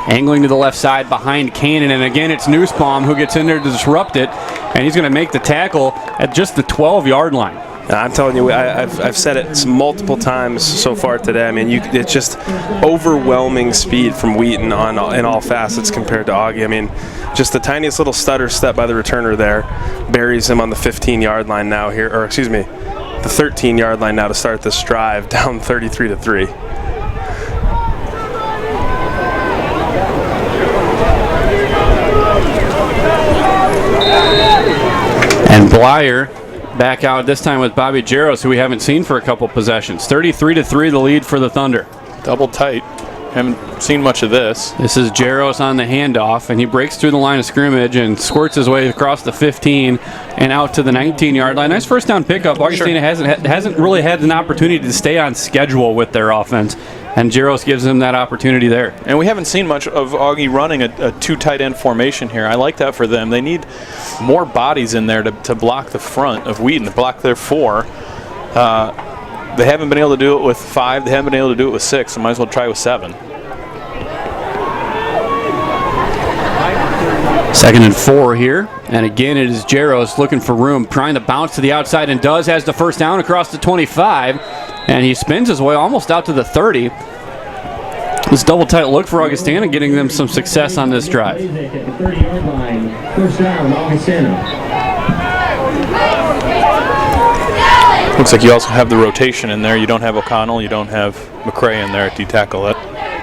Angling to the left side behind Cannon, and again it's Nussbaum who gets in there to disrupt it, and he's going to make the tackle at just the 12-yard line. I'm telling you, I've said it multiple times so far today. I mean, it's just overwhelming speed from Wheaton in all facets compared to Augie. I mean, just the tiniest little stutter step by the returner there buries him on the 15-yard line now here, or excuse me, the 13-yard line now to start this drive, down 33-3. And Blyer back out this time with Bobby Jaros, who we haven't seen for a couple possessions. 33-3 the lead for the Thunder. Double tight. Haven't seen much of this. This is Jaros on the handoff, and he breaks through the line of scrimmage and squirts his way across the 15 and out to the 19-yard line. Nice first down pickup. Augustana hasn't really had an opportunity to stay on schedule with their offense, and Jaros gives them that opportunity there. And we haven't seen much of Augie running a two tight end formation here. I like that for them. They need more bodies in there to block the front of Wheaton, to block their 4. They haven't been able to do it with 5. They haven't been able to do it with 6, so might as well try with 7. 2nd and 4 here, and again it is Jaros looking for room, trying to bounce to the outside, and has the first down across the 25, and he spins his way almost out to the 30. This double tight look for Augustana, getting them some success on this drive. 30-yard line, first down, Augustana. Looks like you also have the rotation in there. You don't have O'Connell, you don't have McCray in there at D-tackle. That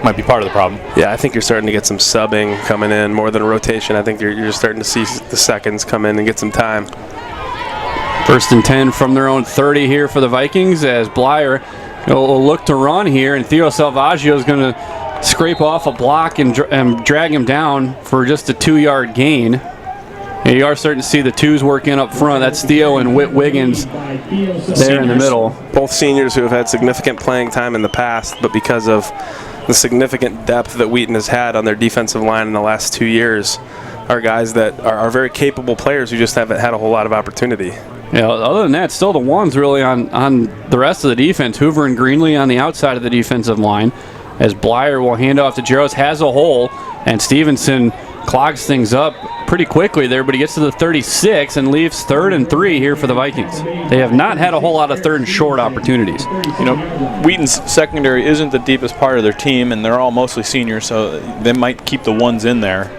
might be part of the problem. Yeah, I think you're starting to get some subbing coming in more than a rotation. I think you're starting to see the seconds come in and get some time. 1st and 10 from their own 30 here for the Vikings, as Blyer will look to run here, and Theo Salvaggio is going to scrape off a block and drag him down for just a 2-yard gain. And you are starting to see the 2s working up front. That's Theo and Whit Wiggins there in the middle. Both seniors who have had significant playing time in the past, but because of the significant depth that Wheaton has had on their defensive line in the last 2 years, are guys that are very capable players who just haven't had a whole lot of opportunity. Yeah, other than that, still the 1s really on the rest of the defense. Hoover and Greenlee on the outside of the defensive line, as Blyer will hand off to Jaros, has a hole, and Stevenson clogs things up pretty quickly there, but he gets to the 36 and leaves 3rd and 3 here for the Vikings. They have not had a whole lot of 3rd and short opportunities. You know, Wheaton's secondary isn't the deepest part of their team, and they're all mostly seniors, so they might keep the 1s in there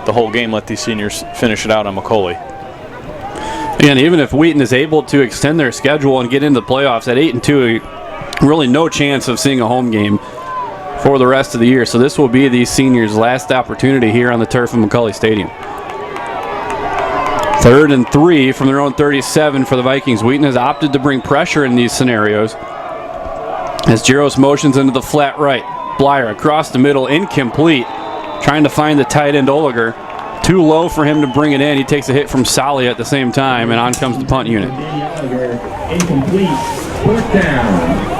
the whole game, let these seniors finish it out on McCauley. And even if Wheaton is able to extend their schedule and get into the playoffs at 8-2, really no chance of seeing a home game for the rest of the year. So this will be these seniors' last opportunity here on the turf of McCauley Stadium. 3rd and 3 from their own 37 for the Vikings. Wheaton has opted to bring pressure in these scenarios, as Jaros motions into the flat right. Blyer across the middle, incomplete, trying to find the tight end Oliger. Too low for him to bring it in. He takes a hit from Solly at the same time, and on comes the punt unit. Incomplete, 4th down.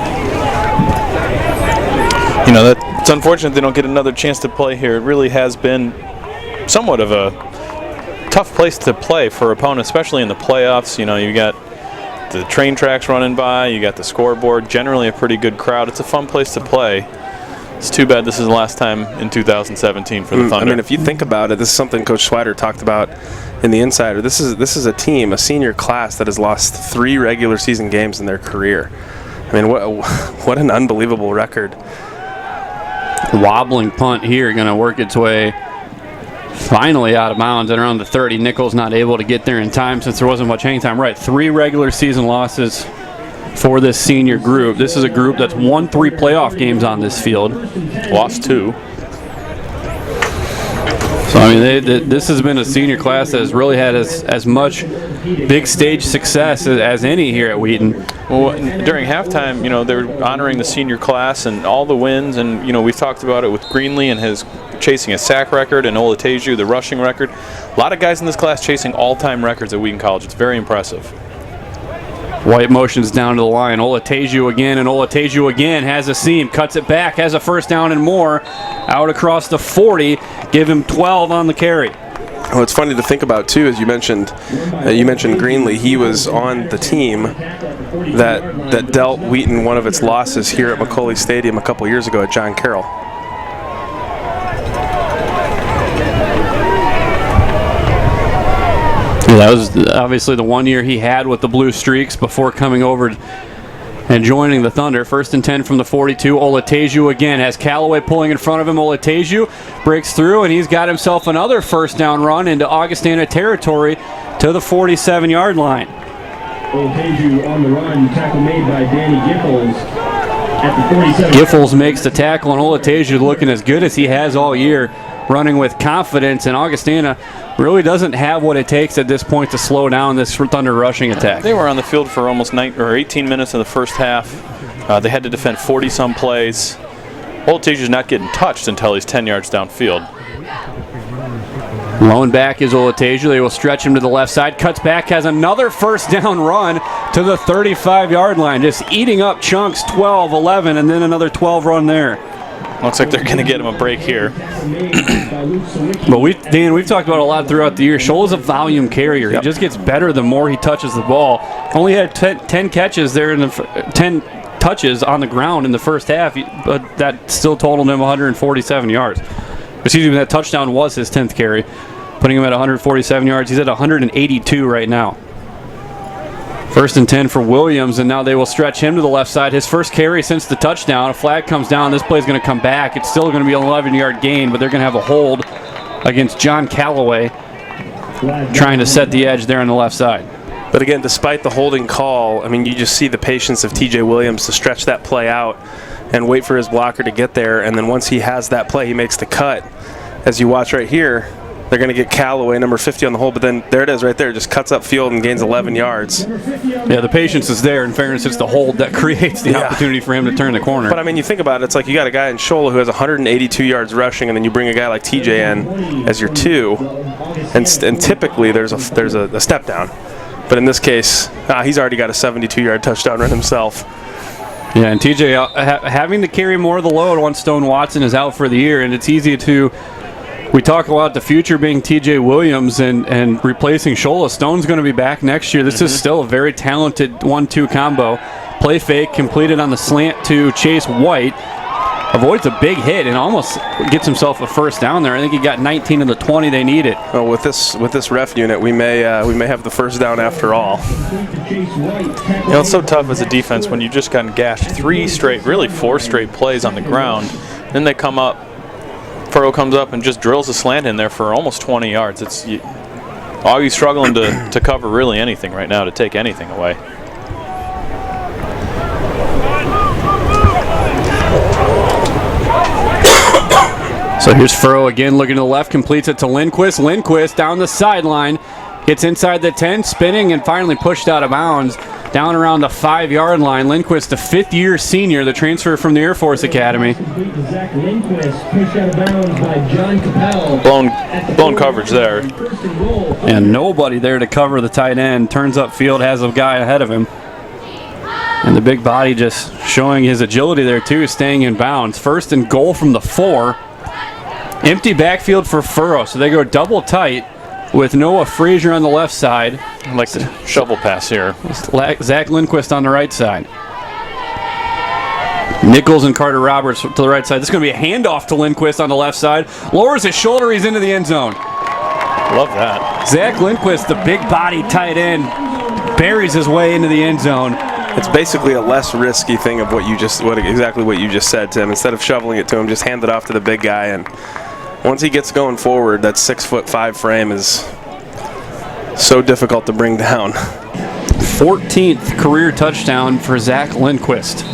You know, it's unfortunate they don't get another chance to play here. It really has been somewhat of a tough place to play for opponents, especially in the playoffs. You know, you got the train tracks running by, you got the scoreboard, generally a pretty good crowd. It's a fun place to play. It's too bad this is the last time in 2017 for the Thunder. I mean, if you think about it, this is something Coach Schweider talked about in the Insider. This is a team, a senior class that has lost 3 regular season games in their career. I mean, what an unbelievable record. Wobbling punt here, going to work its way Finally out of bounds and around the 30. Nichols not able to get there in time since there wasn't much hang time. Right, 3 regular season losses for this senior group. This is a group that's won 3 playoff games on this field. Lost 2. So, I mean, this has been a senior class that has really had as much big stage success as any here at Wheaton. Well, during halftime, you know, they're honoring the senior class and all the wins, and, you know, we've talked about it with Greenlee and his chasing a sack record, and Olateju, the rushing record. A lot of guys in this class chasing all-time records at Wheaton College. It's very impressive. White motions down to the line. Olateju again, and Olateju again has a seam, cuts it back, has a first down and more. Out across the 40, give him 12 on the carry. Well, it's funny to think about too, as you mentioned Greenlee. He was on the team that dealt Wheaton one of its losses here at McCauley Stadium a couple years ago at John Carroll. Yeah, that was obviously the one year he had with the Blue Streaks before coming over and joining the Thunder. 1st and 10 from the 42. Olateju again has Callaway pulling in front of him. Olateju breaks through, and he's got himself another first down run into Augustana territory to the 47-yard line. Olateju on the run, tackle made by Danny Giffords at the 47. Giffords makes the tackle, and Olateju looking as good as he has all year, running with confidence, and Augustana really doesn't have what it takes at this point to slow down this Thunder rushing attack. They were on the field for almost 18 minutes in the first half. They had to defend 40-some plays. Olateju's not getting touched until he's 10 yards downfield. Lone back is Olateju. They will stretch him to the left side. Cuts back, has another first down run to the 35-yard line. Just eating up chunks, 12, 11, and then another 12 run there. Looks like they're going to get him a break here. But Dan, we've talked about it a lot throughout the year. Scholl's a volume carrier. He just gets better the more he touches the ball. Only had 10 catches there in the 10 touches on the ground in the first half, but that still totaled him 147 yards. Excuse me, that touchdown was his 10th carry, putting him at 147 yards. He's at 182 right now. 1st and 10 for Williams, and now they will stretch him to the left side. His first carry since the touchdown. A flag comes down. This play is going to come back. It's still going to be an 11-yard gain, but they're going to have a hold against John Callaway, trying to set the edge there on the left side. But again, despite the holding call, I mean, you just see the patience of TJ Williams to stretch that play out and wait for his blocker to get there. And then once he has that play, he makes the cut. As you watch right here, they're going to get Callaway, number 50, on the hold, but then there it is right there. Just cuts up field and gains 11 yards. Yeah, the patience is there. In fairness, it's the hold that creates the opportunity for him to turn the corner. But, I mean, you think about it. It's like you got a guy in Scholl who has 182 yards rushing, and then you bring a guy like TJ in as your 2, and typically there's a step down. But in this case, he's already got a 72-yard touchdown run himself. Yeah, and TJ having to carry more of the load once Stone Watson is out for the year, and it's easy to... We talk about the future being TJ Williams and replacing Scholl. Stone's going to be back next year. This is still a very talented 1-2 combo. Play fake, completed on the slant to Chase White. Avoids a big hit and almost gets himself a first down there. I think he got 19 of the 20 they needed. Well, with this ref unit, we may have the first down after all. You know, it's so tough as a defense when you just gotten gashed 4 straight plays on the ground. Then they come up. Furrow comes up and just drills a slant in there for almost 20 yards. Augie's struggling to cover really anything right now, to take anything away. So here's Furrow again, looking to the left, completes it to Lindquist. Lindquist down the sideline, gets inside the 10, spinning, and finally pushed out of bounds. Down around the 5-yard line. Lindquist, the 5th-year senior, the transfer from the Air Force Academy. Blown coverage there. And nobody there to cover the tight end. Turns upfield, has a guy ahead of him. And the big body just showing his agility there too, staying in bounds. 1st and goal from the 4. Empty backfield for Furrow, so they go double tight with Noah Frazier on the left side. I like the shovel pass here. Zach Lindquist on the right side. Nichols and Carter Roberts to the right side. This is going to be a handoff to Lindquist on the left side. Lowers his shoulder, he's into the end zone. Love that. Zach Lindquist, the big body tight end, buries his way into the end zone. It's basically a less risky thing of exactly what you just said, Tim. Instead of shoveling it to him, just hand it off to the big guy and once he gets going forward, that 6'5" frame is so difficult to bring down. 14th career touchdown for Zach Lindquist.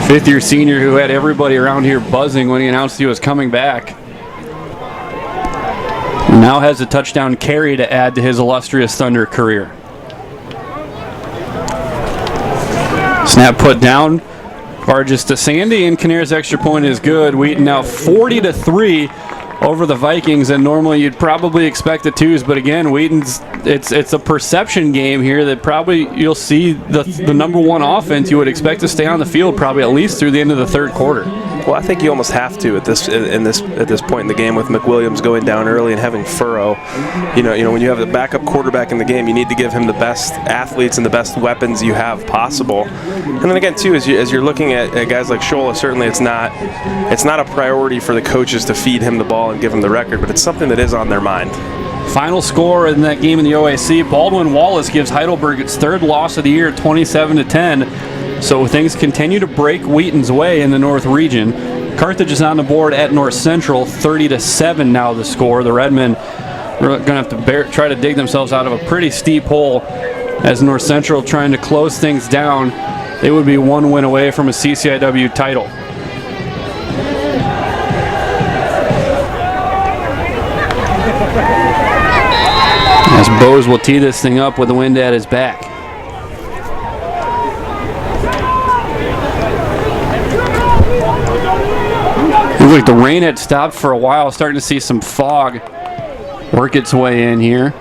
Fifth-year senior who had everybody around here buzzing when he announced he was coming back. Now has a touchdown carry to add to his illustrious Thunder career. Snap put down. Vargas to Sandy, and Kinnear's extra point is good. Wheaton now 40-3 over the Vikings, and normally you'd probably expect the twos, but again, Wheaton's it's a perception game here that probably you'll see the number one offense you would expect to stay on the field probably at least through the end of the third quarter. Well, I think you almost have to at this point in the game with McWilliams going down early and having Furrow. You know, when you have the backup quarterback in the game, you need to give him the best athletes and the best weapons you have possible. And then again, too, as you're looking at guys like Shola, certainly it's not a priority for the coaches to feed him the ball and give him the record, but it's something that is on their mind. Final score in that game in the OAC, Baldwin Wallace gives Heidelberg its third loss of the year, 27-10. So things continue to break Wheaton's way in the North region. Carthage is on the board at North Central, 30-7 now the score. The Redmen are going to have to try to dig themselves out of a pretty steep hole as North Central trying to close things down. They would be one win away from a CCIW title. As Bose will tee this thing up with the wind at his back. Looks like the rain had stopped for a while. Starting to see some fog work its way in here.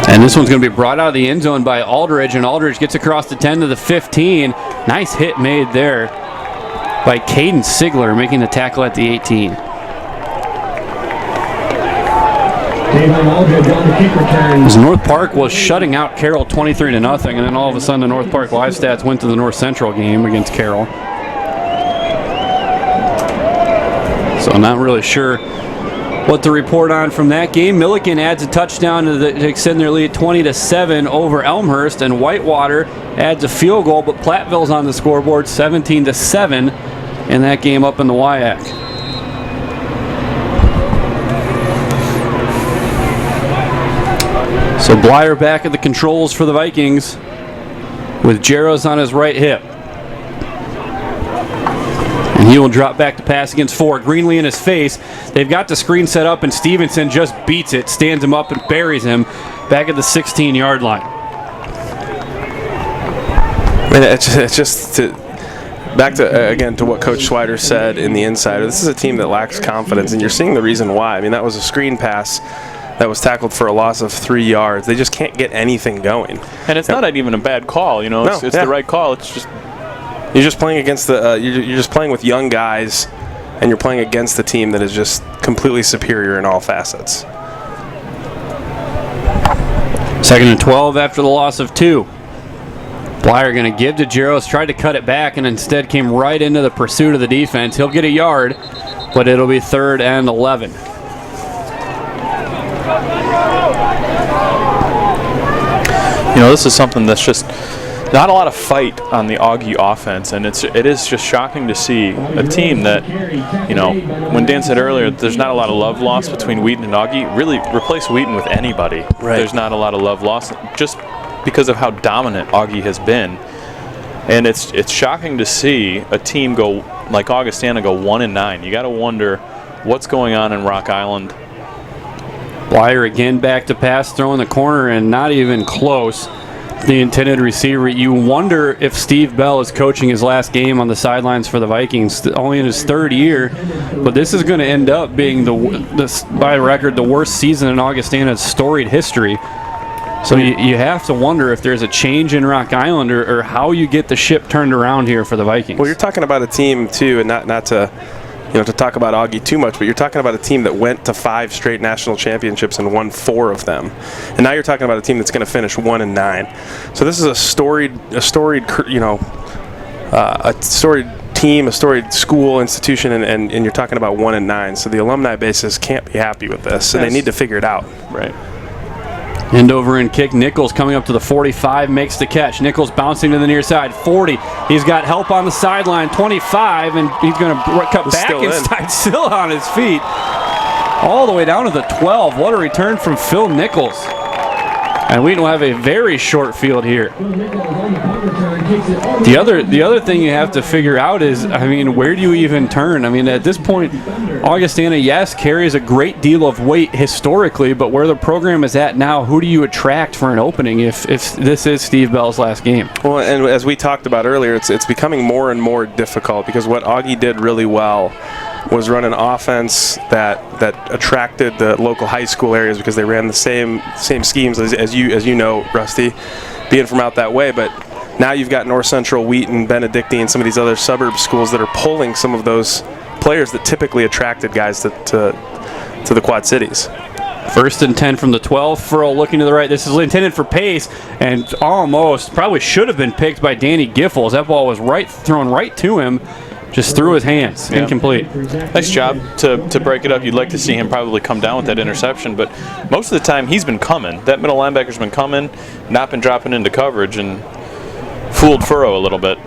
And this one's going to be brought out of the end zone by Aldridge, and Aldridge gets across the 10 to the 15. Nice hit made there by Caden Sigler, making the tackle at the 18. As North Park was shutting out Carroll 23-0, and then all of a sudden the North Park live stats went to the North Central game against Carroll. So I'm not really sure what to report on from that game. Milliken adds a touchdown to extend their lead 20-7 over Elmhurst, and Whitewater adds a field goal, but Platteville's on the scoreboard 17-7 in that game up in the WIAC. So Blyer back at the controls for the Vikings with Jaros on his right hip. And he will drop back to pass against 4. Greenlee in his face. They've got the screen set up, and Stevenson just beats it, stands him up, and buries him back at the 16-yard line. I mean, it's just back to again to what Coach Schweider said in the Insider. This is a team that lacks confidence, and you're seeing the reason why. I mean, that was a screen pass that was tackled for a loss of 3 yards. They just can't get anything going. And it's not even a bad call, you know. It's the right call. It's just you're just playing against the you're just playing with young guys, and you're playing against the team that is just completely superior in all facets. 2nd and 12 after the loss of 2. Blyer going to give to Jaros, tried to cut it back, and instead came right into the pursuit of the defense. He'll get a yard, but it'll be 3rd and 11. You know, this is something that's just not a lot of fight on the Augie offense, and it is just shocking to see a team that, you know, when Dan said earlier there's not a lot of love lost between Wheaton and Augie, really replace Wheaton with anybody. Right. There's not a lot of love lost just because of how dominant Augie has been. And it's shocking to see a team go like Augustana go 1-9. You got to wonder what's going on in Rock Island. Blyer again back to pass, throwing the corner, and not even close. The intended receiver. You wonder if Steve Bell is coaching his last game on the sidelines for the Vikings, only in his 3rd year. But this is going to end up being by record the worst season in Augustana's storied history. So you have to wonder if there's a change in Rock Island or how you get the ship turned around here for the Vikings. Well, you're talking about a team too, and not to to talk about Augie too much, but you're talking about a team that went to 5 straight national championships and won 4 of them. And now you're talking about a team that's going to finish 1-9. So this is a storied team, a storied school, institution, and you're talking about 1-9. So the alumni bases can't be happy with this, and they need to figure it out. Right. End over and kick. Nichols coming up to the 45, makes the catch. Nichols bouncing to the near side, 40. He's got help on the sideline, 25, and he's going to cut back inside, still on his feet. All the way down to the 12. What a return from Phil Nichols. And Wheaton will have a very short field here. The other thing you have to figure out is, I mean, where do you even turn? I mean, at this point, Augustana, yes, carries a great deal of weight historically, but where the program is at now, who do you attract for an opening if this is Steve Bell's last game? Well, and as we talked about earlier, it's becoming more and more difficult because what Augie did really well was run an offense that attracted the local high school areas because they ran the same schemes as you know, Rusty, being from out that way. But now you've got North Central, Wheaton, Benedictine, some of these other suburb schools that are pulling some of those players that typically attracted guys to the Quad Cities. 1st and 10 from the 12. Furl looking to the right. This is intended for pace and probably should have been picked by Danny Giffords. That ball was thrown right to him. Just through his hands. Yeah. Incomplete. Nice job to break it up. You'd like to see him probably come down with that interception, but most of the time he's been coming. That middle linebacker's been coming, not been dropping into coverage, and fooled Furrow a little bit.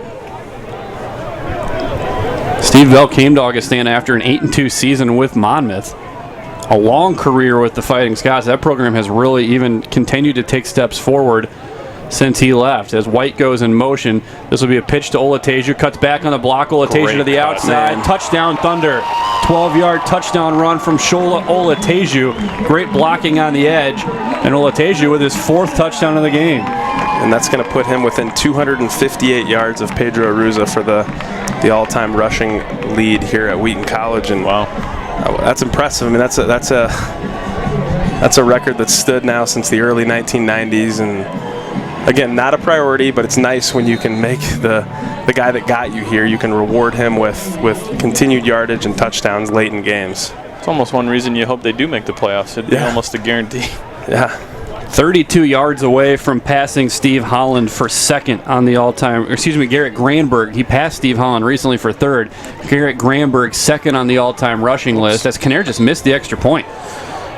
Steve Bell came to Augustana after an 8-2 season with Monmouth. A long career with the Fighting Scots. That program has really even continued to take steps forward since he left. As White goes in motion, this will be a pitch to Olateju, cuts back on the block, Olateju to the outside, man. Touchdown Thunder. 12-yard touchdown run from Shola Olateju. Great blocking on the edge, and Olateju with his 4th touchdown of the game. And that's going to put him within 258 yards of Pedro Aruza for the all-time rushing lead here at Wheaton College. And wow, that's impressive. I mean, that's a record that's stood now since the early 1990s, and again, not a priority, but it's nice when you can make the guy that got you here, you can reward him with continued yardage and touchdowns late in games. It's almost one reason you hope they do make the playoffs. It'd be almost a guarantee. Yeah. 32 yards away from passing Steve Holland for 2nd on the Garrett Granberg. He passed Steve Holland recently for 3rd. Garrett Granberg 2nd on the all-time rushing list, as Kinnair just missed the extra point.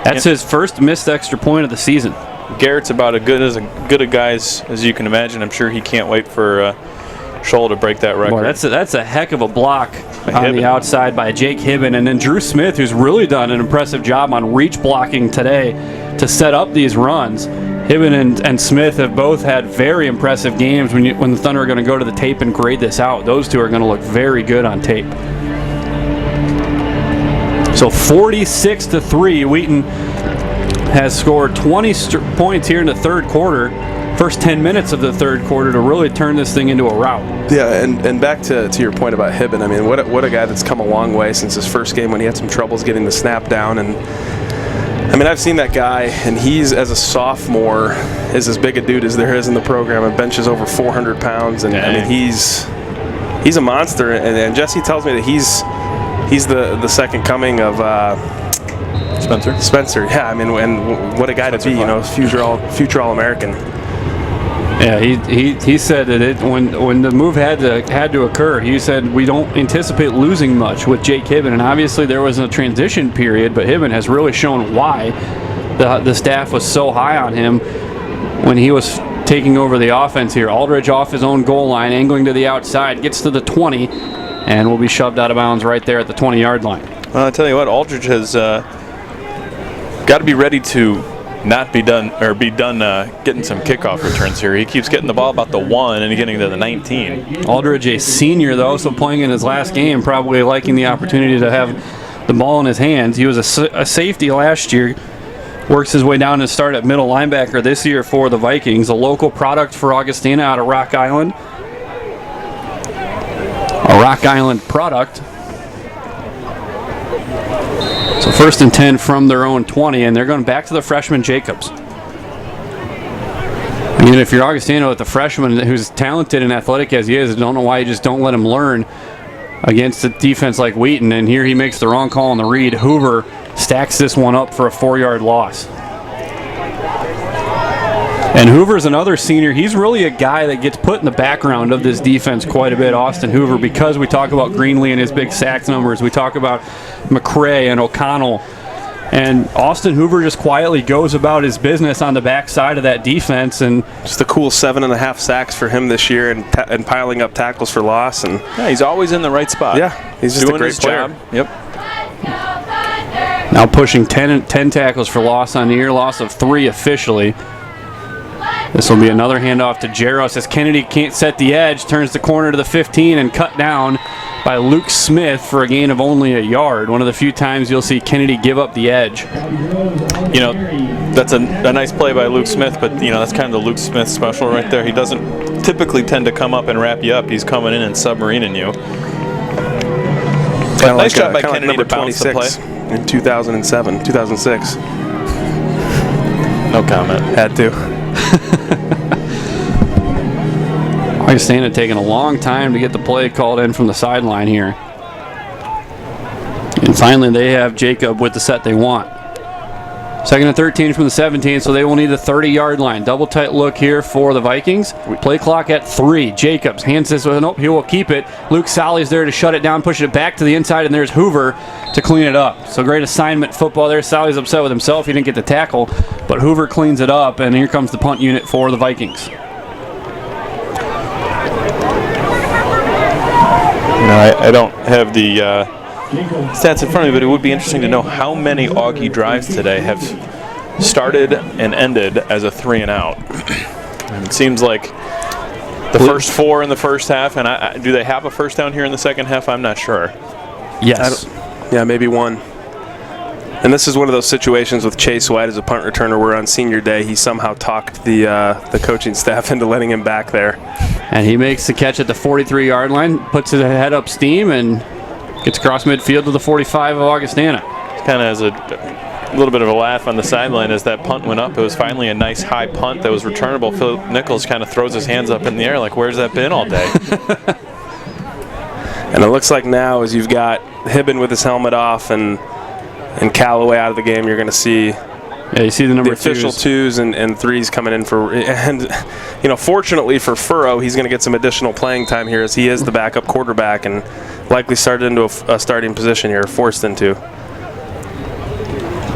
That's his first missed extra point of the season. Garrett's about as good a guy as you can imagine. I'm sure he can't wait for Scholl to break that record. Boy, that's a heck of a block on the outside by Jake Hibben. And then Drew Smith, who's really done an impressive job on reach blocking today to set up these runs. Hibben and Smith have both had very impressive games. When the Thunder are going to go to the tape and grade this out, those two are going to look very good on tape. So 46-3, Wheaton has scored 20 points here in the 3rd quarter. First 10 minutes of the 3rd quarter to really turn this thing into a rout. Yeah, and back to your point about Hibben. I mean, what a guy that's come a long way since his first game when he had some troubles getting the snap down. And I mean, I've seen that guy, and he's, as a sophomore, is as big a dude as there is in the program and benches over 400 pounds. And I mean, he's a monster. And Jesse tells me that he's the second coming of Spencer, yeah. I mean, and what a guy to be, future All-American. Yeah, he said that when the move had to occur, he said we don't anticipate losing much with Jake Hibben, and obviously there was a transition period, but Hibben has really shown why the staff was so high on him when he was taking over the offense here. Aldridge off his own goal line, angling to the outside, gets to the 20, and will be shoved out of bounds right there at the 20-yard line. Well, I tell you what, Aldridge has got to be ready to not be done getting some kickoff returns here. He keeps getting the ball about the 1 and getting to the 19. Aldridge, a senior though, so playing in his last game, probably liking the opportunity to have the ball in his hands. He was a safety last year, works his way down to start at middle linebacker this year for the Vikings. A local product for Augustana out of Rock Island. A Rock Island product. So 1st and 10 from their own 20, and they're going back to the freshman Jacobs. I mean, if you're Augustana with a freshman who's talented and athletic as he is, I don't know why you just don't let him learn against a defense like Wheaton. And here he makes the wrong call on the read. Hoover stacks this one up for a 4-yard loss. And Hoover's another senior. He's really a guy that gets put in the background of this defense quite a bit, Austin Hoover, because we talk about Greenlee and his big sacks numbers. We talk about McCray and O'Connell And Austin Hoover just quietly goes about his business on the backside of that defense, and just a cool 7.5 sacks for him this year, and piling up tackles for loss. And yeah, he's always in the right spot. Yeah, he's just doing a great his player. job. Yep. Now pushing 10 tackles for loss on the year, loss of 3 officially. This will be another handoff to Jaros as Kennedy can't set the edge, turns the corner to the 15 and cut down by Luke Smith for a gain of only a yard. One of the few times you'll see Kennedy give up the edge. You know, that's a nice play by Luke Smith, but you know, that's kind of the Luke Smith special right there. He doesn't typically tend to come up and wrap you up. He's coming in and submarining you. Nice job by Kennedy to bounce the play. In 2006. No comment. Had to. Augustana taking a long time to get the play called in from the sideline here. And finally they have Jacob with the set they want. 2nd and 13 from the 17, so they will need the 30-yard line. Double tight look here for the Vikings. Play clock at 3. Jacobs hands this with nope, he will keep it. Luke Solly's there to shut it down, push it back to the inside, and there's Hoover to clean it up. So great assignment football there. Solly's upset with himself. He didn't get the tackle, but Hoover cleans it up, and here comes the punt unit for the Vikings. You know, I don't have the stats in front of me, but it would be interesting to know how many Augie drives today have started and ended as a 3 and out. And it seems like the first 4 in the first half, and do they have a first down here in the second half? I'm not sure. Yes. Yeah, maybe one. And this is one of those situations with Chase White as a punt returner where on senior day he somehow talked the coaching staff into letting him back there. And he makes the catch at the 43-yard line, puts his head up steam, and gets across midfield to the 45 of Augustana. Kind of has a little bit of a laugh on the sideline as that punt went up. It was finally a nice high punt that was returnable. Phil Nichols kind of throws his hands up in the air like, where's that been all day? And it looks like now as you've got Hibben with his helmet off and Callaway out of the game, you're going to see you see the number official 2s and 3s coming in for, and you know, fortunately for Furrow, he's going to get some additional playing time here as he is the backup quarterback and likely started into a starting position here, forced into.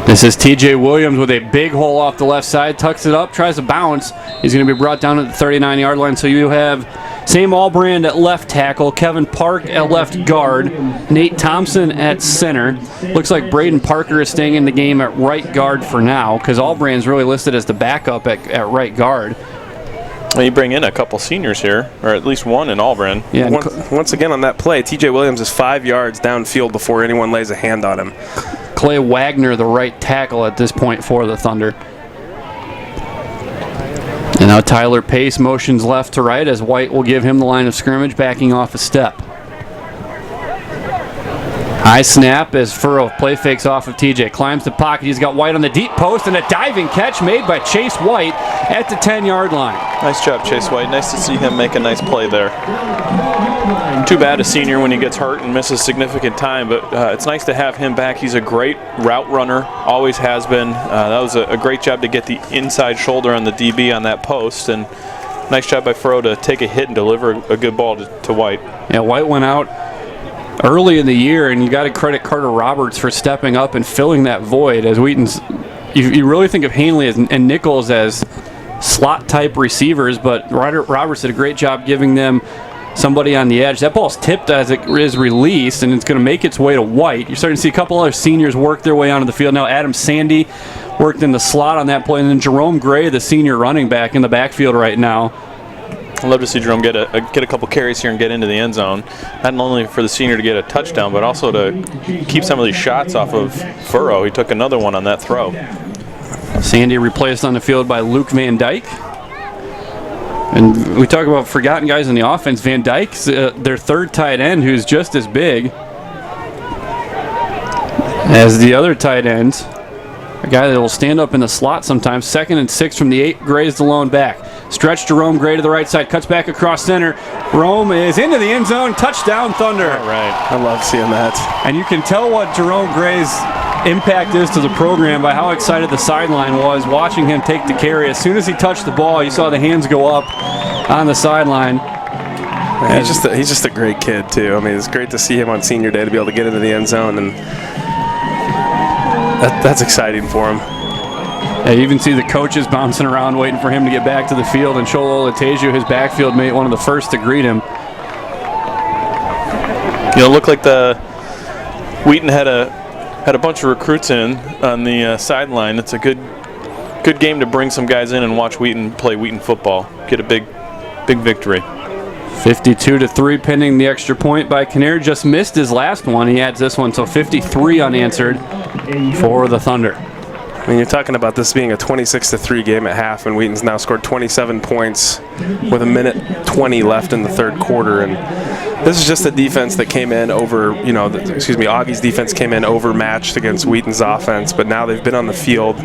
This is TJ Williams with a big hole off the left side, tucks it up, tries to bounce. He's going to be brought down at the 39-yard line. So you have Sam Allbrand at left tackle, Kevin Park at left guard, Nate Thompson at center. Looks like Braden Parker is staying in the game at right guard for now because Allbrand's really listed as the backup at right guard. Well, you bring in a couple seniors here, or at least one in Allbrand. Yeah. Once again on that play, TJ Williams is 5 yards downfield before anyone lays a hand on him. Clay Wagner, the right tackle at this point for the Thunder. And now Tyler Pace motions left to right as White will give him the line of scrimmage, backing off a step. High snap as Furrow play fakes off of TJ. Climbs the pocket. He's got White on the deep post and a diving catch made by Chase White at the 10-yard line. Nice job, Chase White. Nice to see him make a nice play there. Too bad a senior when he gets hurt and misses significant time, but it's nice to have him back. He's a great route runner, always has been. That was a great job to get the inside shoulder on the DB on that post, and nice job by Furrow to take a hit and deliver a good ball to White. Yeah, White went out early in the year, and you got to credit Carter Roberts for stepping up and filling that void. As Wheaton's, you really think of Hanley and Nichols as slot-type receivers, but Roberts did a great job giving them somebody on the edge. That ball's tipped as it is released, and it's going to make its way to White. You're starting to see a couple other seniors work their way onto the field. Now Adam Sandy worked in the slot on that play, and then Jerome Gray, the senior running back, in the backfield right now. I'd love to see Jerome get a couple carries here and get into the end zone. Not only for the senior to get a touchdown, but also to keep some of these shots off of Furrow. He took another one on that throw. Sandy replaced on the field by Luke Van Dyke. And we talk about forgotten guys in the offense. Van Dyke's their third tight end, who's just as big as the other tight ends. A guy that will stand up in the slot sometimes. 2nd and 6 from the 8. Gray's the lone back. Stretch Jerome Gray to the right side. Cuts back across center. Rome is into the end zone. Touchdown, Thunder. All right. I love seeing that. And you can tell what Jerome Gray's impact is to the program by how excited the sideline was watching him take the carry. As soon as he touched the ball, you saw the hands go up on the sideline. He's just a great kid, too. I mean, it's great to see him on senior day to be able to get into the end zone. And That's exciting for him. Yeah, you even see the coaches bouncing around waiting for him to get back to the field, and Shola Olateju, his backfield mate, one of the first to greet him. Looked like the Wheaton had a bunch of recruits in on the sideline. It's a good game to bring some guys in and watch Wheaton play Wheaton football. Get a big victory. 52-3 pending the extra point by Kinnear. Just missed his last one. He adds this one, so 53 unanswered for the Thunder. I mean, you're talking about this being a 26-3 game at half, and Wheaton's now scored 27 points with 1:20 left in the third quarter. And this is just a defense that came in over, Augie's defense came in overmatched against Wheaton's offense, but now they've been on the field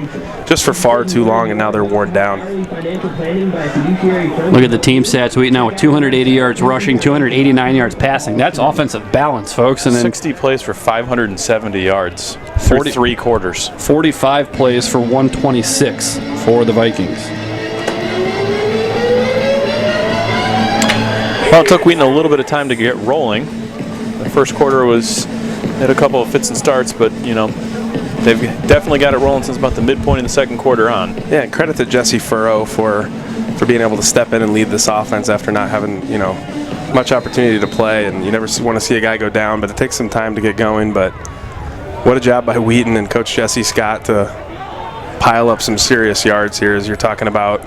just for far too long, and now they're worn down. Look at the team stats. Wheaton now with 280 yards rushing, 289 yards passing. That's offensive balance, folks. And then 60 plays for 570 yards through 3 quarters. 45 plays for 126 for the Vikings. Well, it took Wheaton a little bit of time to get rolling. The first quarter had a couple of fits and starts, but they've definitely got it rolling since about the midpoint of the second quarter on. Yeah, and credit to Jesse Furrow for being able to step in and lead this offense after not having much opportunity to play. And you never want to see a guy go down, but it takes some time to get going. But what a job by Wheaton and Coach Jesse Scott to pile up some serious yards here, as you're talking about.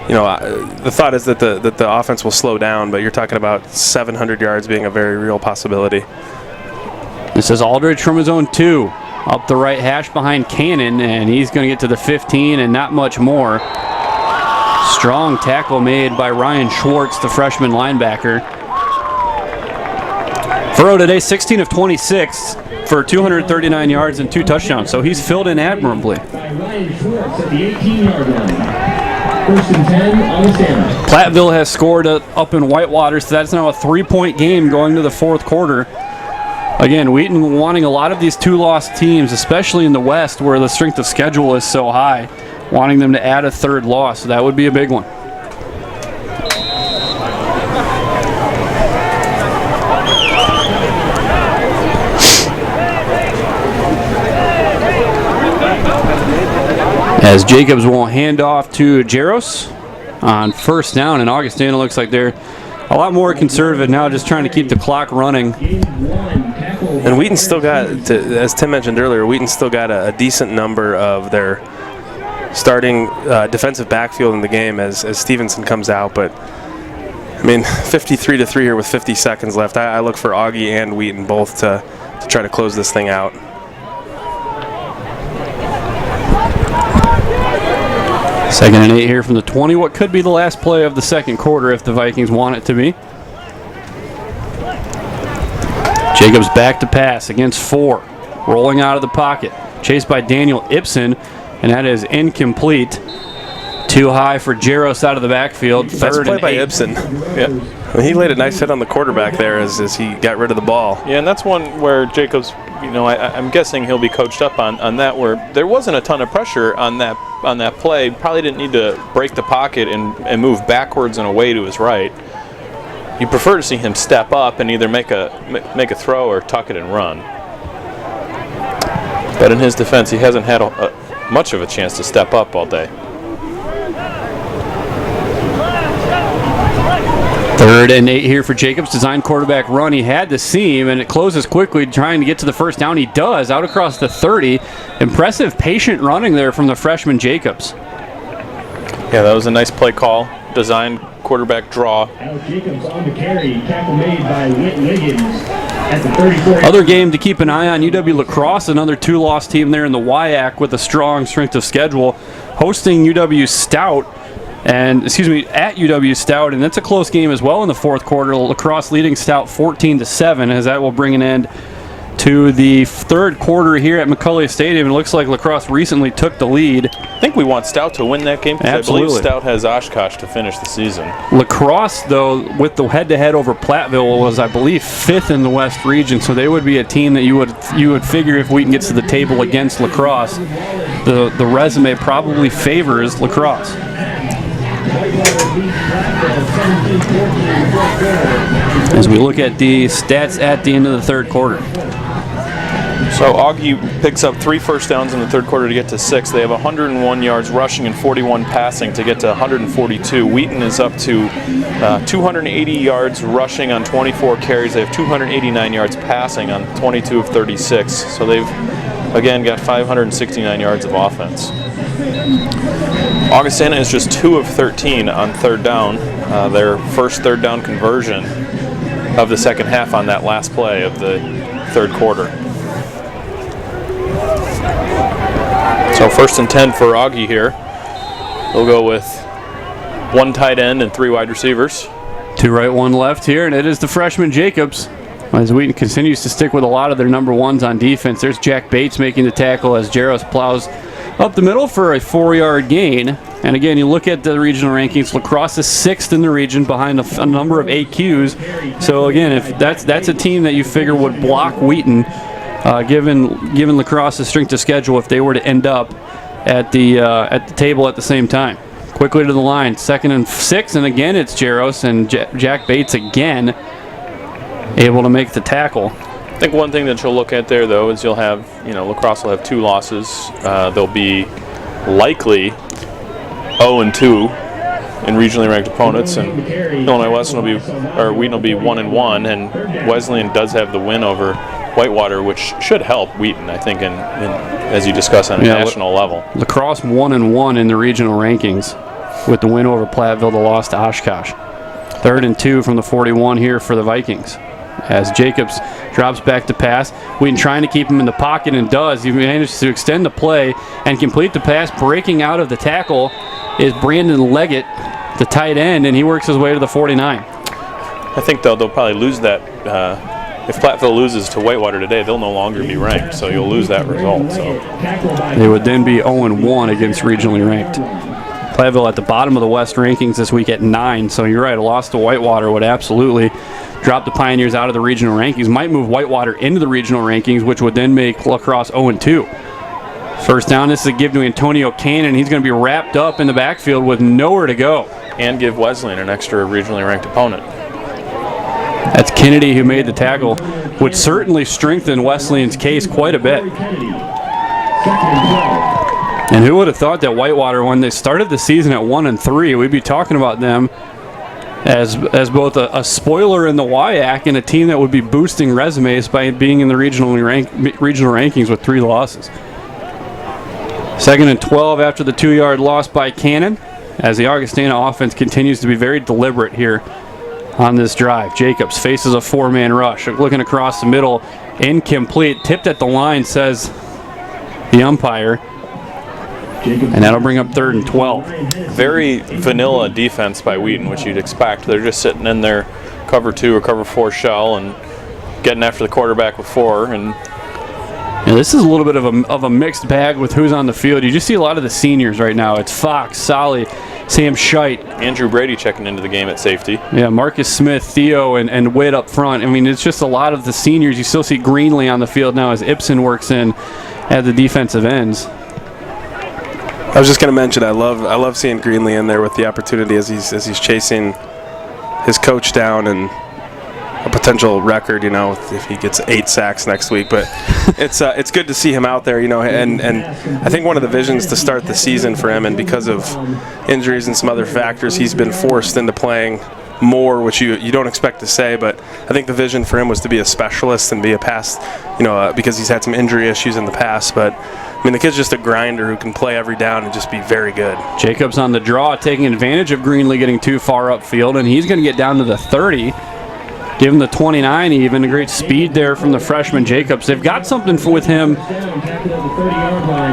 The thought is that the offense will slow down, but you're talking about 700 yards being a very real possibility. This is Aldridge from his own 2. Up the right hash behind Cannon, and he's going to get to the 15 and not much more. Strong tackle made by Ryan Schwartz, the freshman linebacker. Furrow today, 16 of 26 for 239 yards and 2 touchdowns, so he's filled in admirably. Ryan Schwartz at the 18-yard line. First and 10, Augustana. Platteville has scored up in Whitewater, so that's now a 3-point game going to the fourth quarter. Again, Wheaton wanting a lot of these 2-loss teams, especially in the West where the strength of schedule is so high, wanting them to add a third loss, so that would be a big one. As Jacobs will hand off to Jaros on first down, and Augustana looks like they're a lot more conservative now, just trying to keep the clock running. And Wheaton still got, as Tim mentioned earlier, Wheaton still got a decent number of their starting defensive backfield in the game as Stevenson comes out. But, 53-3 here with 50 seconds left. I look for Augie and Wheaton both to try to close this thing out. Second and 8 here from the 20. What could be the last play of the second quarter if the Vikings want it to be. Jacobs back to pass against 4. Rolling out of the pocket. Chased by Daniel Ibsen, and that is incomplete. Too high for Jaros out of the backfield. That's play by Ibsen. Yeah. He laid a nice hit on the quarterback there as he got rid of the ball. Yeah, and that's one where Jacobs, I'm guessing he'll be coached up on that, where there wasn't a ton of pressure on that play. Probably didn't need to break the pocket and move backwards and away to his right. You prefer to see him step up and either make a throw or tuck it and run. But in his defense, he hasn't had much of a chance to step up all day. Third and 8 here for Jacobs. Design quarterback run. He had the seam, and it closes quickly, trying to get to the first down. He does, out across the 30. Impressive, patient running there from the freshman Jacobs. Yeah, that was a nice play call. Design quarterback draw. Alex Jacobs on the carry. Tackle made by Wiggins at the 34. Other game to keep an eye on, UW La Crosse, another 2-loss team there in the WIAC with a strong strength of schedule, hosting UW Stout. At UW Stout, and that's a close game as well in the fourth quarter. La Crosse leading Stout 14-7, as that will bring an end to the third quarter here at McCullough Stadium. It looks like La Crosse recently took the lead. I think we want Stout to win that game because I believe Stout has Oshkosh to finish the season. La Crosse, though, with the head-to-head over Platteville, was, I believe, 5th in the West region, so they would be a team that you would figure if Wheaton gets to the table against La Crosse, the resume probably favors La Crosse. As we look at the stats at the end of the third quarter. So So Augie picks up 3 first downs in the third quarter to get to 6. They have 101 yards rushing and 41 passing to get to 142. Wheaton is up to 280 yards rushing on 24 carries. They have 289 yards passing on 22 of 36. So they've, again, got 569 yards of offense. Augustana is just 2 of 13 on third down. Their first third down conversion of the second half on that last play of the third quarter. So 1st and 10 for Augie here. They'll go with 1 tight end and 3 wide receivers. 2 right, 1 left here, and it is the freshman Jacobs. As Wheaton continues to stick with a lot of their number ones on defense. There's Jack Bates making the tackle as Jaros plows up the middle for a 4-yard gain. And again, you look at the regional rankings, La Crosse is 6th in the region behind a number of AQs. So again, if that's a team that you figure would block Wheaton, given La Crosse's strength of schedule, if they were to end up at the table at the same time. Quickly to the line, 2nd and 6, and again it's Jaros and Jack Bates again able to make the tackle. I think one thing that you'll look at there, though, is you'll have, La Crosse will have 2 losses. They'll be likely 0-2 in regionally ranked opponents, and Illinois Wesleyan Wheaton will be 1-1, and Wesleyan does have the win over Whitewater, which should help Wheaton, I think, in as you discuss on a national level. La Crosse 1-1 in the regional rankings with the win over Platteville, the loss to Oshkosh. 3rd and 2 from the 41 here for the Vikings. As Jacobs drops back to pass, Wheaton trying to keep him in the pocket and does. He manages to extend the play and complete the pass. Breaking out of the tackle is Brandon Leggett, the tight end, and he works his way to the 49. I think they'll probably lose that. If Platteville loses to Whitewater today, they'll no longer be ranked, so you'll lose that result. So they would then be 0-1 against regionally ranked. Platteville at the bottom of the West rankings this week at 9, so you're right, a loss to Whitewater would absolutely drop the Pioneers out of the regional rankings, might move Whitewater into the regional rankings, which would then make La Crosse 0-2. First down, this is a give to Antonio Cannon. He's going to be wrapped up in the backfield with nowhere to go. And give Wesleyan an extra regionally ranked opponent. That's Kennedy who made the tackle, would certainly strengthen Wesleyan's case quite a bit. And who would have thought that Whitewater, when they started the season at 1-3, we'd be talking about them as both a spoiler in the WIAC and a team that would be boosting resumes by being in the regional rankings with 3 losses. 2nd and 12 after the 2-yard loss by Cannon, as the Augustana offense continues to be very deliberate here on this drive. Jacobs faces a 4-man rush, looking across the middle, incomplete, tipped at the line, says the umpire. And that'll bring up 3rd and 12. Very vanilla defense by Wheaton, which you'd expect. They're just sitting in their cover 2 or cover 4 shell and getting after the quarterback with 4. And this is a little bit of a mixed bag with who's on the field. You just see a lot of the seniors right now. It's Fox, Solly, Sam Scheidt. Andrew Brady checking into the game at safety. Yeah, Marcus Smith, Theo, and Witt up front. I mean, it's just a lot of the seniors. You still see Greenlee on the field now as Ibsen works in at the defensive ends. I was just going to mention, I love seeing Greenlee in there with the opportunity as he's chasing his coach down and a potential record, if he gets 8 sacks next week. But it's good to see him out there, and I think one of the visions to start the season for him, and because of injuries and some other factors, he's been forced into playing more, which you don't expect to say, but I think the vision for him was to be a specialist and be a pass, because he's had some injury issues in the past. But I mean, the kid's just a grinder who can play every down and just be very good. Jacobs on the draw, taking advantage of Greenlee getting too far upfield, and he's going to get down to the 30. Give him the 29 even. A great speed there from the freshman Jacobs. They've got something with him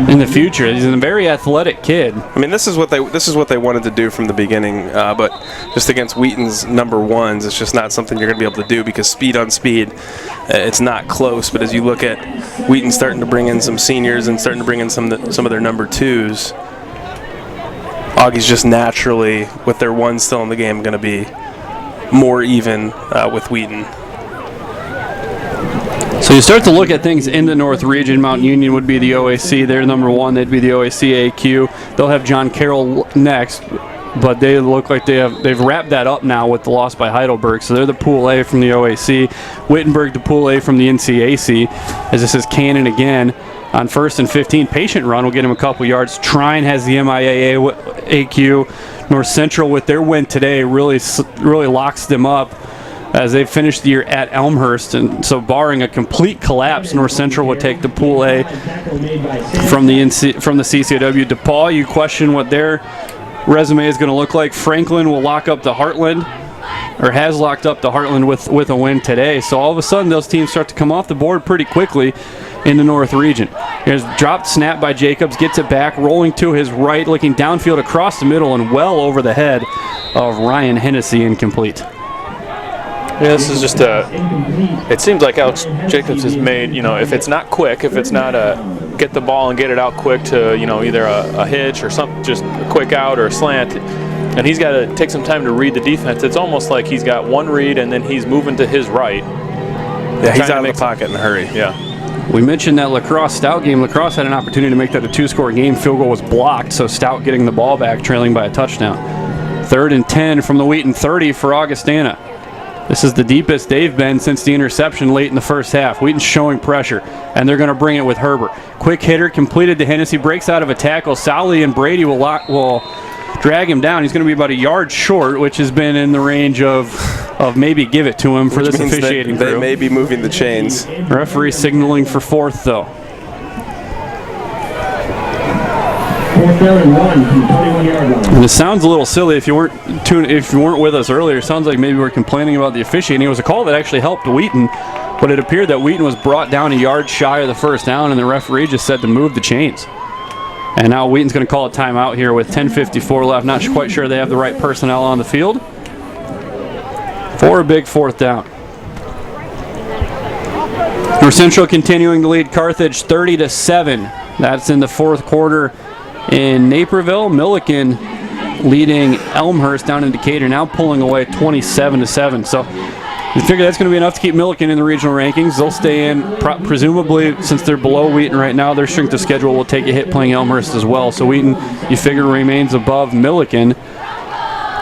in the future. He's a very athletic kid. I mean, this is what they wanted to do from the beginning, but just against Wheaton's number ones, it's just not something you're going to be able to do because speed on speed, it's not close. But as you look at Wheaton starting to bring in some seniors and starting to bring in some of their number 2s, Augie's just naturally, with their ones still in the game, going to be more even with Wheaton. So you start to look at things in the North region. Mount Union would be the OAC. They're number 1. They'd be the OAC AQ. They'll have John Carroll next. but they look like they've wrapped that up now with the loss by Heidelberg. So they're the Pool A from the OAC. Wittenberg, the Pool A from the NCAC. As this is Cannon again on 1st and 15. Patient run will get him a couple yards. Trine has the MIAA AQ. North Central with their win today really locks them up as they finished the year at Elmhurst. And so barring a complete collapse, North Central would take the Pool A from the CCW. DePaul, you question what their resume is going to look like. Franklin will lock up the Heartland, or has locked up the Heartland with a win today. So all of a sudden those teams start to come off the board pretty quickly in the North region. Here's dropped snap by Jacobs, gets it back, rolling to his right, looking downfield across the middle and well over the head of Ryan Hennessy, incomplete. Yeah, this is just it seems like Alex Jacobs has made, if it's not quick, if it's not a get the ball and get it out quick to, either a hitch or something, just a quick out or a slant, and he's got to take some time to read the defense. It's almost like he's got one read and then he's moving to his right. Yeah, he's out of the pocket in a hurry. Yeah. We mentioned that Lacrosse-Stout game. Lacrosse had an opportunity to make that a 2-score game. Field goal was blocked, so Stout getting the ball back, trailing by a touchdown. 3rd and 10 from the Wheaton 30 for Augustana. This is the deepest they've been since the interception late in the first half. Wheaton's showing pressure, and they're going to bring it with Herbert. Quick hitter completed to Hennessy, breaks out of a tackle. Sowley and Brady will drag him down. He's going to be about a yard short, which has been in the range of maybe give it to him for which this means officiating crew. They may be moving the chains. Referee signaling for 4th, though. 4th down and 1 from the 21-yard line. And it sounds a little silly if you weren't with us earlier. It sounds like maybe we're complaining about the officiating. It was a call that actually helped Wheaton, but it appeared that Wheaton was brought down a yard shy of the first down, and the referee just said to move the chains. And now Wheaton's going to call a timeout here with 10:54 left. Not quite sure they have the right personnel on the field for a big 4th down. North Central continuing to lead Carthage 30-7. That's in the 4th quarter in Naperville. Milliken leading Elmhurst down in Decatur, now pulling away 27-7. So you figure that's going to be enough to keep Milliken in the regional rankings. They'll stay in, presumably, since they're below Wheaton right now. Their strength of schedule will take a hit playing Elmhurst as well. So Wheaton, you figure, remains above Milliken.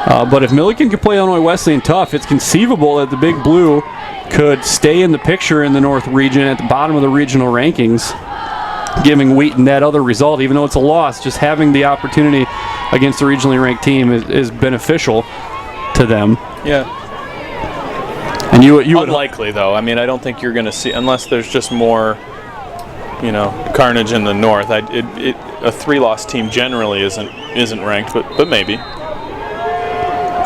But if Milliken could play Illinois Wesleyan tough, it's conceivable that the Big Blue could stay in the picture in the North region at the bottom of the regional rankings, giving Wheaton that other result. Even though it's a loss, just having the opportunity against a regionally ranked team is beneficial to them. Yeah. And you would unlikely though. I mean, I don't think you're going to see, unless there's just more, carnage in the North. A 3-loss team generally isn't ranked, but maybe.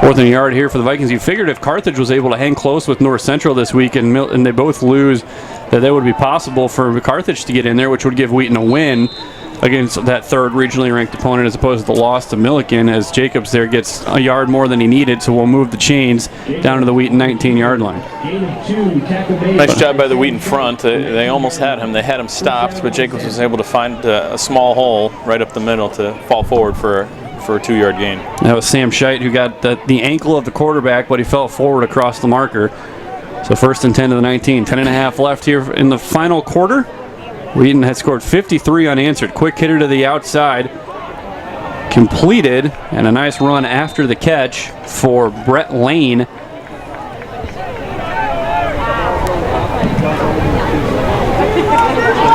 4th and a yard here for the Vikings. You figured if Carthage was able to hang close with North Central this week and they both lose, that would be possible for Carthage to get in there, which would give Wheaton a win against that 3rd regionally ranked opponent as opposed to the loss to Milliken, as Jacobs there gets a yard more than he needed, so we'll move the chains down to the Wheaton 19-yard line. Nice job by the Wheaton front. They almost had him. They had him stopped, but Jacobs was able to find a small hole right up the middle to fall forward for a 2-yard gain. That was Sam Scheidt, who got the ankle of the quarterback, but he fell forward across the marker. So 1st and 10 to the 19. 10.5 left here in the final quarter. Wheaton had scored 53 unanswered. Quick hitter to the outside. Completed, and a nice run after the catch for Brett Lane.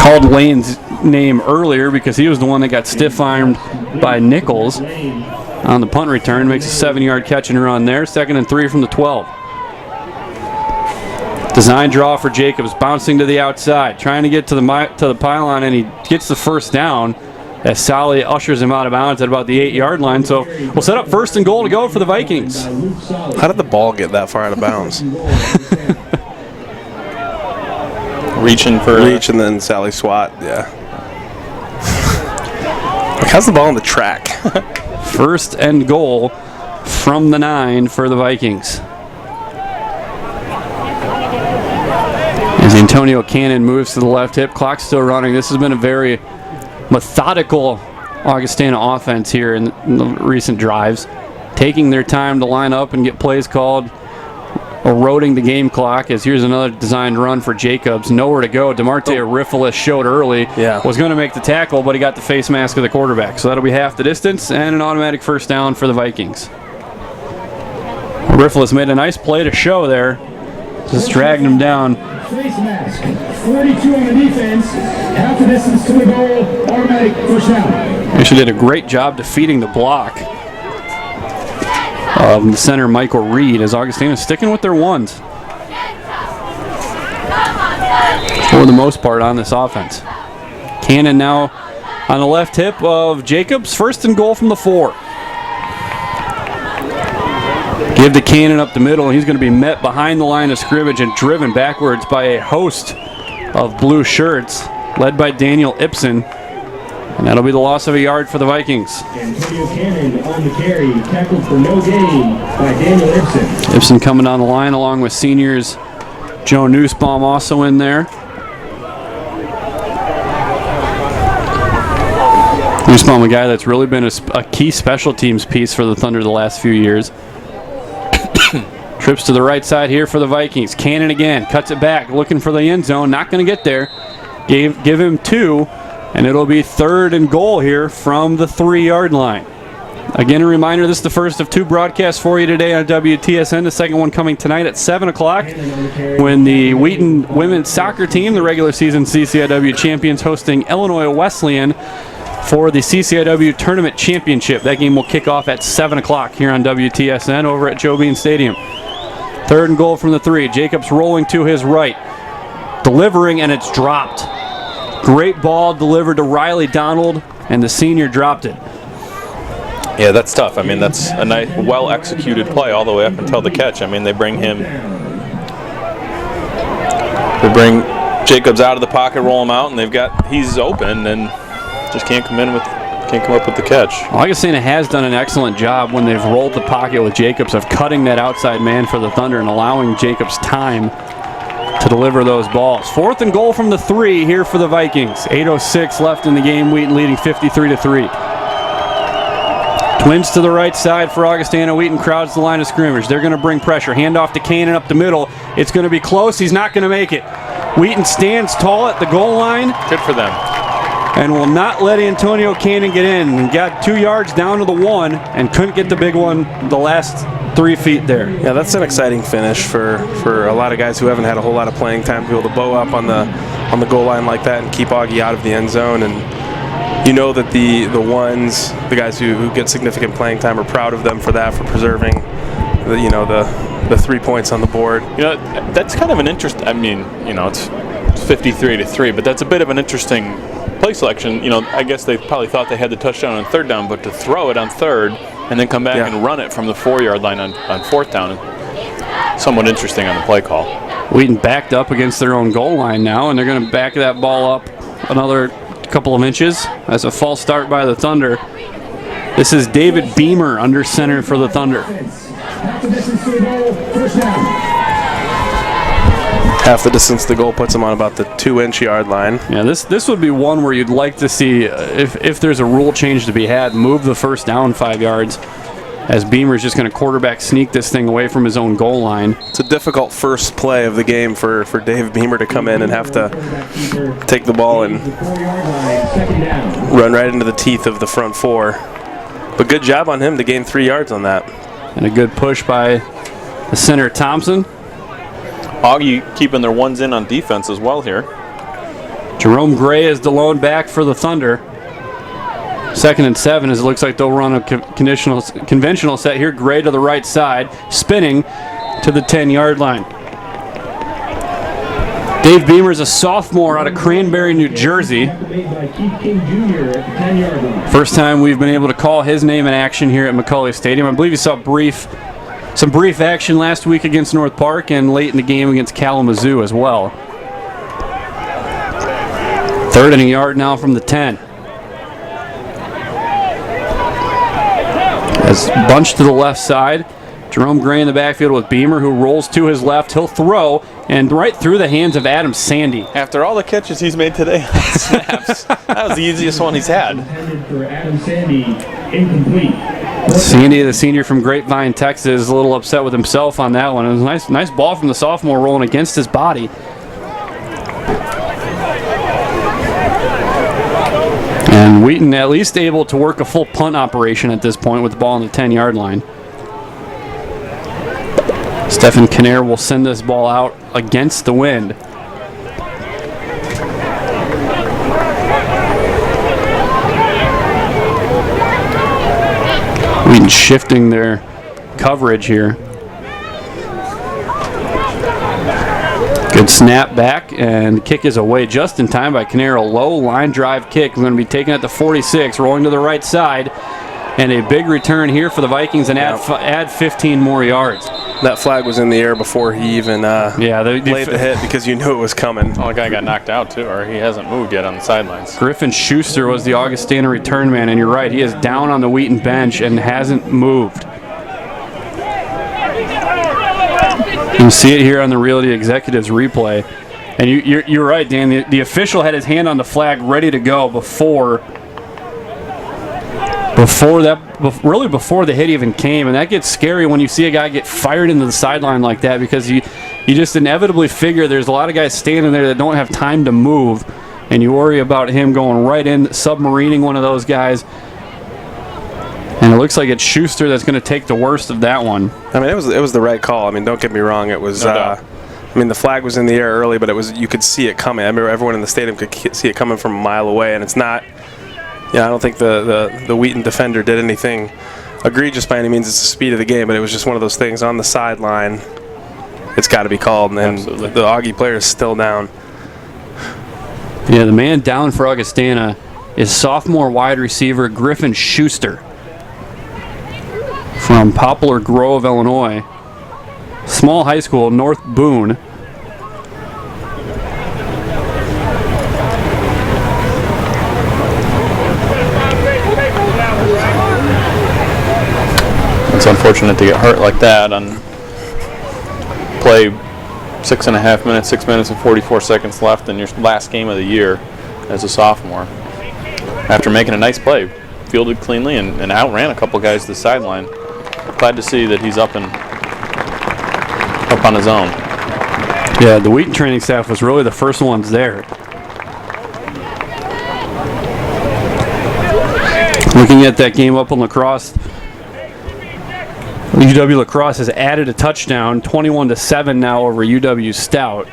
Called Lane's name earlier because he was the one that got stiff-armed by Nichols on the punt return. Makes a 7-yard catch and run there. 2nd and 3 from the 12. Design draw for Jacobs, bouncing to the outside, trying to get to the pylon, and he gets the first down as Sally ushers him out of bounds at about the 8-yard line. So we'll set up 1st and goal to go for the Vikings. How did the ball get that far out of bounds? Reach and then Sally swat. Yeah. How's the ball on the track? 1st and goal from the 9 for the Vikings. As Antonio Cannon moves to the left hip, clock's still running. This has been a very methodical Augustana offense here in the recent drives, taking their time to line up and get plays called eroding the game clock, as here's another designed run for Jacobs. Nowhere to go. DeMarte Arifilis showed early. Was going to make the tackle, but he got the face mask of the quarterback. So that'll be half the distance and an automatic first down for the Vikings. Arifilis made a nice play to show there. Just dragged him down. Face mask. 42 on the defense. Half the distance to the goal. Automatic first down. Actually did a great job defeating the block of the center Michael Reed, as Augustana sticking with their ones for the most part on this offense. Cannon now on the left hip of Jacobs. First and goal from the 4. Give the Cannon up the middle. He's going to be met behind the line of scrimmage and driven backwards by a host of blue shirts led by Daniel Ibsen. And that'll be the loss of a yard for the Vikings. Antonio Cannon on the carry, tackled for no gain by Daniel Ibsen. Ibsen coming down the line along with seniors Joe Nussbaum also in there. Nussbaum, a guy that's really been a key special teams piece for the Thunder the last few years. Trips to the right side here for the Vikings. Cannon again, cuts it back, looking for the end zone, not going to get there. Give him 2. And it'll be 3rd and goal here from the 3-yard line. Again, a reminder, this is the first of 2 broadcasts for you today on WTSN. The second one coming tonight at 7 o'clock when the Wheaton women's soccer team, the regular season CCIW champions, hosting Illinois Wesleyan for the CCIW Tournament Championship. That game will kick off at 7 o'clock here on WTSN over at Joe Bean Stadium. 3rd and goal from the 3. Jacobs rolling to his right. Delivering, and it's dropped. Great ball delivered to Riley Donald, and the senior dropped it. Yeah, that's tough. I mean, that's a nice, well-executed play all the way up until the catch. I mean, they bring Jacobs out of the pocket, roll him out, and he's open and just can't come up with the catch. Augustana has done an excellent job when they've rolled the pocket with Jacobs of cutting that outside man for the Thunder and allowing Jacobs time to deliver those balls. 4th and goal from the 3 here for the Vikings. 8:06 left in the game. Wheaton leading 53-3. Twins to the right side for Augustana. Wheaton crowds the line of scrimmage. They're going to bring pressure. Hand off to Cannon up the middle. It's going to be close. He's not going to make it. Wheaton stands tall at the goal line. Good for them. And will not let Antonio Cannon get in. Got 2 yards down to the 1 and couldn't get the big one the last 3 feet there. Yeah, that's an exciting finish for a lot of guys who haven't had a whole lot of playing time to be able to bow up on the goal line like that and keep Augie out of the end zone. And you know that the guys who get significant playing time are proud of them for that, for preserving the 3 points on the board. You know, that's kind of an interest. I mean, it's 53-3, but that's a bit of an interesting play selection. I guess they probably thought they had the touchdown on 3rd down, but to throw it on 3rd and then come back and run it from the 4-yard line on 4th down, somewhat interesting on the play call. Wheaton backed up against their own goal line now, and they're going to back that ball up another couple of inches. That's a false start by the Thunder. This is David Beamer under center for the Thunder. Half the distance to the goal puts them on about the 2-inch yard line. Yeah, this would be one where you'd like to see, if there's a rule change to be had, move the first down 5 yards, as Beamer's just going to quarterback sneak this thing away from his own goal line. It's a difficult first play of the game for Dave Beamer to come in and have to take the ball and run right into the teeth of the front 4. But good job on him to gain 3 yards on that. And a good push by the center, Thompson. Augie keeping their ones in on defense as well here. Jerome Gray is the lone back for the Thunder. 2nd and 7 as it looks like they'll run a conventional set here. Gray to the right side, spinning to the 10-yard line. Dave Beamer is a sophomore out of Cranberry, New Jersey. First time we've been able to call his name in action here at McCulley Stadium. I believe he saw some brief action last week against North Park and late in the game against Kalamazoo as well. 3rd and a yard now from the 10. As bunched to the left side, Jerome Gray in the backfield with Beamer, who rolls to his left. He'll throw, and right through the hands of Adam Sandy. After all the catches he's made today on snaps, that was the easiest one he's had. For Adam Sandy, incomplete. Sandy, the senior from Grapevine, Texas, is a little upset with himself on that one. It was a nice ball from the sophomore rolling against his body. And Wheaton at least able to work a full punt operation at this point with the ball on the 10-yard line. Stephen Kinnair will send this ball out against the wind. Wheaton shifting their coverage here. Good snap back, and kick is away just in time by Kinnair. A low line drive kick. We're going to be taken at the 46, rolling to the right side. And a big return here for the Vikings and add 15 more yards. That flag was in the air before he even laid the hit because you knew it was coming. Oh, the guy got knocked out too, or he hasn't moved yet on the sidelines. Griffin Schuster was the Augustana return man, and you're right, he is down on the Wheaton bench and hasn't moved. You can see it here on the Realty Executives replay. And you're right, Dan, the official had his hand on the flag ready to go before the hit even came, and that gets scary when you see a guy get fired into the sideline like that, because you just inevitably figure there's a lot of guys standing there that don't have time to move, and you worry about him going right in, submarining one of those guys. And it looks like it's Schuster that's going to take the worst of that one. I mean, it was the right call. I mean, don't get me wrong. It was. I mean, the flag was in the air early, but you could see it coming. I remember everyone in the stadium could see it coming from a mile away, and it's not. Yeah, I don't think the Wheaton defender did anything egregious by any means. It's the speed of the game, but it was just one of those things on the sideline. It's got to be called, and then the Augie player is still down. Yeah, the man down for Augustana is sophomore wide receiver Griffin Schuster from Poplar Grove, Illinois. Small high school, North Boone. It's unfortunate to get hurt like that on play 6 minutes and 44 seconds left in your last game of the year as a sophomore. After making a nice play, fielded cleanly and outran a couple guys to the sideline. Glad to see that he's up on his own. Yeah, the Wheaton training staff was really the first ones there. Looking at that game up in La Crosse, UW La Crosse has added a touchdown, 21-7 now over UW Stout.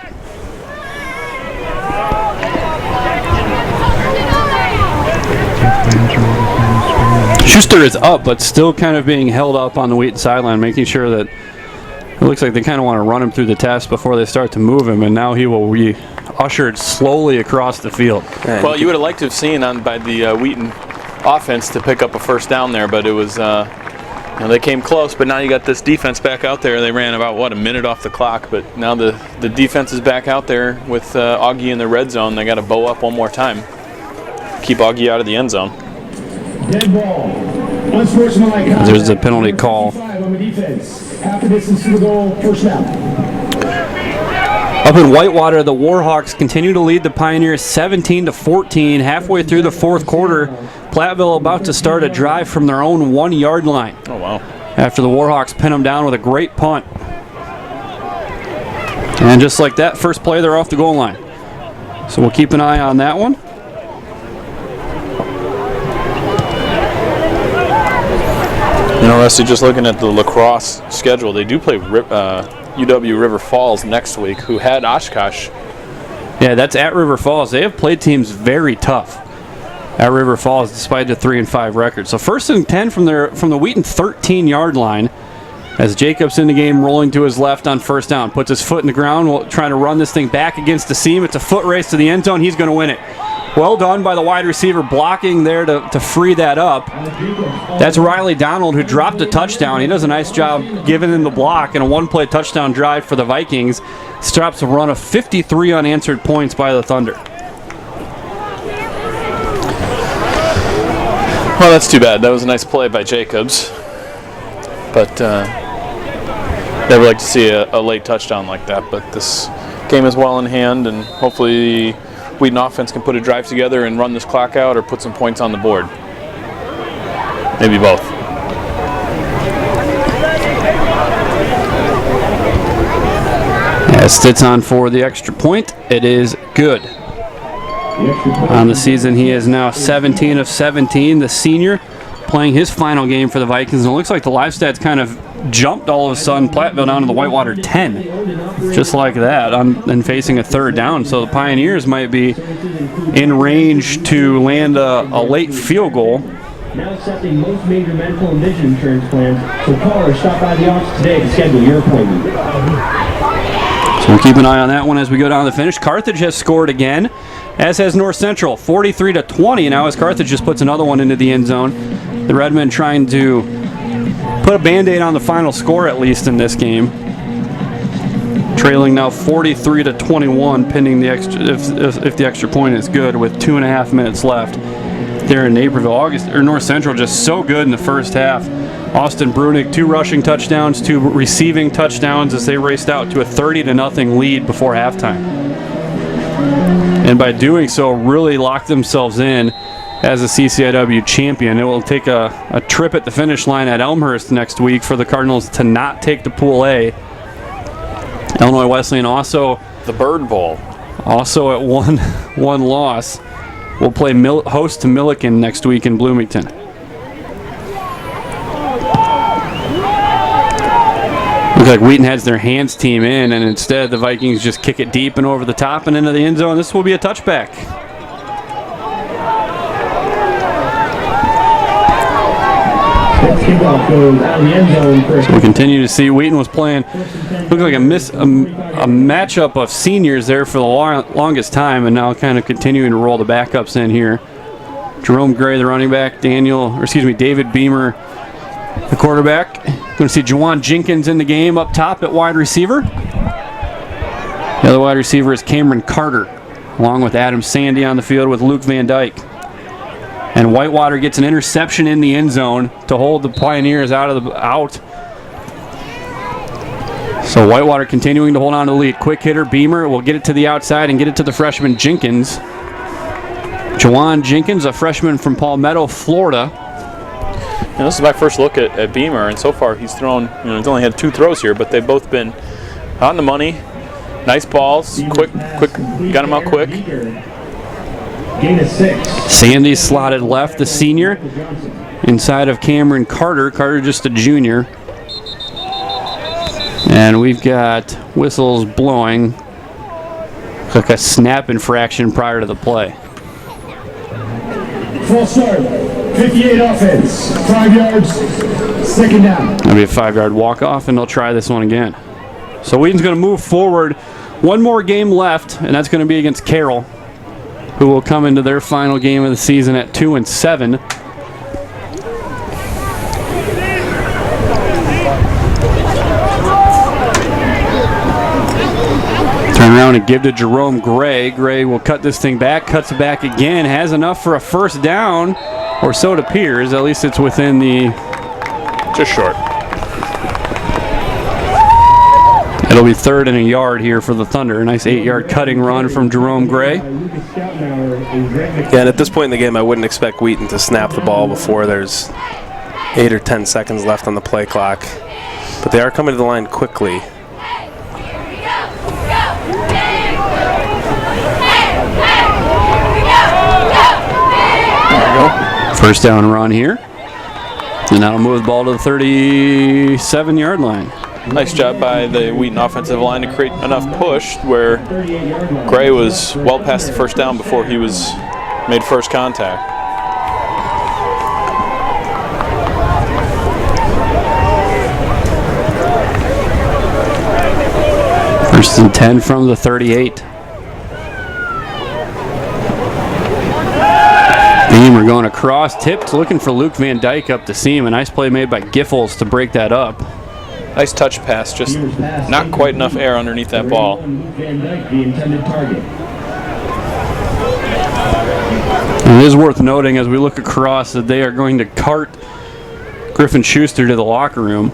Schuster is up, but still kind of being held up on the Wheaton sideline, making sure that it looks like they kind of want to run him through the test before they start to move him, and now he will be ushered slowly across the field. Well, you would have liked to have seen by the Wheaton offense to pick up a first down there, but it was they came close. But now you got this defense back out there. They ran about a minute off the clock, but now the defense is back out there with Augie in the red zone. They got to bow up one more time, keep Augie out of the end zone. Dead ball. Unsportsmanlike contact. There's a penalty call. On the defense. Half the distance to the goal, first down. Up in Whitewater, the Warhawks continue to lead the Pioneers 17-14. Halfway through the fourth quarter, Platteville about to start a drive from their own 1-yard line. Oh, wow. After the Warhawks pin them down with a great punt. And just like that, first play, they're off the goal line. So we'll keep an eye on that one. You know, Rusty, just looking at the La Crosse schedule, they do play UW River Falls next week, who had Oshkosh. Yeah, that's at River Falls. They have played teams very tough at River Falls, despite the 3-5 record. So 1st and 10 from the Wheaton 13-yard line, as Jacobs in the game, rolling to his left on first down, puts his foot in the ground, trying to run this thing back against the seam. It's a foot race to the end zone. He's going to win it. Well done by the wide receiver, blocking there to free that up. That's Riley Donald, who dropped a touchdown. He does a nice job giving him the block, and a one-play touchdown drive for the Vikings. Stops a run of 53 unanswered points by the Thunder. Well, that's too bad. That was a nice play by Jacobs. But never like to see a late touchdown like that. But this game is well in hand, and hopefully Wheaton offense can put a drive together and run this clock out or put some points on the board. Maybe both. As Stitz on for the extra point, it is good. On the season, he is now 17 of 17. The senior playing his final game for the Vikings. And it looks like the live stats kind of jumped all of a sudden. Platteville down to the Whitewater 10. Just like that, and facing a third down. So the Pioneers might be in range to land a late field goal. Now accepting most major medical and vision insurance plans. So call or stop by the office today to schedule your appointment. So we'll keep an eye on that one as we go down the finish. Carthage has scored again, as has North Central, 43-20 now as Carthage just puts another one into the end zone. The Redmen trying to put a Band-Aid on the final score at least in this game. Trailing now 43-21, pending the extra if the extra point is good with 2.5 minutes left. There in Naperville. North Central just so good in the first half. Austin Brunig, 2 rushing touchdowns, 2 receiving touchdowns as they raced out to a 30-0 lead before halftime. And by doing so, really locked themselves in as a CCIW champion. It will take a trip at the finish line at Elmhurst next week for the Cardinals to not take the Pool A. Illinois Wesleyan also the Bird Bowl. Also at one loss. We'll play host to Milliken next week in Bloomington. Looks like Wheaton has their hands team in, and instead the Vikings just kick it deep and over the top and into the end zone. This will be a touchback. So we continue to see Wheaton was playing, looked like a matchup of seniors there for the longest time, and now kind of continuing to roll the backups in here. Jerome Gray, the running back, David Beamer, the quarterback. Going to see Juwan Jenkins in the game up top at wide receiver. The other wide receiver is Cameron Carter, along with Adam Sandy on the field with Luke Van Dyke. And Whitewater gets an interception in the end zone to hold the Pioneers out. So Whitewater continuing to hold on to the lead. Quick hitter Beamer will get it to the outside and get it to the freshman Jenkins. Juwan Jenkins, a freshman from Palmetto, Florida. And this is my first look at Beamer, and so far he's thrown, he's only had 2 throws here, but they've both been on the money. Nice balls, quick, got him out quick. Gain of 6. Sandy slotted left, the senior, inside of Cameron Carter. Carter just a junior. And we've got whistles blowing. Like a snap infraction prior to the play. Full start. 58 offense. 5 yards. Second down. That'll be a 5-yard walk-off, and they'll try this one again. So Wheaton's going to move forward. One more game left, and that's going to be against Carroll, who will come into their final game of the season at 2-7. Turn around and give to Jerome Gray. Gray will cut this thing back, cuts it back again, has enough for a first down, or so it appears. At least it's within the... just short. It'll be 3rd and a yard here for the Thunder. A nice 8-yard cutting run from Jerome Gray. Yeah, and at this point in the game, I wouldn't expect Wheaton to snap the ball before there's 8 or 10 seconds left on the play clock. But they are coming to the line quickly. First down run here. And that'll move the ball to the 37-yard line. Nice job by the Wheaton offensive line to create enough push where Gray was well past the first down before he was made first contact. First and 10 from the 38. Beamer going across, tipped, looking for Luke Van Dyke up the seam. A nice play made by Giffels to break that up. Nice touch pass, just not quite enough air underneath that ball. It is worth noting as we look across that they are going to cart Griffin Schuster to the locker room.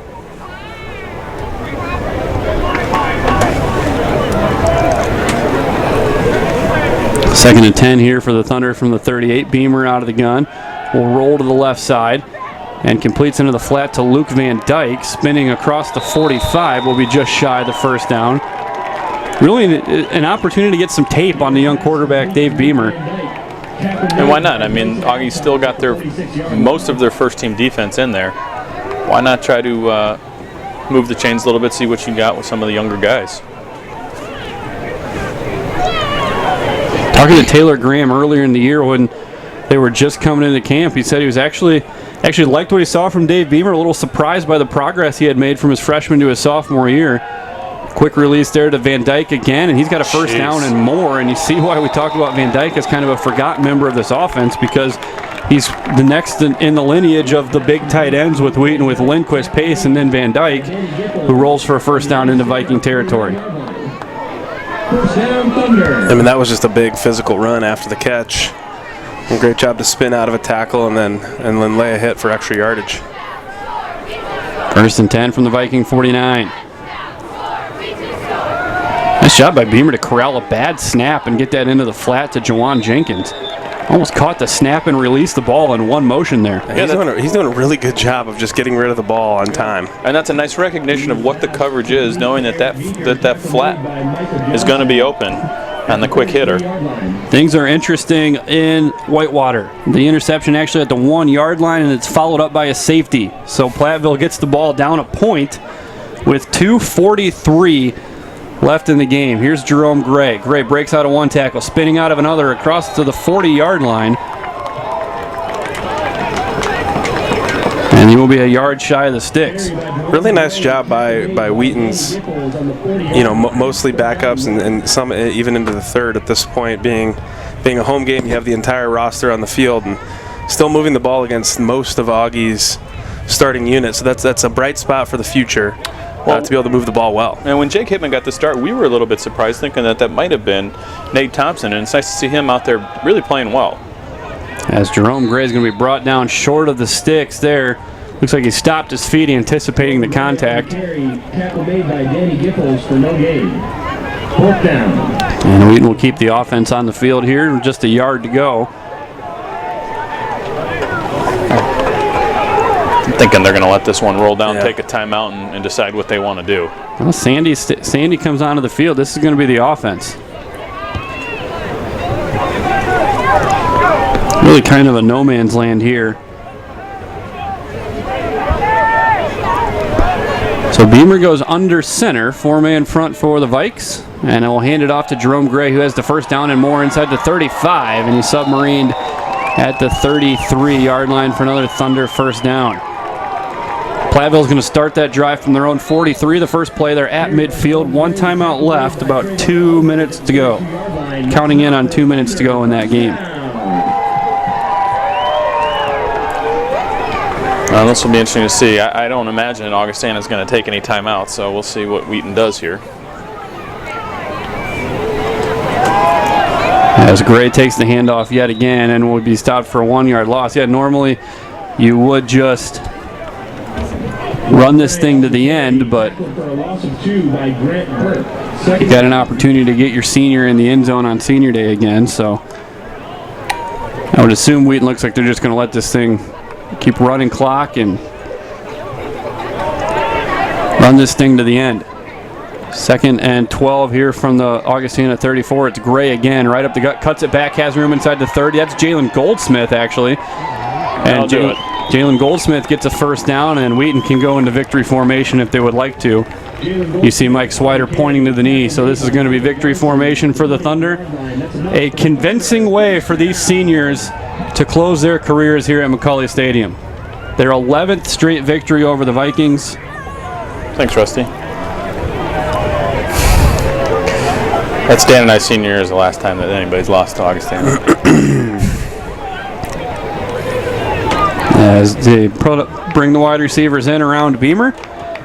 Second and 10 here for the Thunder from the 38. Beamer out of the gun. Will roll to the left side and completes into the flat to Luke Van Dyke. Spinning across the 45 will be just shy of the first down. really an opportunity to get some tape on the young quarterback, Dave Beamer. And why not? I mean, Augie's still got most of their first-team defense in there. Why not try to move the chains a little bit, see what you got with some of the younger guys? Talking to Taylor Graham earlier in the year when they were just coming into camp, he said he was actually liked what he saw from Dave Beamer, a little surprised by the progress he had made from his freshman to his sophomore year. Quick release there to Van Dyke again, and he's got a first down and more, and you see why we talk about Van Dyke as kind of a forgotten member of this offense, because he's the next in the lineage of the big tight ends with Wheaton, with Lindquist, Pace, and then Van Dyke, who rolls for a first down into Viking territory. I mean, that was just a big physical run after the catch. And great job to spin out of a tackle and then lay a hit for extra yardage. First and 10 from the Viking 49. Nice job by Beamer to corral a bad snap and get that into the flat to Jawan Jenkins. Almost caught the snap and released the ball in one motion there. Yeah, he's doing a really good job of just getting rid of the ball on time. And that's a nice recognition of what the coverage is, knowing that flat is going to be open on the quick hitter. Things are interesting in Whitewater. The interception actually at the 1 yard line, and it's followed up by a safety. So Platteville gets the ball down a point with 2:43 left in the game. Here's Jerome Gray. Gray breaks out of one tackle, spinning out of another across to the 40-yard line. And he will be a yard shy of the sticks. Really nice job by Wheaton's, mostly backups and some even into the third at this point. Being a home game, you have the entire roster on the field and still moving the ball against most of Augie's starting unit. So that's a bright spot for the future. To be able to move the ball well. And when Jake Hittman got the start, we were a little bit surprised, thinking that might have been Nate Thompson, and it's nice to see him out there really playing well. As Jerome Gray is going to be brought down short of the sticks there. Looks like he stopped his feet anticipating the contact. Tackle made by Danny Giffords for no gain. Fourth down. And Wheaton will keep the offense on the field here with just a yard to go. Thinking they're going to let this one roll down, take a timeout, and decide what they want to do. Well, Sandy comes onto the field. This is going to be the offense. Really kind of a no man's land here. So Beamer goes under center, 4-man front for the Vikes, and will hand it off to Jerome Gray, who has the first down and more inside the 35, and he's submarined at the 33-yard line for another Thunder first down. Platteville's going to start that drive from their own 43. The first play, they're at midfield. 1 timeout left, about 2 minutes to go. Counting in on 2 minutes to go in that game. This will be interesting to see. I don't imagine Augustana is going to take any timeouts, so we'll see what Wheaton does here. As Gray takes the handoff yet again and will be stopped for a 1 yard loss. Yeah, normally you would just run this thing to the end, but you got an opportunity to get your senior in the end zone on senior day again, so I would assume Wheaton looks like they're just going to let this thing keep running clock and run this thing to the end. 2nd and 12 here from the Augustana 34. It's Gray again, right up the gut, cuts it back, has room inside the 30. That's Jalen Goldsmith, actually. And Jalen Goldsmith gets a first down, and Wheaton can go into victory formation if they would like to. You see Mike Swider pointing to the knee, so this is going to be victory formation for the Thunder. A convincing way for these seniors to close their careers here at McCully Stadium. Their 11th straight victory over the Vikings. Thanks, Rusty. That's Dan and I senior year is the last time that anybody's lost to Augustana. As they bring the wide receivers in around Beamer,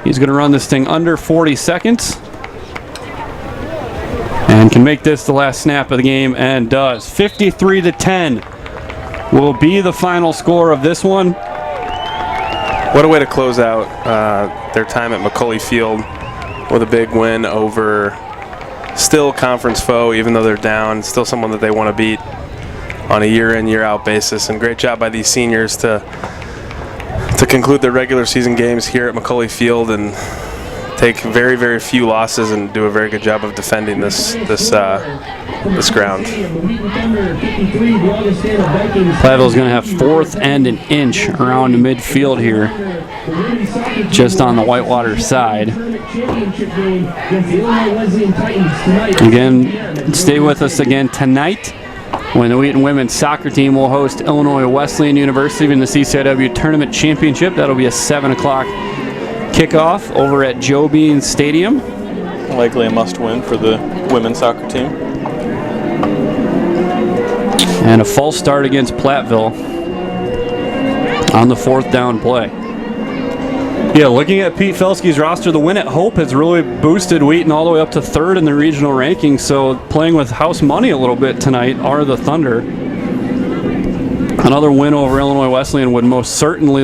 he's going to run this thing under 40 seconds. And can make this the last snap of the game, and does. 53-10 will be the final score of this one. What a way to close out their time at McCully Field with a big win over still conference foe, even though they're down, still someone that they want to beat on a year-in, year-out basis. And great job by these seniors to conclude their regular season games here at McCully Field and take very, very few losses and do a very good job of defending this ground. Platteville's going to have 4th and an inch around the midfield here, just on the Whitewater side. Again, stay with us again tonight when the Wheaton women's soccer team will host Illinois Wesleyan University in the CCIW Tournament Championship. That'll be a 7 o'clock kickoff over at Joe Bean Stadium. Likely a must-win for the women's soccer team. And a false start against Platteville on the 4th down play. Yeah, looking at Pete Felske's roster, the win at Hope has really boosted Wheaton all the way up to 3rd in the regional rankings. So playing with house money a little bit tonight are the Thunder. Another win over Illinois Wesleyan would most certainly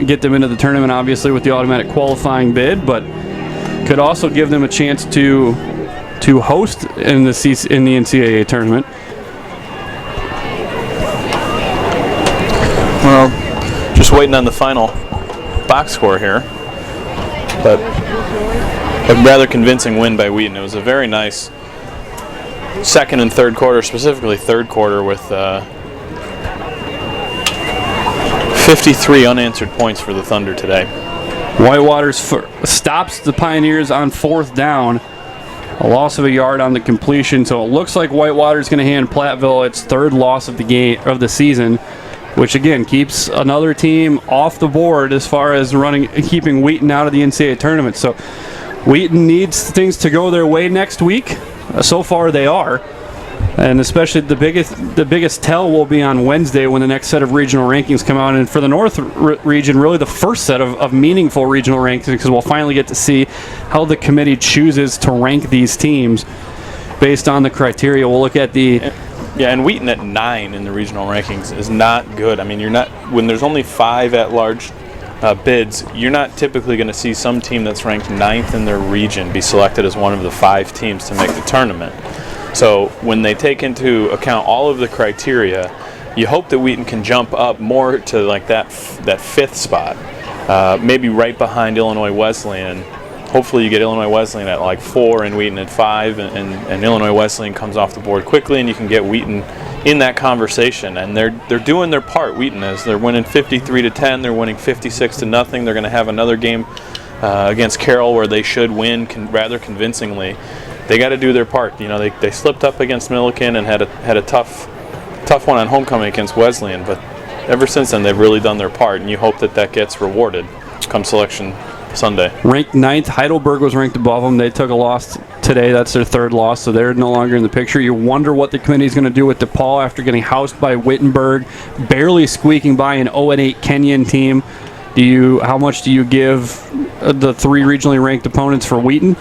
get them into the tournament, obviously with the automatic qualifying bid, but could also give them a chance to host in the NCAA tournament. Well, just waiting on the final box score here, but a rather convincing win by Wheaton. It was a very nice second and third quarter, specifically third quarter, with 53 unanswered points for the Thunder today. Whitewater's stops the Pioneers on 4th down. A loss of a yard on the completion, so it looks like Whitewater's going to hand Platteville its 3rd loss of the season, which again keeps another team off the board as far as keeping Wheaton out of the NCAA tournament. So Wheaton needs things to go their way next week. So far they are. And especially the biggest tell will be on Wednesday when the next set of regional rankings come out. And for the North region, really the first set of meaningful regional rankings, because we'll finally get to see how the committee chooses to rank these teams based on the criteria. We'll look at the... Yeah, and Wheaton at 9 in the regional rankings is not good. I mean, when there's only 5 at-large bids, you're not typically going to see some team that's ranked 9th in their region be selected as one of the 5 teams to make the tournament. So when they take into account all of the criteria, you hope that Wheaton can jump up more to like that 5th spot, maybe right behind Illinois Wesleyan. Hopefully you get Illinois Wesleyan at like 4 and Wheaton at 5, and Illinois Wesleyan comes off the board quickly, and you can get Wheaton in that conversation. And they're doing their part. Wheaton is. They're winning 53-10. They're winning 56-0. They're going to have another game against Carroll where they should win rather convincingly. They got to do their part. You know, they slipped up against Milliken and had a tough one on homecoming against Wesleyan, but ever since then they've really done their part, and you hope that gets rewarded come selection Sunday. Ranked 9th, Heidelberg was ranked above them. They took a loss today. That's their 3rd loss, so they're no longer in the picture. You wonder what the committee is going to do with DePaul after getting housed by Wittenberg, barely squeaking by an 0-8 Kenyon team. How much do you give the 3 regionally ranked opponents for Wheaton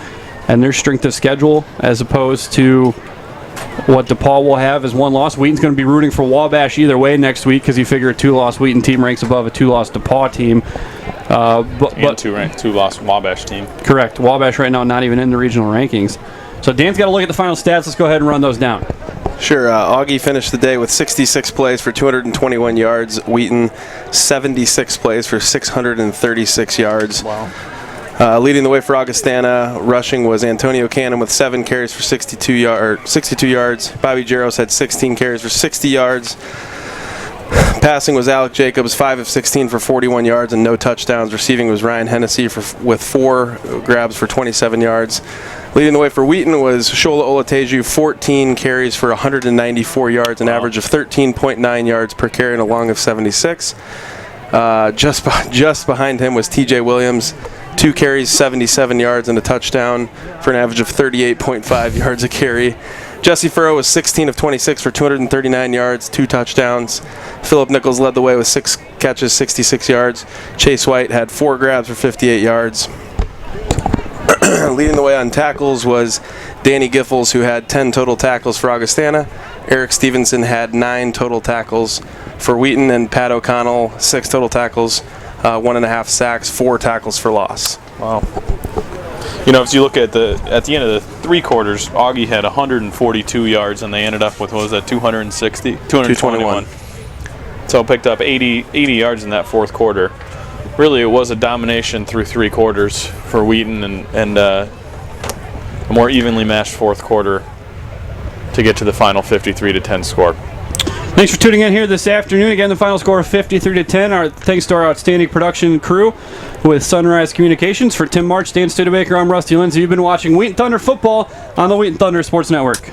and their strength of schedule, as opposed to what DePaul will have as 1 loss? Wheaton's going to be rooting for Wabash either way next week, because you figure a 2-loss Wheaton team ranks above a 2-loss DePaul team. But 2-loss Wabash team. Correct. Wabash right now not even in the regional rankings. So Dan's got to look at the final stats. Let's go ahead and run those down. Sure. Augie finished the day with 66 plays for 221 yards. Wheaton 76 plays for 636 yards. Wow. Leading the way for Augustana, rushing was Antonio Cannon with 7 carries for 62 yards. Bobby Jaros had 16 carries for 60 yards. Passing was Alec Jacobs, 5 of 16 for 41 yards and no touchdowns. Receiving was Ryan Hennessy with 4 grabs for 27 yards. Leading the way for Wheaton was Shola Olateju, 14 carries for 194 yards, an average of 13.9 yards per carry and a long of 76. Just behind him was TJ Williams, 2 carries, 77 yards, and a touchdown for an average of 38.5 yards a carry. Jesse Furrow was 16 of 26 for 239 yards, 2 touchdowns. Philip Nichols led the way with 6 catches, 66 yards. Chase White had 4 grabs for 58 yards. Leading the way on tackles was Danny Giffels, who had 10 total tackles for Augustana. Eric Stevenson had 9 total tackles for Wheaton, and Pat O'Connell 6 total tackles, 1.5 sacks, 4 tackles for loss. Wow. You know, if you look at the end of the 3 quarters, Augie had 142 yards, and they ended up with, what was that, 221. So picked up 80 yards in that 4th quarter. really it was a domination through 3 quarters for Wheaton and a more evenly matched fourth quarter to get to the final 53-10 score. Thanks for tuning in here this afternoon. Again, the final score of 53-10. Our thanks to our outstanding production crew with Sunrise Communications. For Tim March, Dan Studebaker, I'm Rusty Lindsay. You've been watching Wheaton Thunder football on the Wheaton Thunder Sports Network.